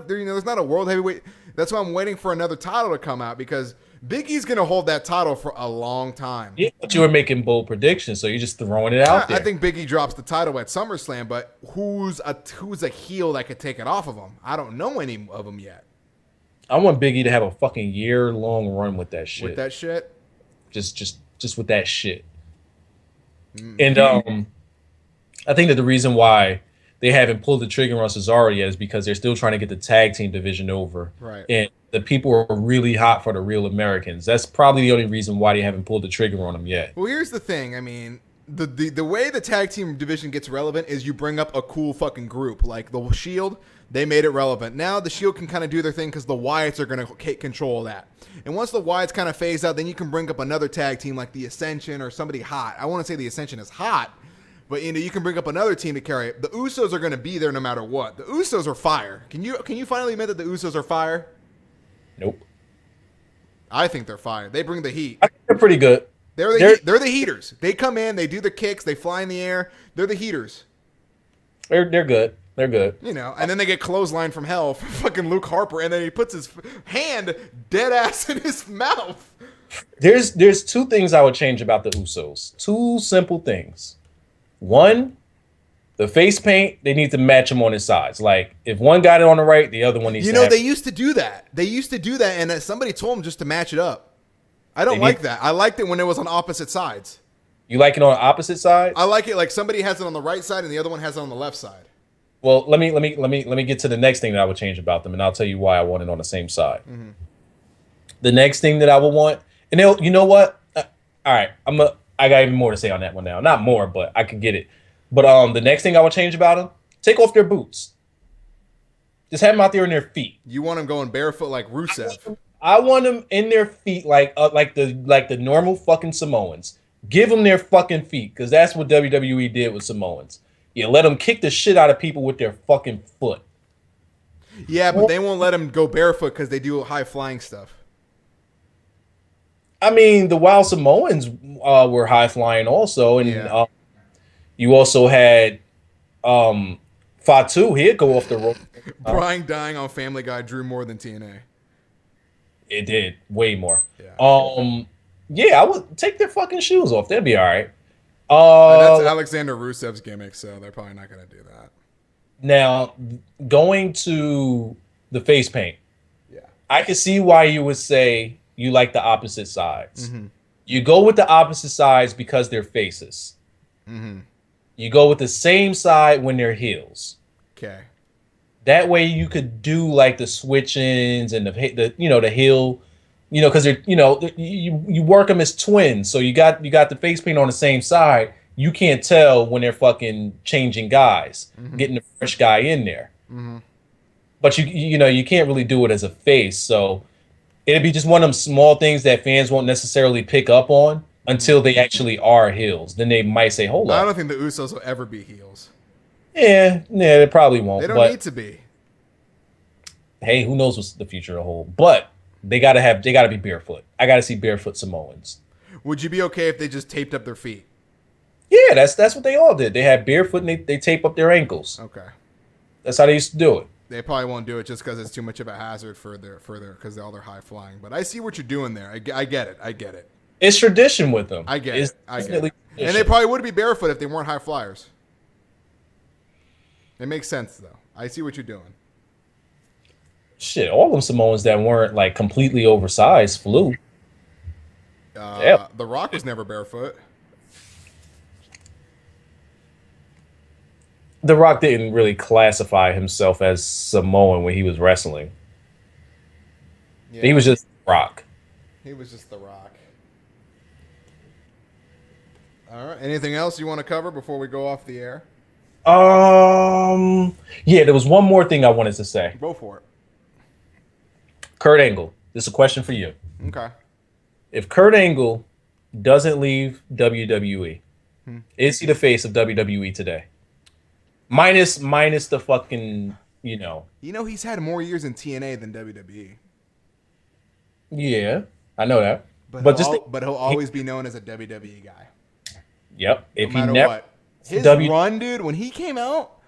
There's not a world heavyweight. That's why I'm waiting for another title to come out, because Big E's going to hold that title for a long time. Yeah, but you were making bold predictions, so you're just throwing it out there. I think Big E drops the title at SummerSlam, but who's a heel that could take it off of him? I don't know any of them yet. I want Big E to have a fucking year-long run with that shit. With that shit? Just with that shit. And I think that the reason why they haven't pulled the trigger on Cesaro yet is because they're still trying to get the tag team division over. Right. And the people are really hot for the real Americans. That's probably the only reason why they haven't pulled the trigger on them yet. Well, here's the thing. I mean, the way the tag team division gets relevant is you bring up a cool fucking group. Like the Shield, they made it relevant. Now the Shield can kind of do their thing because the Wyatts are going to take control of that. And once the Wyatts kind of phase out, then you can bring up another tag team like the Ascension or somebody hot. I want to say the Ascension is hot, but you can bring up another team to carry it. The Usos are going to be there no matter what. The Usos are fire. Can you finally admit that the Usos are fire? Nope. I think they're fire. They bring the heat. I think they're pretty good. They're the heaters. They come in, they do the kicks, they fly in the air. They're the heaters. They're good. They're good. And then they get clothesline from hell from fucking Luke Harper, and then he puts his hand dead ass in his mouth. There's two things I would change about the Usos. Two simple things. One, the face paint, they need to match them on his sides. Like, if one got it on the right, the other one needs to have it. They used to do that. And somebody told them just to match it up. I don't like that. I liked it when it was on opposite sides. You like it on opposite sides? I like it like somebody has it on the right side and the other one has it on the left side. Well, let me get to the next thing that I would change about them, and I'll tell you why I want it on the same side. The next thing that I would want, and you know what? All right, I got even more to say on that one now. Not more, but I could get it. But the next thing I would change about them, take off their boots. Just have them out there in their feet. You want them going barefoot like Rusev. I want them in their feet like the normal fucking Samoans. Give them their fucking feet, because that's what WWE did with Samoans. You let them kick the shit out of people with their fucking foot. Yeah, but they won't let them go barefoot because they do high flying stuff. I mean, the Wild Samoans were high flying also, and you also had Fatu. He'd go off the rope. Bryan dying on Family Guy drew more than TNA. It did way more. Yeah. Yeah, I would take their fucking shoes off. That'd be all right. That's Alexander Rusev's gimmick, so they're probably not going to do that. Now, going to the face paint. Yeah. I can see why you would say you like the opposite sides. Mm-hmm. You go with the opposite sides because they're faces. Mm-hmm. You go with the same side when they're heels. Okay. That way you could do like the switch-ins and the heel, because they're you work them as twins. So you got the face paint on the same side. You can't tell when they're fucking changing guys, getting a fresh guy in there. Mm-hmm. But you can't really do it as a face. So it'd be just one of them small things that fans won't necessarily pick up on until they actually are heels. Then they might say, "Hold on." I don't think the Usos will ever be heels. Yeah, they probably won't. They don't need to be. Hey, who knows what the future will hold? But they gotta be barefoot. I gotta see barefoot Samoans. Would you be okay if they just taped up their feet? Yeah, that's what they all did. They had barefoot and they tape up their ankles. Okay. That's how they used to do it. They probably won't do it just because it's too much of a hazard for their because all they're high flying. But I see what you're doing there. I get it. I get it. It's tradition with them. I get it. I get it. Tradition. And they probably would be barefoot if they weren't high flyers. It makes sense though. I see what you're doing. Shit, all them Samoans that weren't like completely oversized flew. The Rock was never barefoot. The Rock didn't really classify himself as Samoan when he was wrestling. Yeah. He was just Rock. He was just The Rock. All right. Anything else you want to cover before we go off the air? Yeah, there was one more thing I wanted to say. Go for it. Kurt Angle. This is a question for you. Okay. If Kurt Angle doesn't leave WWE, is he the face of WWE today? Minus the fucking, he's had more years in TNA than WWE. Yeah, I know that. But he'll always be known as a WWE guy. Yep. No matter what. His run, dude, when he came out,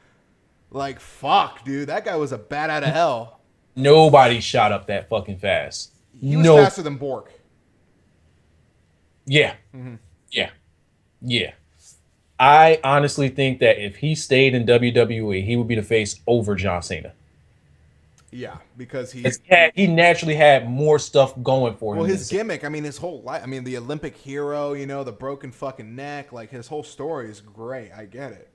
like, fuck, dude, that guy was a bat out of hell. Nobody shot up that fucking fast. He was faster than Bork. Yeah. Mm-hmm. Yeah. I honestly think that if he stayed in WWE, he would be the face over John Cena. Yeah, because he naturally had more stuff going for him. Well, his gimmick, his whole life, the Olympic hero, the broken fucking neck, like his whole story is great. I get it.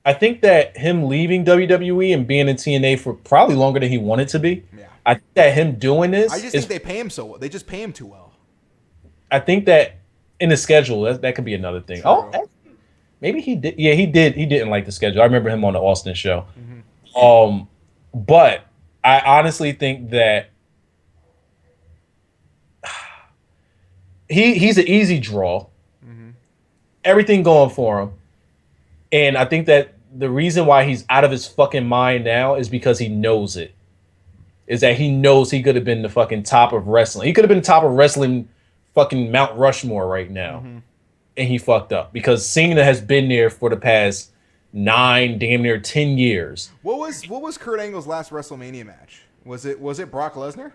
I think that him leaving WWE and being in TNA for probably longer than he wanted to be. Yeah. I think that him doing this. I just think they pay him so well. They just pay him too well. I think that in the schedule, that could be another thing. True. Oh, maybe he did. Yeah, he did. He didn't like the schedule. I remember him on the Austin show. Mm-hmm. But I honestly think that he's an easy draw. Mm-hmm. Everything going for him. And I think that the reason why he's out of his fucking mind now is because he knows it. Is that he knows he could have been the fucking top of wrestling. He could have been top of wrestling fucking Mount Rushmore right now. Mm-hmm. And he fucked up. Because Cena has been there for the past 9, damn near 10 years. What was Kurt Angle's last WrestleMania match? Was it Brock Lesnar?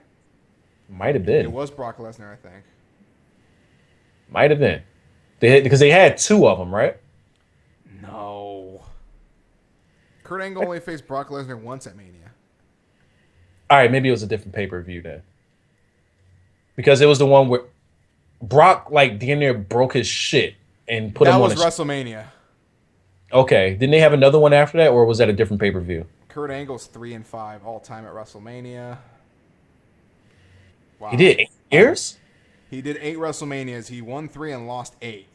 Might have been. It was Brock Lesnar, I think. Might have been. Because they had 2 of them, right? No. Kurt Angle only faced Brock Lesnar once at Mania. All right, maybe it was a different pay-per-view then. Because it was the one where Brock, like, damn near broke his shit and put him on. That was WrestleMania. Okay. Didn't they have another one after that, or was that a different pay-per-view? Kurt Angle's 3-5 all time at WrestleMania. Wow. He did Years? He did 8 WrestleManias. He won 3 and lost 8.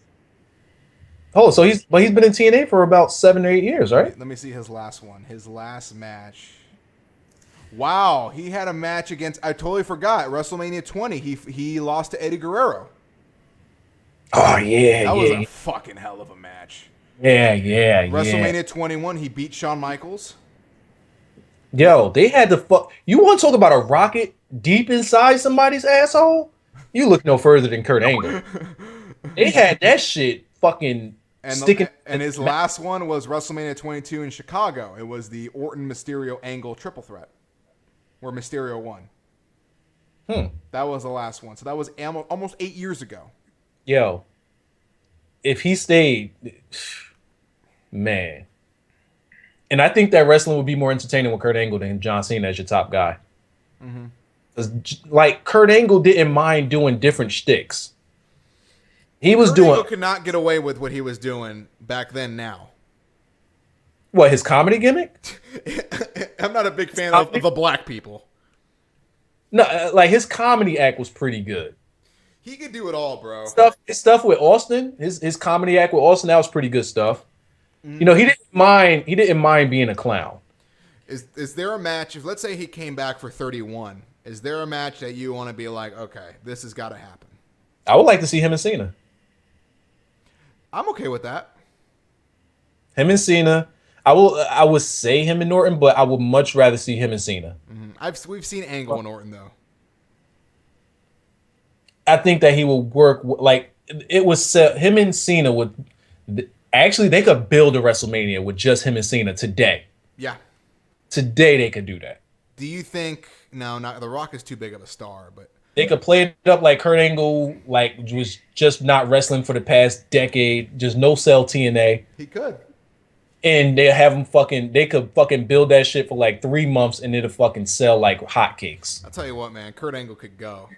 Oh, so he's been in TNA for about 7 or 8 years, right? Let me see his last one. His last match. Wow, he had a match against. I totally forgot. WrestleMania 20. He lost to Eddie Guerrero. Oh yeah, That was a fucking hell of a match. Yeah. WrestleMania 21. He beat Shawn Michaels. Yo, they had the fuck. You want to talk about a rocket deep inside somebody's asshole? You look no further than Kurt Angle. They had that shit fucking sticking. And his last one was WrestleMania 22 in Chicago. It was the Orton Mysterio Angle triple threat, where Mysterio won. That was the last one. So that was almost 8 years ago. Yo, if he stayed, man. And I think that wrestling would be more entertaining with Kurt Angle than John Cena as your top guy. Like, Kurt Angle didn't mind doing different shticks. He was doing. Angle could not get away with what he was doing back then. Now, what, his comedy gimmick? I'm not a big fan of the black people. No, like his comedy act was pretty good. He could do it all, bro. Stuff with Austin, his comedy act with Austin, that was pretty good stuff. You know, he didn't mind being a clown. Is there a match, if let's say he came back for 31, is there a match that you want to be like, okay, this has got to happen? I would like to see him and Cena. I'm okay with that. Him and Cena. I would say him and Norton, but I would much rather see him and Cena. We've seen Angle and Orton though. I think that he will work like it was him and Cena would actually they could build a WrestleMania with just him and Cena today. Yeah. Today they could do that. Do you think not The Rock is too big of a star, but they could play it up like Kurt Angle like was just not wrestling for the past decade, just no sell TNA. He could. And they could fucking build that shit for like 3 months and it'll fucking sell like hotcakes. I'll tell you what, man, Kurt Angle could go.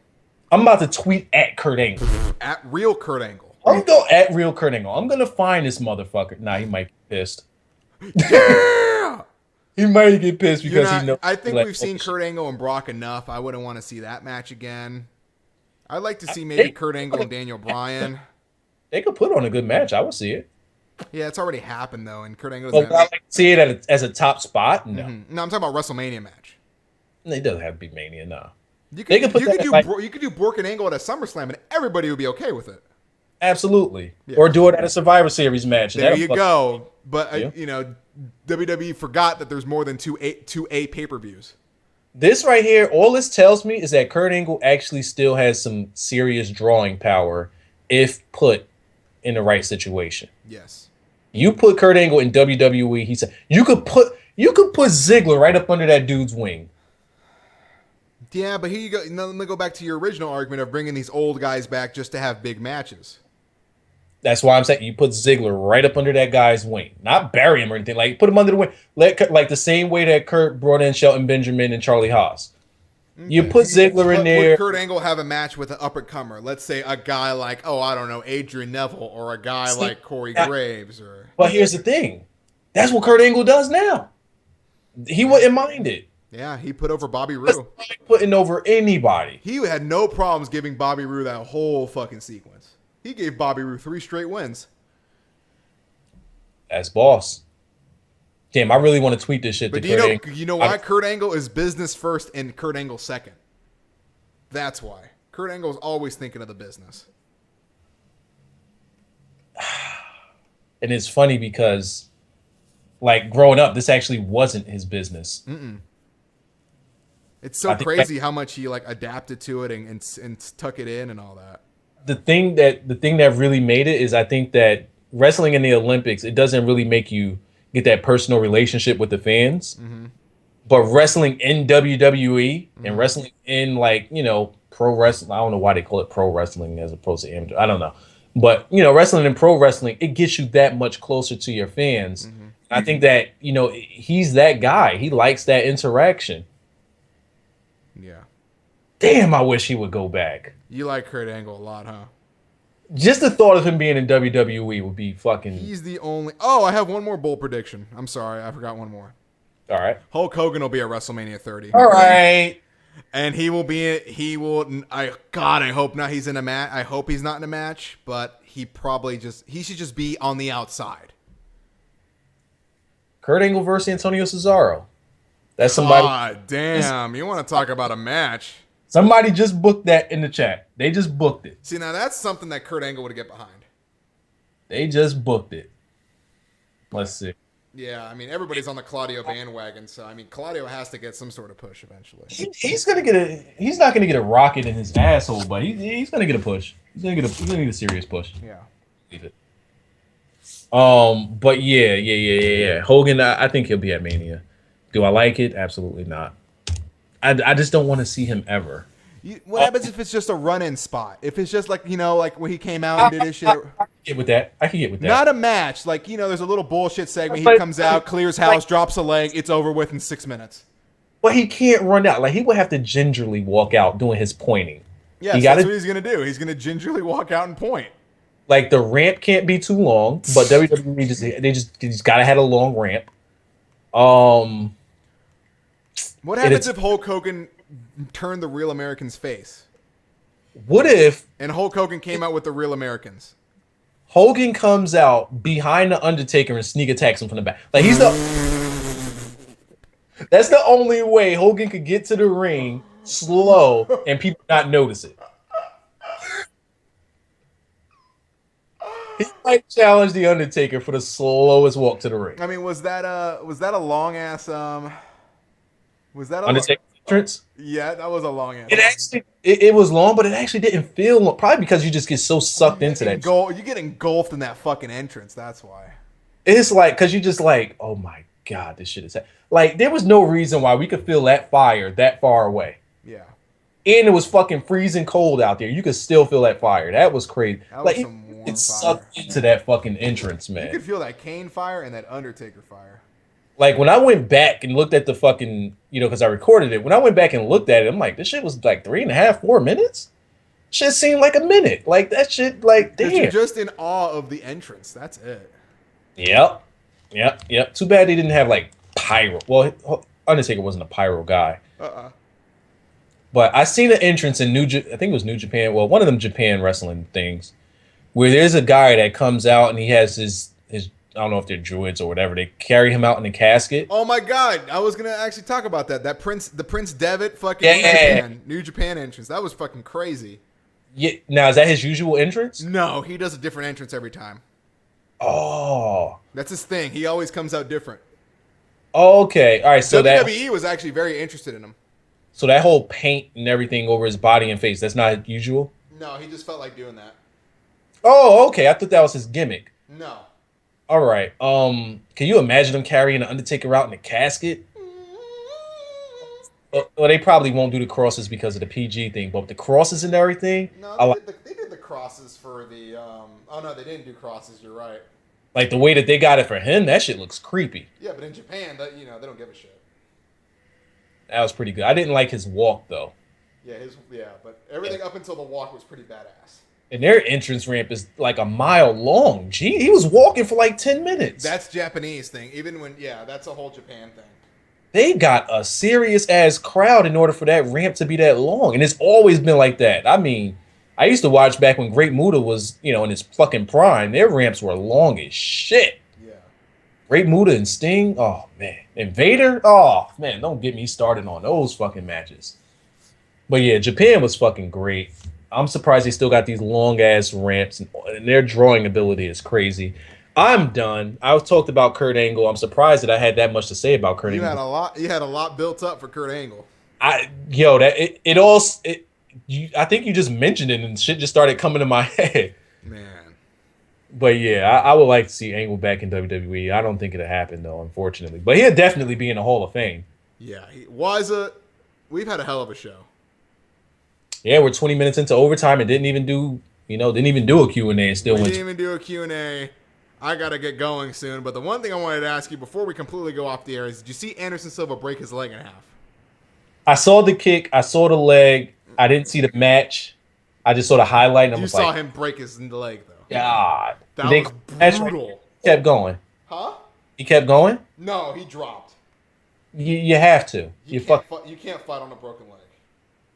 I'm about to tweet at Kurt Angle. At real Kurt Angle. I'm going at real Kurt Angle. I'm gonna find this motherfucker. Nah, he might get pissed. Yeah! He might get pissed because he knows. I think we've seen Kurt Angle and Brock enough. I wouldn't want to see that match again. I'd like to see maybe Kurt Angle and Daniel Bryan. They could put on a good match. I would see it. Yeah, it's already happened though, and Kurt Angle. But I like to see it as a top spot. No, no, I'm talking about WrestleMania match. It doesn't have to be Mania. No, you could do Bork and Angle at a SummerSlam, and everybody would be okay with it. Absolutely, or do it at a Survivor Series match. There you go. But WWE forgot that there's more than two A pay-per-views. This right here, all this tells me is that Kurt Angle actually still has some serious drawing power if put in the right situation. Yes. You put Kurt Angle in WWE, he said you could put Ziggler right up under that dude's wing. Yeah, but here you go. Now, let me go back to your original argument of bringing these old guys back just to have big matches. That's why I'm saying you put Ziggler right up under that guy's wing, not bury him or anything. Like put him under the wing, like the same way that Kurt brought in Shelton Benjamin and Charlie Haas. Okay. You put Ziggler in there. Would Kurt Angle have a match with an up-and-comer? Let's say a guy like, Adrian Neville, or a guy like Corey Graves. But here's the thing. That's what Kurt Angle does now. He wouldn't mind it. Yeah, he put over Bobby Roode. Putting over anybody. He had no problems giving Bobby Roode that whole fucking sequence. He gave Bobby Roode 3 straight wins. That's boss. Damn, I really want to tweet this shit. But you know why Kurt Angle is business first and Kurt Angle second? That's why. Kurt Angle is always thinking of the business. And it's funny because, like, growing up, this actually wasn't his business. It's so crazy how much he like adapted to it and tuck it in and all that. The thing that really made it is I think that wrestling in the Olympics, it doesn't really make you get that personal relationship with the fans. But wrestling in WWE and wrestling in pro wrestling, I don't know why they call it pro wrestling as opposed to amateur. I don't know. But, wrestling and pro wrestling, it gets you that much closer to your fans. I think that, he's that guy. He likes that interaction. Yeah. Damn, I wish he would go back. You like Kurt Angle a lot, huh? Just the thought of him being in WWE would be fucking... He's the only... Oh, I have one more bold prediction. I'm sorry, I forgot one more. All right. Hulk Hogan will be at WrestleMania 30. All right. And he will be. He will. I hope not. He's in a match. I hope he's not in a match. But he probably just. He should just be on the outside. Kurt Angle versus Antonio Cesaro. That's somebody. God damn! You want to talk about a match? Somebody just booked that in the chat. They just booked it. See, now that's something that Kurt Angle would get behind. They just booked it. Let's see. Yeah, I mean everybody's on the Claudio bandwagon, so I mean Claudio has to get some sort of push eventually. He's gonna get a. He's not gonna get a rocket in his asshole, but he's gonna get a push. He's gonna get a serious push. Yeah. Leave it. But yeah. Hogan, I think he'll be at Mania. Do I like it? Absolutely not. I just don't want to see him ever. What happens if it's just a run-in spot? If it's just like, like when he came out and did his shit. I can get with that. Not a match. Like, there's a little bullshit segment. He comes out, clears house, drops a leg. It's over with in 6 minutes. But he can't run out. Like, he would have to gingerly walk out doing his pointing. Yes, that's what he's going to do. He's going to gingerly walk out and point. Like, the ramp can't be too long, but WWE he's got to have a long ramp. What happens if Hulk Hogan turned the Real Americans face? What if... And Hulk Hogan came out with the Real Americans? Hogan comes out behind the Undertaker and sneak attacks him from the back. Like, he's the... That's the only way Hogan could get to the ring slow and people not notice it. He might challenge the Undertaker for the slowest walk to the ring. I mean, was that a long ass was that a Undertaker entrance? Yeah, that was a long ass. It actually it was long, but it actually didn't feel long. Probably because you just get so sucked into that. You get engulfed in that fucking entrance. That's why. It's like because you just like, oh my god, this shit is like there was no reason why we could feel that fire that far away. Yeah. And it was fucking freezing cold out there. You could still feel that fire. That was crazy. That was some warm it sucked into that fucking entrance, man. You could feel that Kane fire and that Undertaker fire. Like when I went back and looked at the fucking, because I recorded it. When I went back and looked at it, I'm like, this shit was like 3.5, 4 minutes. Shit seemed like a minute. Like that shit, like damn. You're just in awe of the entrance. That's it. Yep. Too bad they didn't have like pyro. Well, Undertaker wasn't a pyro guy. But I seen an entrance in I think it was New Japan. Well, one of them Japan wrestling things, where there's a guy that comes out and he has his I don't know if they're druids or whatever. They carry him out in a casket. Oh my god! I was gonna actually talk about that. The Prince Devitt fucking New Japan entrance. That was fucking crazy. Yeah. Now is that his usual entrance? No, he does a different entrance every time. Oh, that's his thing. He always comes out different. Okay, all right. So WWE was actually very interested in him. So that whole paint and everything over his body and face, that's not usual? No, he just felt like doing that. Oh, okay. I thought that was his gimmick. No. All right. Can you imagine him carrying the Undertaker out in a casket? Well, they probably won't do the crosses because of the PG thing, but with the crosses and everything... No, they did the crosses for the... Oh, no, they didn't do crosses. You're right. Like, the way that they got it for him, that shit looks creepy. Yeah, but in Japan, they don't give a shit. That was pretty good. I didn't like his walk, though. Yeah, but everything up until the walk was pretty badass. And their entrance ramp is like a mile long. Gee, he was walking for like 10 minutes. That's Japanese thing. That's a whole Japan thing. They got a serious-ass crowd in order for that ramp to be that long. And it's always been like that. I mean, I used to watch back when Great Muta was, in his fucking prime. Their ramps were long as shit. Yeah. Great Muta and Sting, oh, man. And Vader, oh, man, don't get me started on those fucking matches. But yeah, Japan was fucking great. I'm surprised they still got these long-ass ramps, and their drawing ability is crazy. I'm done. I talked about Kurt Angle. I'm surprised that I had that much to say about Kurt Angle. You had a lot built up for Kurt Angle. I think you just mentioned it, and shit just started coming to my head. Man. But yeah, I would like to see Angle back in WWE. I don't think it'll happen though, unfortunately. But he'll definitely be in the Hall of Fame. Yeah, we've had a hell of a show. Yeah, we're 20 minutes into overtime and didn't even do a Q&A and still went. Didn't even do a Q&A. I got to get going soon. But the one thing I wanted to ask you before we completely go off the air is, did you see Anderson Silva break his leg in half? I saw the kick. I saw the leg. I didn't see the match. I just saw the highlight. And you saw him break his leg, though. God. That was brutal. He kept going. Huh? He kept going? No, he dropped. You have to. You can't fight on a broken leg.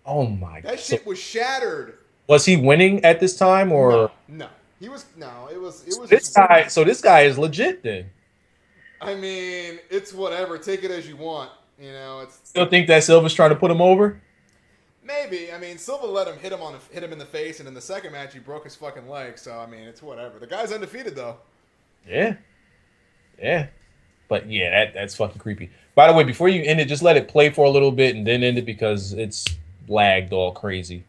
Oh my god. That shit was shattered. Was he winning at this time or No. He was no. It was just. this guy is legit then. I mean, it's whatever. Take it as you want. You know, it's Still think that Silva's trying to put him over? maybe. I mean, Silva let him hit him in the face, and in the second match he broke his fucking leg. So I mean, it's whatever. The guy's undefeated though. Yeah. Yeah. But yeah, that's fucking creepy. By the way, before you end it, just let it play for a little bit and then end it because it's lagged all crazy.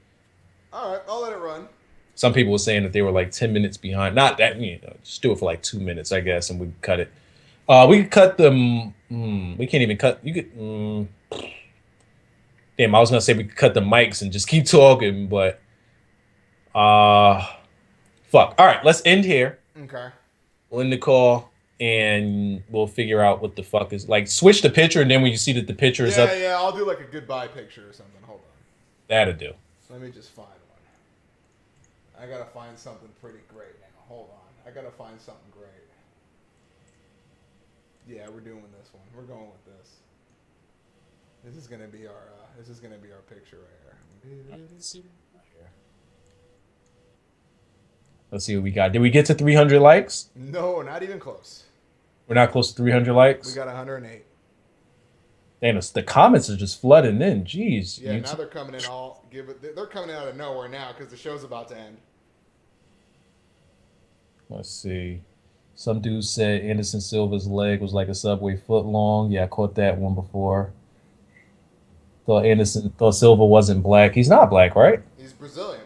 All right, I'll let it run. Some people were saying that they were like 10 minutes behind. Not that, just do it for like 2 minutes, I guess, and we could cut it. We could cut them. We can't even cut. You could. Damn, I was gonna say we could cut the mics and just keep talking, but fuck. All right, let's end here. Okay. We'll end the call and we'll figure out what the fuck is like. Switch the picture, and then when you see that the picture is up, Yeah, I'll do like a goodbye picture or something. Hold on. that'll do. Let me just find one. I gotta find something pretty great now. Hold on. I gotta find something great. Yeah, we're doing this one. We're going with this. This is gonna be our. This is gonna be our picture right here. Let's see what we got. Did we get to 300 likes? No, not even close. We're not close to 300 likes. We got 108. Damn, the comments are just flooding in. Jeez. Yeah, now they're coming in all. They're coming out of nowhere now because the show's about to end. Let's see. Some dude said Anderson Silva's leg was like a subway foot long. Yeah, I caught that one before. Thought Silva wasn't black. He's not black, right? He's Brazilian.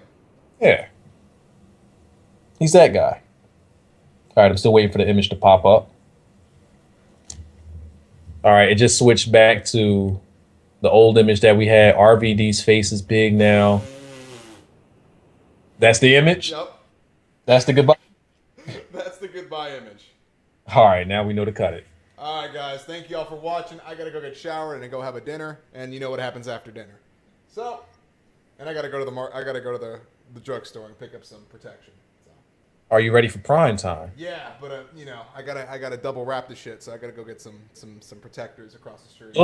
Yeah. He's that guy. All right, I'm still waiting for the image to pop up. All right, it just switched back to the old image that we had. RVD's face is big now. That's the image? Yep. That's the goodbye? That's the goodbye image. All right, now we know to cut it. All right, guys. Thank you all for watching. I got to go get showered and then go have a dinner. And you know what happens after dinner. So, and I got to go to the drugstore and pick up some protection. So. Are you ready for prime time? Yeah, but you know, I gotta double wrap the shit, so I gotta go get some protectors across the street.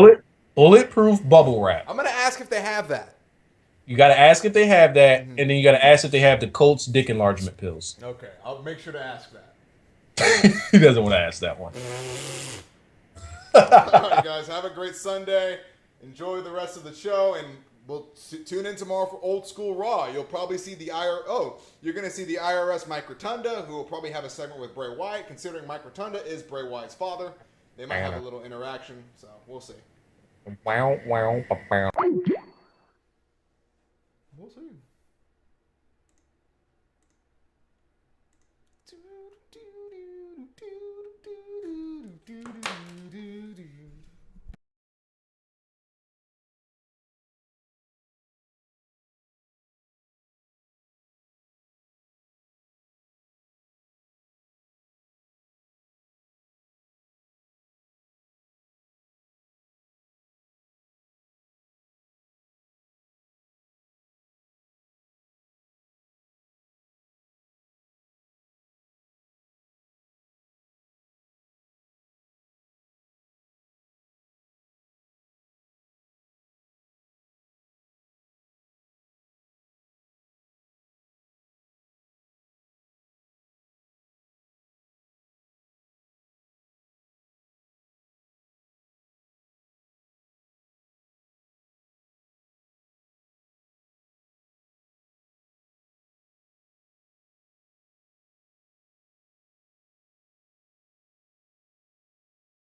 Bulletproof bubble wrap. I'm gonna ask if they have that. You got to ask if they have that, and then you got to ask if they have the Colts dick enlargement pills. Okay, I'll make sure to ask that. He doesn't want to ask that one. All right, guys, have a great Sunday. Enjoy the rest of the show, and we'll tune in tomorrow for Old School Raw. You'll probably see you're going to see the IRS Mike Rotunda, who will probably have a segment with Bray Wyatt, considering Mike Rotunda is Bray Wyatt's father. They might have a little interaction, so we'll see. Wow. We'll see.